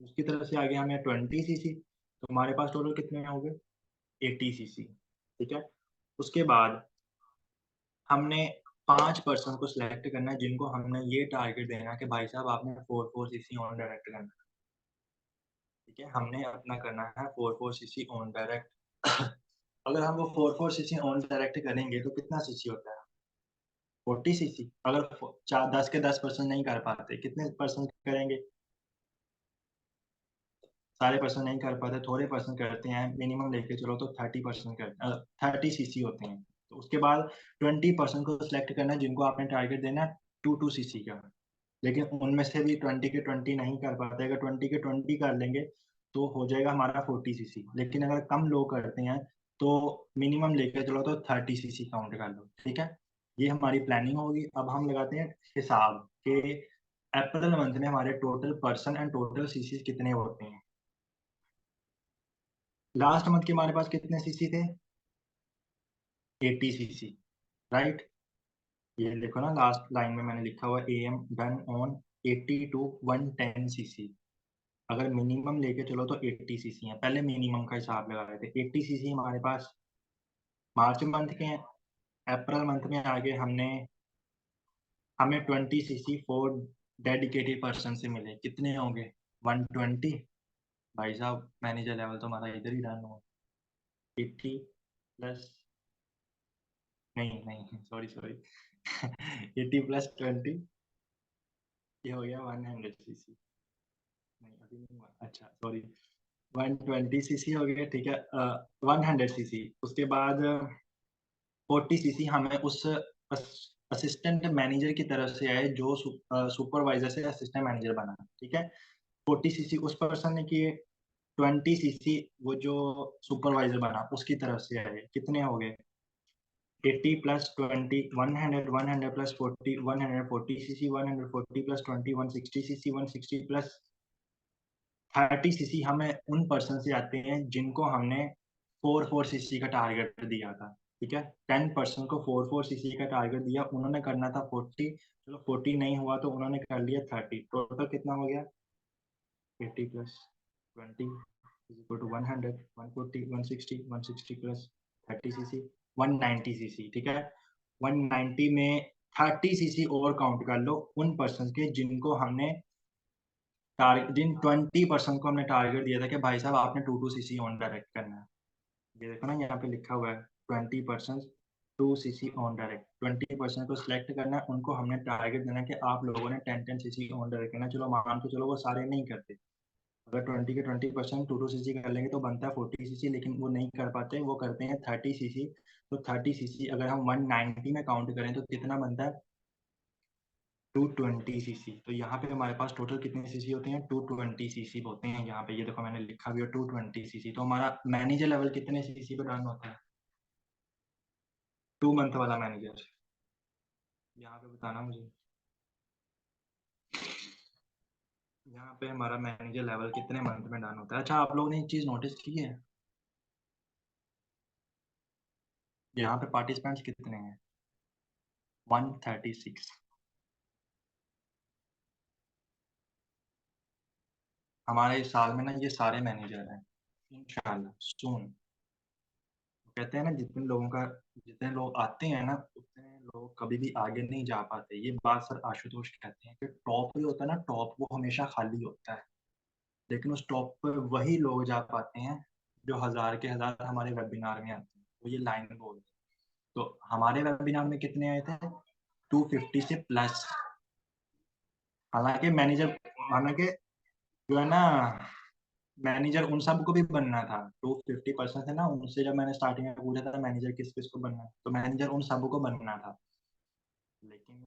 उसकी तरफ से आगे हमें 20 सीसी, तो हमारे पास टोटल कितने हो गए, 80 सीसी, ठीक है। उसके बाद हमने 5 पर्सन को सिलेक्ट करना है जिनको हमने ये टारगेट देना है कि भाई साहब आपने 4 सीसी ऑन डायरेक्ट करना है, ठीक है। हमने अपना करना है 4 सीसी ऑन डायरेक्ट। अगर हम वो 4 सीसी ऑन डायरेक्ट करेंगे तो कितना सीसी होता है, 40 सीसी। अगर 10 के 10% नहीं कर पाते, कितने परसेंट करेंगे, सारे पर्सन नहीं कर पाते, थोड़े पर्सन करते हैं, मिनिमम लेके चलो तो 30% करते हैं, 30 सीसी होते हैं। तो उसके बाद 20% को सिलेक्ट करना है जिनको आपने टारगेट देना है 2 सीसी का। लेकिन उनमें से भी 20 के 20 नहीं कर पाते, अगर 20 के 20 कर लेंगे तो हो जाएगा हमारा 40 सीसी। लेकिन अगर कम लोग करते हैं तो मिनिमम लेके चलो तो 30 सीसी काउंट कर लो, ठीक है। ये हमारी प्लानिंग होगी। अब हम लगाते हैं हिसाब कि अप्रैल मंथ में हमारे total person and total CC कितने होते हैं। लास्ट मंथ के हमारे पास कितने सीसी थे, 80 सीसी, राइट। ये देखो ना लास्ट लाइन में मैंने लिखा हुआ AM done on 80 to 110 cc. अगर मिनिमम लेके चलो तो 80 सीसी है, पहले मिनिमम का हिसाब लगा रहे थे। 80 सीसी हमारे पास मार्च मंथ के हैं। अप्रैल मंथ में आगे हमें 20 सीसी फोर डेडिकेटेड पर्सन से मिले, कितने होंगे, 120। भाई साहब मैनेजर लेवल तो हमारा इधर ही डन हुआ, 80 प्लस, नहीं नहीं सॉरी सॉरी 80 प्लस 20, ये हो गया 100 सीसी। नहीं अभी नहीं हुआ, अच्छा सॉरी, 120 सीसी हो गया, ठीक है। 100 सीसी, उसके बाद 40 सीसी हमें उस असिस्टेंट मैनेजर की तरफ से आए जो सुपरवाइजर से असिस्टेंट मैनेजर बना, ठीक है। 40 सीसी उस पर्सन ने किए, 20 सीसी वो जो सुपरवाइजर बना उसकी तरफ से आए, कितने हो गए, 80 plus 20 100, 100 plus 40 140 CC, 140 plus 20 160 CC, 160 plus 30 CC हमें उन पर्सन से आते हैं जिनको हमने 4 सीसी का टारगेट दिया था, ठीक है। 10 पर्सन को 4 सीसी का टारगेट दिया, उन्होंने करना था 40, चलो 40 नहीं हुआ तो उन्होंने कर लिया 30, टोटल कितना हो गया, 80 plus 20 is equal to 100, 140 160, 160 plus 30 cc 190 cc, ठीक है। 190 में 30 सीसी और काउंट कर लो उन पर्सन के जिनको हमने टारगेट, जिन 20% को हमने टारगेट दिया था कि भाई साहब आपने 2 सीसी ऑन डायरेक्ट करना है। ये देखो ना यहाँ पे लिखा हुआ है 20% 2 सीसी ऑन डायरेक्ट, 20% को सिलेक्ट करना है, उनको हमने टारगेट देना है कि आप लोगों ने 10 सीसी ऑन डायरेक्ट करना है। चलो मान के चलो वो सारे नहीं करते, अगर 20 के 20% 2 सीसी कर लेंगे तो बनता है 40 सीसी, लेकिन वो नहीं कर पाते, वो करते हैं 30 सीसी। तो 30 सीसी अगर हम 190 में काउंट करें तो कितना बनता है, 220 सीसी। तो यहाँ पे हमारे पास टोटल कितने सीसी होते हैं, 220 सीसी होते हैं। यहाँ पे ये देखो मैंने लिखा भी है 220 सीसी। तो हमारा मैनेजर लेवल कितने सीसी पे डन होता है, 2 मंथ वाला मैनेजर, यहाँ पे बताना मुझे। यहाँ पे हमारा मैनेजर लेवल कितने मंथ में डन होता है। अच्छा आप लोगों ने एक चीज नोटिस की है, यहाँ पे पार्टिसिपेंट्स कितने हैं, 136। हमारे साल में ना ये सारे मैनेजर हैं इंशाल्लाह सून। कहते हैं ना जितने लोग आते हैं ना उतने लोग कभी भी आगे नहीं जा पाते। ये बात सर आशुतोष कहते हैं कि टॉप जो होता है ना, टॉप वो हमेशा खाली होता है, लेकिन उस टॉप पर वही लोग जा पाते हैं जो हजार के हजार हमारे वेबिनार में आते हैं। वो ये लाइन बोलते हैं। तो हमारे वेबिनार में कितने आए थे? 250 से प्लस। हालांकि जो है ना, मैनेजर उन सबको भी बनना था। 250% है ना, उनसे जब मैंने स्टार्टिंग में पूछा था मैनेजर किस किस को बनना है, तो मैनेजर उन सबको बनना था। लेकिन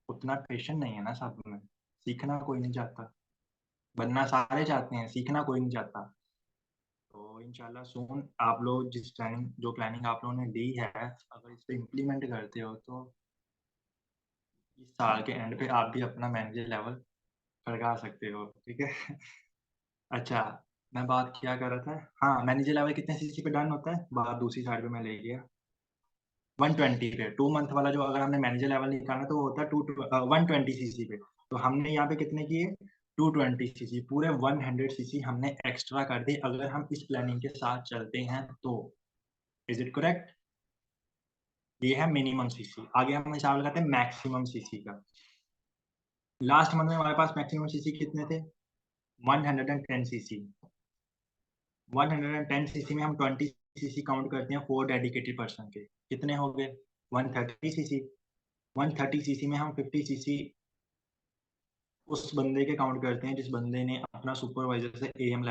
उतना पेशेंट नहीं है ना सब में, सीखना कोई नहीं चाहता। बनना सारे चाहते हैं, सीखना कोई नहीं चाहता। तो इंशाल्लाह सून आप लोग जो प्लानिंग आप लोगों ने दी है, अगर इस पे इम्प्लीमेंट करते हो तो इस साल के एंड पे आप भी अपना मैनेजर लेवल खड़का सकते हो। ठीक है। अच्छा, मैं बात क्या कर रहा था? हाँ, मैनेजर लेवल कितने सीसी पे डन होता है, बात दूसरी साइड पे मैं ले गया। 120 पे 2 मंथ वाला जो अगर हमने मैनेजर लेवल निकालना तो वो होता है 120 सीसी पे। तो हमने यहाँ पे कितने किए? 220 सीसी, पूरे 100 सीसी हमने एक्स्ट्रा कर दी अगर हम इस प्लानिंग के साथ चलते हैं तो। Is it correct? ये है मिनिमम सीसी। आगे हम हिसाब लगाते हैं मैक्सिमम सीसी का। लास्ट मंथ में हमारे पास मैक्सिमम सीसी कितने थे? 110 सीसी। 110 सीसी में हम 20 सीसी काउंट करते हैं 4 डेडिकेटेड पर्सन के। कितने हो गए? 130 सीसी। 130 सीसी में हम 50 सीसी उस बंदे के काउंट करते हैं जिस बंदे ने अपना सुपरवाइजर से एएम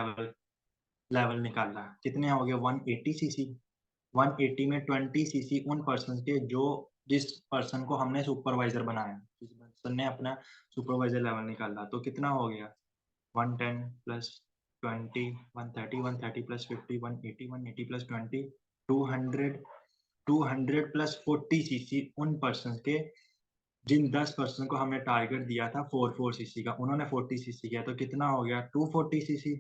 लेवल निकाला। कितने हो गए? 180 सीसी। 180 में 20 सीसी उन पर्सन के जो जिस पर्सन को हमने सुपरवाइजर बनाया, जिस पर्सन ने अपना सुपरवाइजर लेवल निकाला, तो कितना हो गया? 110 plus 20, 130, 130 plus 50, 180, 180 plus 20, 200। 200 plus 40 CC उन पर्सन के जिन 10 पर्सन को हमने टारगेट दिया था 4 सीसी का, उन्होंने 40 सीसी किया, तो कितना हो गया? 240 सीसी।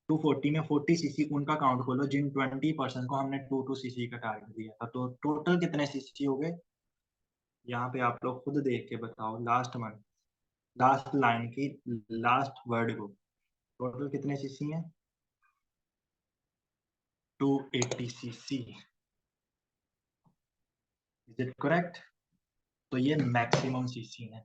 240 में 40 सीसी उनका काउंट खोलो जिन 20 पर्सन को हमने 2 सीसी का टारगेट दिया था, तो टोटल कितने सीसी हो गए? यहाँ पे आप लोग खुद देख के बताओ। लास्ट मंथ लास्ट लाइन की लास्ट वर्ड को टोटल कितने सीसी हैं? 280 सीसी। Is it correct? तो ये मैक्सिमम सीसी है।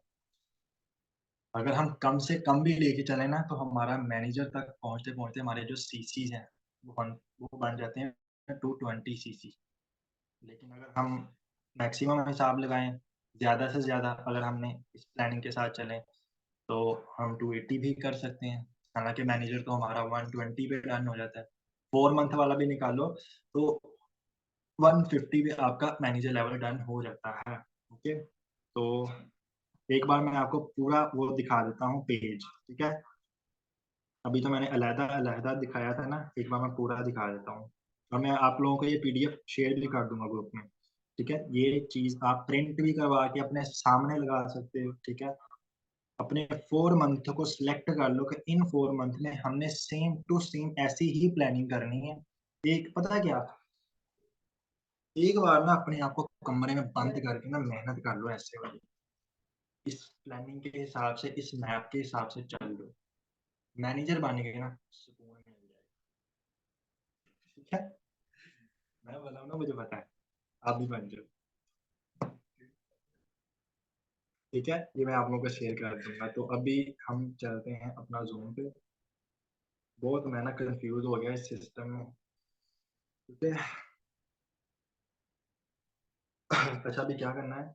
अगर हम कम से कम भी लेके चले ना तो हमारा मैनेजर तक पहुंचते पहुंचते हमारे जो सीसीज हैं वो बन जाते हैं 220 सीसी। लेकिन अगर हम मैक्सिमम हिसाब लगाएं, ज़्यादा से ज़्यादा अगर हमने इस प्लानिंग के साथ चलें तो हम 280 भी कर सकते हैं। हालांकि मैनेजर तो हमारा 120 पे डन हो जाता है। 4 मंथ वाला भी निकालो तो 150 पे आपका मैनेजर लेवल डन हो जाता है। ओके, तो एक बार मैं आपको पूरा वो दिखा देता हूँ पेज। ठीक है, अभी तो मैंने अलहदा अलहदा दिखाया था ना, एक बार मैं पूरा दिखा देता हूँ। और मैं आप लोगों को ये पीडीएफ शेयर भी कर दूंगा ग्रुप में। ठीक है, ये चीज आप प्रिंट भी करवा के अपने सामने लगा सकते हो। ठीक है, अपने 4 मंथ को सिलेक्ट कर लो कि इन 4 मंथ में हमने सेम टू सेम ऐसी ही प्लानिंग करनी है। एक पता है क्या, एक बार ना अपने आप को कमरे में बंद करके ना मेहनत कर लो ऐसे वाली। इस प्लानिंग के हिसाब से, इस मैप के हिसाब से चल लो, मैनेजर बन गए ना सुकून मिल जाएगा। ठीक है, मैं बोला हूं ना, मुझे पता है, आप भी बन जाओ। ठीक है, ये मैं आप लोगों को शेयर कर दूंगा। तो अभी हम चलते हैं अपना जूम पे। बहुत मैं ना कंफ्यूज हो गया इस सिस्टम में। ठीक है। अच्छा, अभी क्या करना है?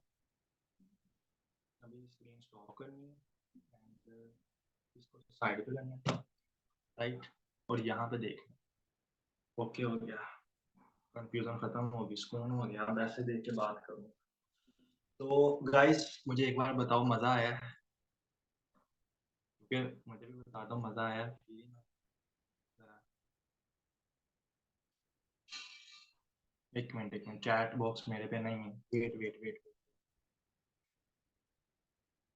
अभी स्क्रीन स्टॉप करनी है and इसको साइड पे करना है, राइट, और यहाँ पे देखना। ओके हो गया, कंफ्यूजन खत्म हो गई, सुकून हो गया। अब ऐसे देख के बात करूँ। तो गाइस मुझे एक बार बताओ, मजा आया? क्योंकि मुझे भी बता दो मजा आया कि एक मिनट, चैट बॉक्स मेरे पे नहीं है। वेट वेट वेट,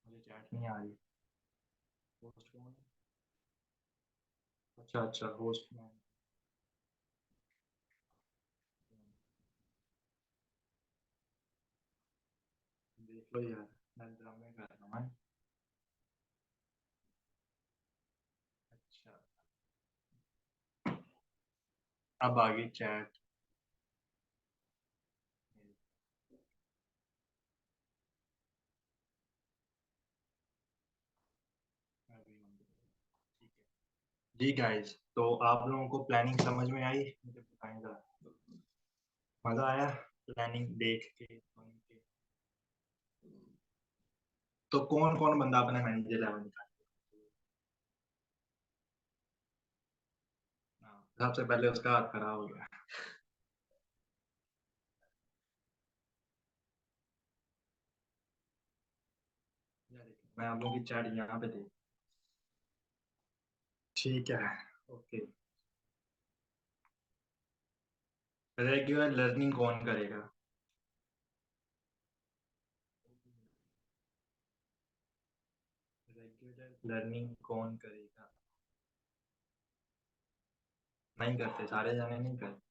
मुझे चैट नहीं आ रही। होस्ट कौन है? अच्छा अच्छा, होस्ट में देख लो यार, मैं ड्रामे कर रहा हूँ। अच्छा, अब आ गई चैट। जी गाइस, तो आप लोगों को प्लानिंग समझ में आई? मुझे बताएं जरा, मजा आया प्लानिंग देख के सुन के? तो कौन कौन बंदा अपना मैनेजर लेवल निकाल? हाँ, सबसे पहले उसका हाथ खराब हो गया। मैं आप लोगों की चैट यहाँ पे थी। ठीक है, ओके। रेगुलर लर्निंग कौन करेगा? रेगुलर लर्निंग कौन करेगा? नहीं करते, सारे जाने नहीं करते।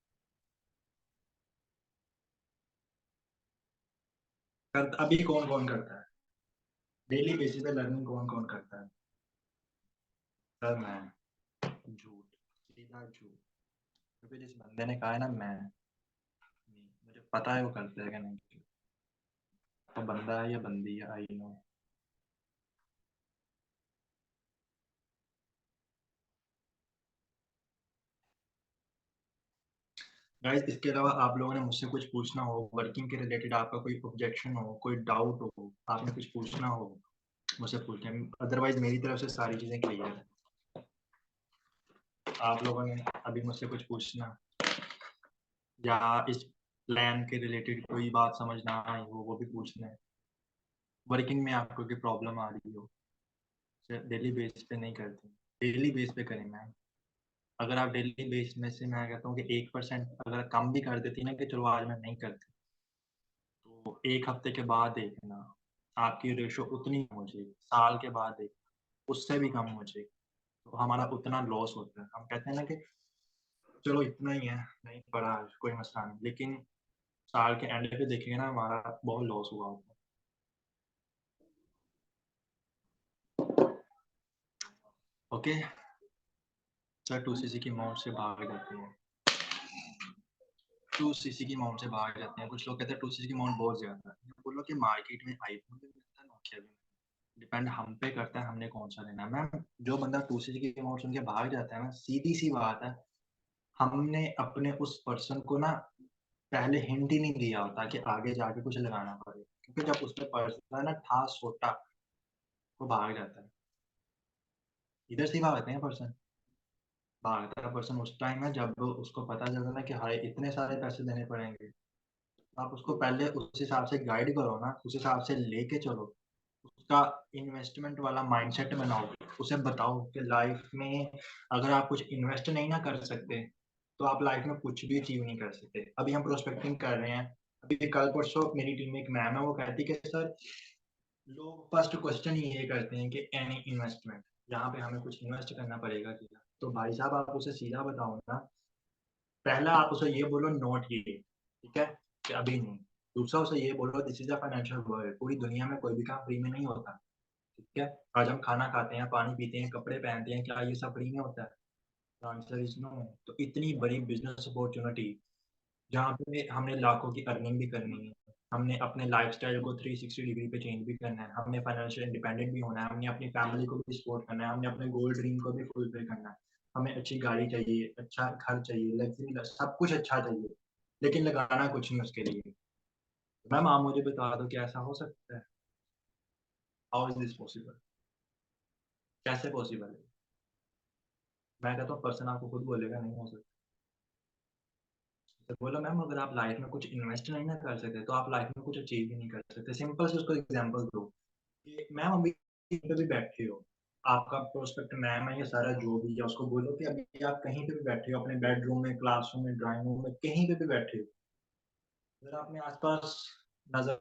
अभी कौन कौन करता है? डेली बेसिस पे लर्निंग कौन कौन करता है? सर मैं। झूठ, सीधा झूठ। क्योंकि जिस बंदे ने कहा है ना, मैं नहीं, मुझे पता है वो करते है कि नहीं। तो बंदा है या बंदी है, आई नो। गाइस, इसके अलावा आप लोगों ने मुझसे कुछ पूछना हो वर्किंग के रिलेटेड, आपका कोई ऑब्जेक्शन हो, कोई डाउट हो, आपने कुछ पूछना हो, मुझसे पूछें। अदरवाइज मेरी तरफ से सारी चीजें क्लियर है। आप लोगों ने अभी मुझसे कुछ पूछना या इस प्लान के रिलेटेड कोई बात समझ ना आई हो, वो भी पूछना है। वर्किंग में आपको कोई प्रॉब्लम आ रही हो, डेली बेस पे नहीं करते, डेली बेस पे करें मैम। अगर आप डेली बेस में से, मैं कहता हूँ कि 1% अगर कम भी कर देती ना कि चलो आज मैं नहीं करती, तो एक हफ्ते के बाद देखना आपकी रेशो उतनी हो जाएगी, साल के बाद देखना उससे भी कम हो जाएगी। तो हमारा उतना लॉस होता है। हम कहते हैं ना कि चलो इतना ही है, नहीं पड़ा, कोई मसला नहीं, लेकिन साल के एंड पे देखेंगे ना, हमारा बहुत लॉस हुआ होता है। ओके सर, 2cc की मौत से भाग जाते हैं। 2cc की मौत से भाग जाते हैं। कुछ लोग कहते हैं 2cc की मौत बहुत ज्यादा है। बोलो कि मार्केट में आईफोन भी मिलता है, नोकिया भी। डिपेंड हम पे करता है हमने कौन सा लेना है मैम। जो बंदा 2cc की मौत सुन के भाग जाता है ना, सीधी सी बात है, हमने अपने उस पर्सन को ना पहले हिंट ही नहीं दिया होता कि आगे जाके कुछ लगाना पड़े। क्योंकि जब उसमें पर्सन है ना ठा सोटा, वो भाग जाता है। इधर से ही भागते हैं पर्सन। भागता है पर्सन उस टाइम है जब उसको पता चलता है ना कि हाय इतने सारे पैसे देने पड़ेंगे। आप उसको पहले उस हिसाब से गाइड करो ना, उस हिसाब से लेके चलो, उसका इन्वेस्टमेंट वाला माइंडसेट बनाओ। उसे बताओ कि लाइफ में अगर आप कुछ इन्वेस्ट नहीं ना कर सकते, तो आप लाइफ में कुछ भी अचीव नहीं कर सकते। अभी हम प्रोस्पेक्टिंग कर रहे हैं। अभी कल परसों मेरी टीम में एक मैम है, वो कहती है कि सर, लोग फर्स्ट क्वेश्चन ही ये करते हैं कि एनी इन्वेस्टमेंट, यहाँ पे हमें कुछ इन्वेस्ट करना पड़ेगा क्या? तो भाई साहब, आप उसे सीधा बताओ ना। पहला आप उसे ये बोलो नोट ये, ठीक है, कि अभी नहीं। दूसरा उसे ये बोलो this is a financial world, पूरी दुनिया में कोई भी काम फ्री में नहीं होता। ठीक है, आज हम खाना खाते हैं, पानी पीते हैं, कपड़े पहनते हैं, क्या ये सब फ्री में होता है? Answer is no. तो इतनी बड़ी बिजनेस अपॉर्चुनिटी जहाँ पे हमने लाखों की अर्निंग भी करनी है, हमने अपने लाइफस्टाइल को 360 डिग्री पे चेंज भी करना है, हमने फाइनेंशियल इंडिपेंडेंट भी होना है, हमने अपनी फैमिली को भी सपोर्ट करना है, हमने अपने गोल ड्रीम को भी फुलफिल करना है। हमें अच्छी गाड़ी चाहिए, अच्छा घर चाहिए, लग्जरी, सब कुछ अच्छा चाहिए, लेकिन लगाना कुछ नहीं उसके लिए। मैम आप मुझे बता दो कि ऐसा हो सकता है? How is this possible? कैसे पॉसिबल है? मैं कहता हूँ पर्सन आपको खुद बोलेगा नहीं हो सकता। तो बोला मैम, अगर आप लाइफ में कुछ इन्वेस्ट नहीं ना कर सकते, तो आप लाइफ में कुछ अचीव भी नहीं कर सकते। सिंपल से उसको एग्जांपल दो कि मैम अभी कहीं पे भी बैठे हो, आपका प्रोस्पेक्ट मैम है या सारा जो भी है, उसको बोलो कि अभी आप कहीं पे भी बैठे हो, अपने बेडरूम में, क्लासरूम में, ड्राइंग रूम में, कहीं पे भी बैठे हो, अगर आपने आसपास नजर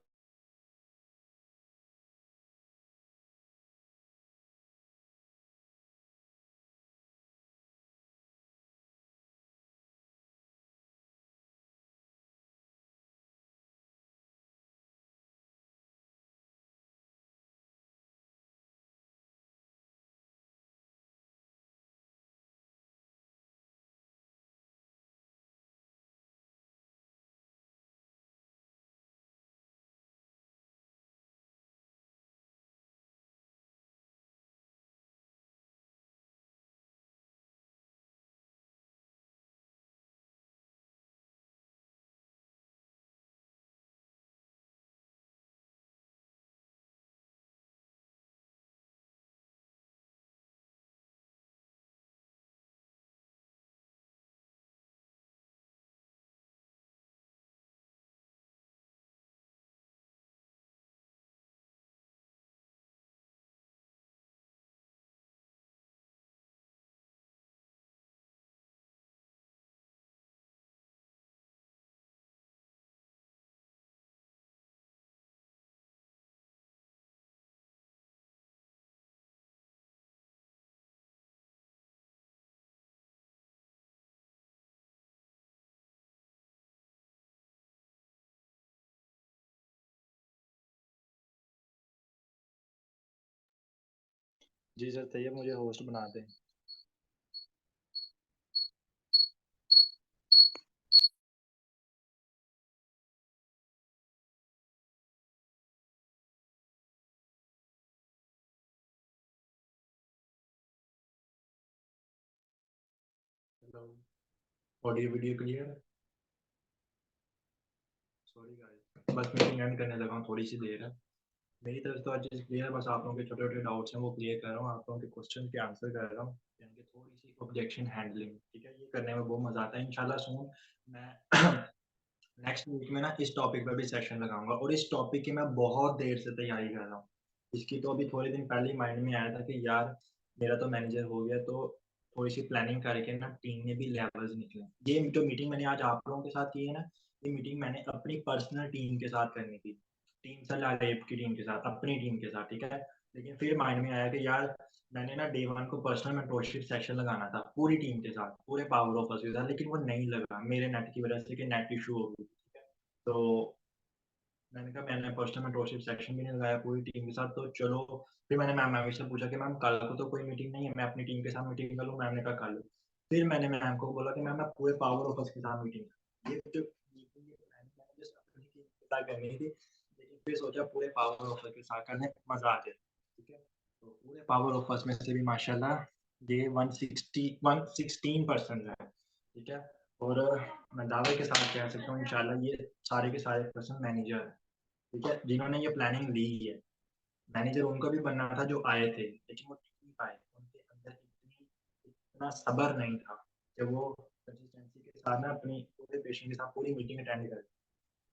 जी सर तैयब मुझे होस्ट बना दें। हेलो, ऑडियो वीडियो क्लियर है? सॉरी गाइस, बस मीटिंग एंड करने लगा हूँ, थोड़ी सी देर है। मेरी तरफ तो आज चीज़ क्लियर है, बस आप लोगों के छोटे छोटे डाउट्स हैं वो क्लियर कर रहा हूँ, आप लोगों के क्वेश्चन के आंसर कर रहा हूँ, यानी कि थोड़ी सी ऑब्जेक्शन हैंडलिंग, ठीक है। ये करने में बहुत मजा आता है। इंशाल्लाह सून मैं नेक्स्ट वीक में ना इस टॉपिक पर भी सेशन लगाऊंगा, और इस टॉपिक की मैं बहुत देर से तैयारी कर रहा हूँ। इसकी तो अभी थोड़े दिन पहले ही माइंड में आया था कि यार मेरा तो मैनेजर हो गया, तो थोड़ी सी प्लानिंग करके ना टीम में भी लेवल्स निकले। ये जो मीटिंग मैंने आज आप लोगों के साथ की है ना, ये मीटिंग मैंने अपनी पर्सनल टीम के साथ करनी थी, टीम सलारेप की टीम के साथ, अपनी टीम के साथ, ठीक है। लेकिन फिर माइंड में आया कि यार मैंने ना डे वन को पर्सनल मेंटोरशिप सेक्शन लगाना था पूरी टीम के साथ, पूरे पावर ऑफर्स के साथ, लेकिन वो नहीं लगा मेरे नेट की वजह से, कि नेट इशू हो गई। तो मैंने कहा मैंने पर्सनल मेंटोरशिप सेक्शन भी नहीं लगाया पूरी टीम के साथ, तो चलो। फिर मैंने मैम से पूछा कि मैम कल को तो कोई मीटिंग नहीं है, मैं अपनी टीम के साथ मीटिंग कर लूँ? मैम ने कहा कर लो। फिर मैंने मैम को बोला कि मैम मैं पूरे पावर ऑफिस के साथ मीटिंग, ये जो मीटिंग मैंने जस्ट अपनी टीम के साथ करनी थी, लेकिन फिर सोचा पूरे पावर ऑफिस के साथ करने मजा आ जाए, ठीक है। तो पूरे पावर ऑफिस में से भी माशाल्लाह ये 116% है, ठीक है। और मैं दावे के साथ कह सकता हूँ इंशाल्लाह ये सारे के सारे पर्सन मैनेजर हैं, ठीक है, जिन्होंने ये प्लानिंग ली है। मैनेजर उनको भी बनना था जो आए थे, लेकिन वो टिक नहीं पाए, उनके अंदर इतना सब्र नहीं था कि वो कंसिस्टेंसी के साथ ना अपनी पूरे पेशेंट के साथ पूरी मीटिंग अटेंड करें।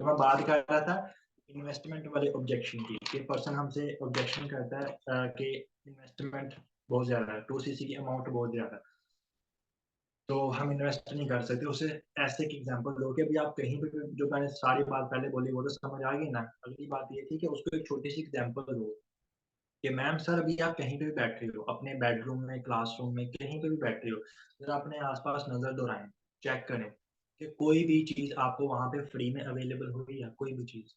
तो मैं बात कर रहा था इन्वेस्टमेंट वाले ऑब्जेक्शन की, कि पर्सन हमसे ऑब्जेक्शन करता है कि इन्वेस्टमेंट बहुत ज़्यादा है, 2 सीसी की अमाउंट बहुत ज़्यादा है, तो हम इन्वेस्ट नहीं कर सकते। उसे ऐसे की एग्जांपल दो कि अभी आप कहीं पे भी, जो मैंने सारी बात पहले बोली वो तो समझ आ गई ना। अगली बात ये थी कि उसको एक छोटी सी एग्जांपल दो कि मैम सर अभी आप कहीं पे भी बैठे हो, अपने बेडरूम में, क्लासरूम में, कहीं पे भी बैठे हो, जरा अपने आसपास नजर दौड़ाएं, चेक करें कि कोई भी चीज आपको वहां पे फ्री में अवेलेबल हो रही है, कोई भी चीज।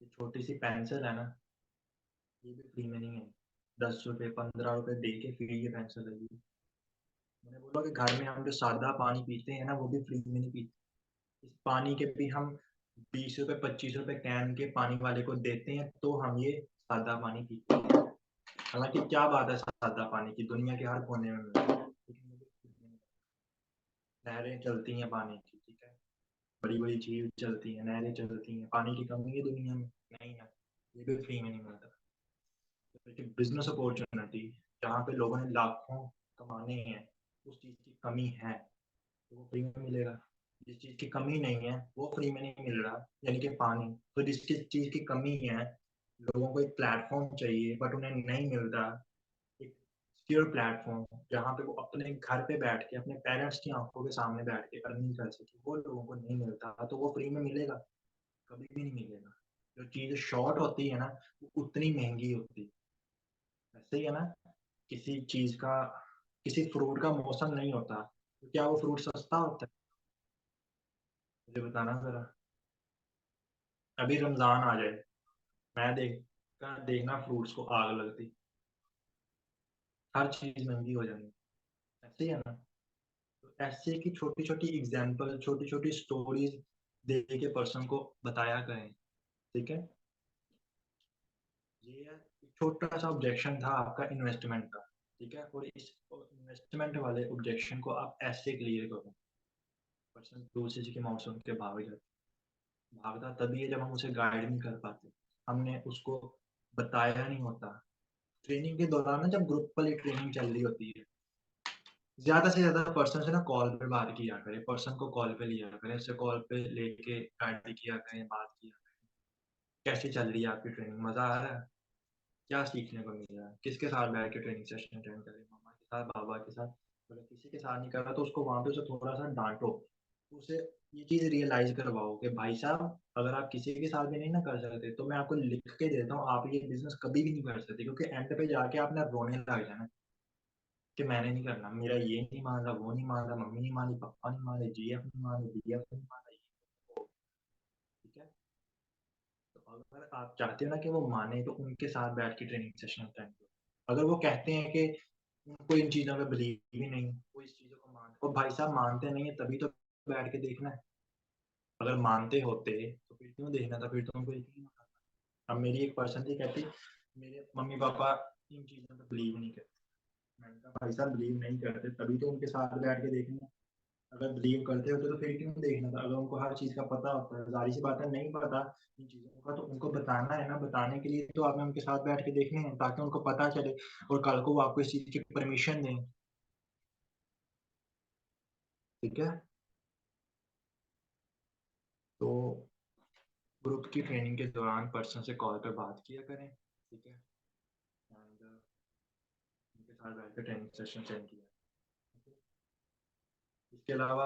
ये छोटी सी पेंसिल है ना, ये भी फ्री में नहीं है। 10 रुपए 15 रुपए दे के फ्री की पेंसिल है ये। मैंने बोला कि घर में हम जो सादा पानी पीते हैं ना, वो भी फ्री में नहीं पीते। इस पानी के भी हम 20 रुपए 25 रुपए कैन के पानी वाले को देते हैं, तो हम ये सादा पानी पीते हैं। हालांकि क्या बात है सादा पानी की, दुनिया के हर कोने में मिलता है, लेकिन मुझे नहरें चलती हैं पानी की, ठीक है, बड़ी बड़ी झील चलती हैं, नहरें चलती हैं, पानी की कमी है दुनिया में? नहीं है, ये भी फ्री में नहीं मिलता। लेकिन बिजनेस अपॉर्चुनिटी जहाँ पे लोगों ने लाखों कमाने हैं, उस चीज़ की कमी है, तो वो फ्री में मिलेगा। जिस चीज़ की कमी नहीं है वो फ्री में नहीं मिल रहा, यानी कि पानी। तो जिसकी चीज़ की कमी है, लोगों को एक प्लेटफॉर्म चाहिए बट उन्हें नहीं मिलता, एक सिक्योर प्लेटफॉर्म जहाँ पे वो अपने घर पे बैठ के अपने पेरेंट्स की आंखों के सामने बैठ के अर्निंग कर सके, वो लोगों को नहीं मिलता, तो वो फ्री में मिलेगा? कभी भी नहीं मिलेगा। जो चीज़ शॉर्ट होती है ना, वो उतनी महंगी होती है। ऐसे ही है ना, किसी चीज़ का, किसी फ्रूट का मौसम नहीं होता, तो क्या वो फ्रूट सस्ता होता है? मुझे बताना जरा। अभी रमजान आ जाए, मैं देखना फ्रूट्स को आग लगती, हर चीज महंगी हो जाएगी। ऐसे ही है ना। तो ऐसे की छोटी छोटी एग्जाम्पल, छोटी छोटी स्टोरीज दे के पर्सन को बताया करें, ठीक है। ये एक छोटा सा ऑब्जेक्शन था आपका इन्वेस्टमेंट का, ठीक है। और इस इन्वेस्टमेंट वाले ऑब्जेक्शन को आप ऐसे क्लियर करो। पर्सन दूसरे के माउथ सुन के भागता तभी है जब हम उसे गाइड नहीं कर पाते, हमने उसको बताया नहीं होता। ट्रेनिंग के दौरान ना, जब ग्रुप वाली ट्रेनिंग चल रही होती है, ज्यादा से ज्यादा पर्सन से ना कॉल पे बात किया करें, पर्सन को कॉल पे लिया करें, उससे कॉल पे लेके गाइड किया करें, बात किया करें। कैसी चल रही है आपकी ट्रेनिंग, मजा आ रहा है, क्या सीखने को मिल रहा है, किसके साथ बैठ के ट्रेनिंग सेशन अटेंड करें, मामा के साथ, बाबा के साथ? अगर किसी के साथ नहीं कर रहा तो उसको वहां पे उसे थोड़ा सा डांटो, उसे ये चीज रियलाइज करवाओ कि भाई साहब अगर आप किसी के साथ भी नहीं ना कर सकते, तो मैं आपको लिख के देता हूँ, आप ये बिजनेस कभी भी नहीं कर सकते, क्योंकि एंड पे जाके आपने रोने लग जाना कि मैंने नहीं करना, मेरा ये नहीं मान रहा, वो नहीं मान रहा, मम्मी नहीं मानी, पापा नहीं माने, जीएफ नहीं माने, बीएफ नहीं माना, ये वो, ठीक है। तो अगर आप चाहते हो ना कि वो माने तो उनके साथ बैठ के ट्रेनिंग सेशन अटेंड करो। अगर वो कहते हैं कि उनको इन चीज़ों में बिलीव ही नहीं, वो इस चीज़ों को मानते, और भाई साहब मानते नहीं है तभी तो बैठ के देखना है। अगर मानते होते तो फिर क्यों देखना था, फिर तो उनको यकीन होता। अब मेरी एक पर्सन थी, कहती मेरे मम्मी पापा इन चीज़ों पे बिलीव नहीं करते। मैंने कहा भाई साहब बिलीव नहीं करते तभी तो उनके साथ बैठ के देखना है। अगर बिलीव करते होते तो फिर क्यों देखना था। अगर उनको हर चीज़ का पता होता है, ज़ाहिर सी बात है नहीं पता इन चीज़ों का, तो उनको बताना है ना। बताने के लिए तो आपने उनके साथ बैठ के देखने हैं ताकि उनको पता चले और कल को वो आपको इस चीज़ की परमिशन दें। ठीक है, तो ग्रुप की ट्रेनिंग के दौरान पर्सन से कॉल पर बात किया करें। ठीक है, एंड उनके साथ बैठ कर ट्रेनिंग सेशन अटेंड किया। इसके अलावा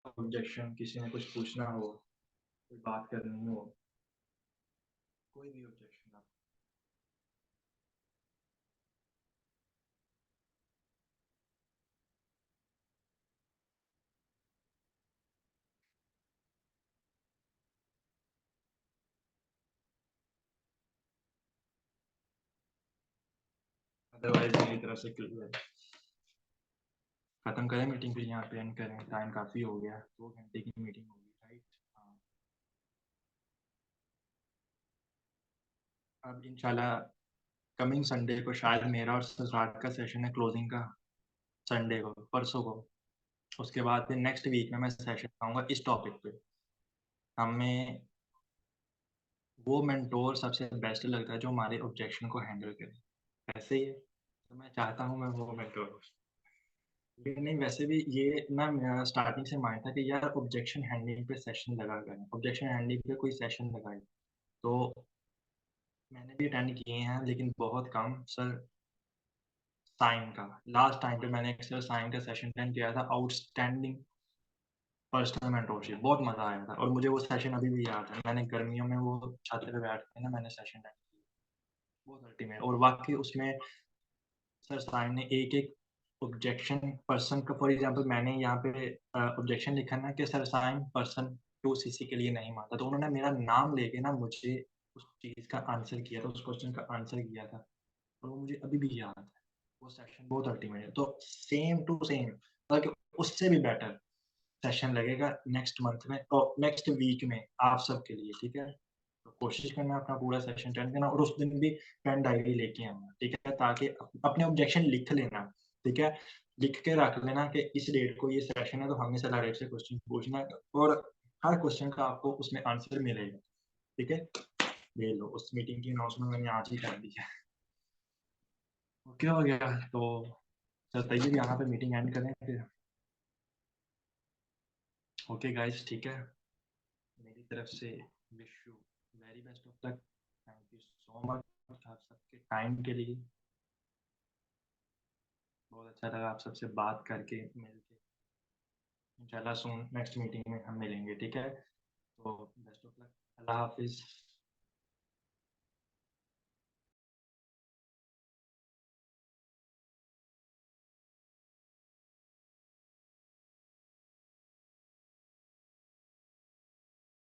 ऑब्जेक्शन, किसी ने कुछ पूछना हो, कोई बात करनी हो, कोई भी ऑब्जेक्शन आप, अदरवाइज मेरी तरफ से क्लियर। खत्म करें मीटिंग, फिर यहाँ पे एंड करें, टाइम काफ़ी हो गया, 2 घंटे की मीटिंग होगी, राइट। हाँ, अब इंशाल्लाह कमिंग संडे को शायद मेरा और ससराट का सेशन है क्लोजिंग का, संडे को, परसों को। उसके बाद फिर नेक्स्ट वीक में मैं सेशन आऊँगा इस टॉपिक पे। हमें वो मेंटोर सबसे बेस्ट लगता है जो हमारे ऑब्जेक्शन को हैंडल करे। ऐसे ही है, तो मैं चाहता हूँ मैं वो मेंटोर हूँ। लेकिन नहीं, वैसे भी ये ना मेरा स्टार्टिंग से माइंड था कि यार ऑब्जेक्शन हैंडलिंग पे सेशन लगा करें, ऑब्जेक्शन हैंडलिंग पे कोई सेशन लगाए। तो मैंने भी अटेंड किए हैं लेकिन बहुत कम सर। साइन का, लास्ट टाइम पे मैंने एक सर साइन का सेशन अटेंड किया था, आउटस्टैंडिंग पर्सनल मेंटोरशिप, बहुत मज़ा आया था और मुझे वो सेशन अभी भी याद है। मैंने गर्मियों में वो छत पे बैठ के ना मैंने सेशन अटेंड किया, बहुत अल्टीमेट। और वाक़ई उसमें सर साइन ने एक-एक ऑब्जेक्शन पर्सन का, फॉर एग्ज़ाम्पल मैंने यहाँ पे ऑब्जेक्शन लिखा ना कि सर साइन पर्सन 2 सीसी के लिए नहीं मानता, तो उन्होंने मेरा नाम लेके ना मुझे उस चीज़ का आंसर किया था, उस क्वेश्चन का आंसर किया था और वो मुझे अभी भी याद है। वो सेशन बहुत अल्टीमेट है। तो सेम टू सेम, बल्कि उससे भी बेटर सेशन लगेगा नेक्स्ट मंथ में और नेक्स्ट वीक में आप सबके लिए, ठीक है? तो कोशिश करना अपना पूरा सेशन अटेंड करना और उस दिन भी पेन डायरी लेके आना, ठीक है? ताकि अपने ऑब्जेक्शन लिख लेना, ठीक है? लिख के रख लेना कि इस डेट को ये सेशन है तो हमने सलाह से क्वेश्चन पूछना है और हर क्वेश्चन का आपको उसमें आंसर मिलेगा, ठीक है? ले लो, उस मीटिंग की अनाउंसमेंट मैंने आज ही कर दी है। ओके हो गया, तो चलिए यहाँ पे मीटिंग एंड करें फिर। ओके गाइस, ठीक है? मेरी तरफ से wish you very best of luck. Thank you so much आप सबके टाइम के लिए। बहुत अच्छा लगा आप सबसे बात करके, मिलके। इंशाल्लाह सून नेक्स्ट मीटिंग में हम मिलेंगे, ठीक है? तो बेस्ट ऑफ लक, अल्लाह हाफिज़।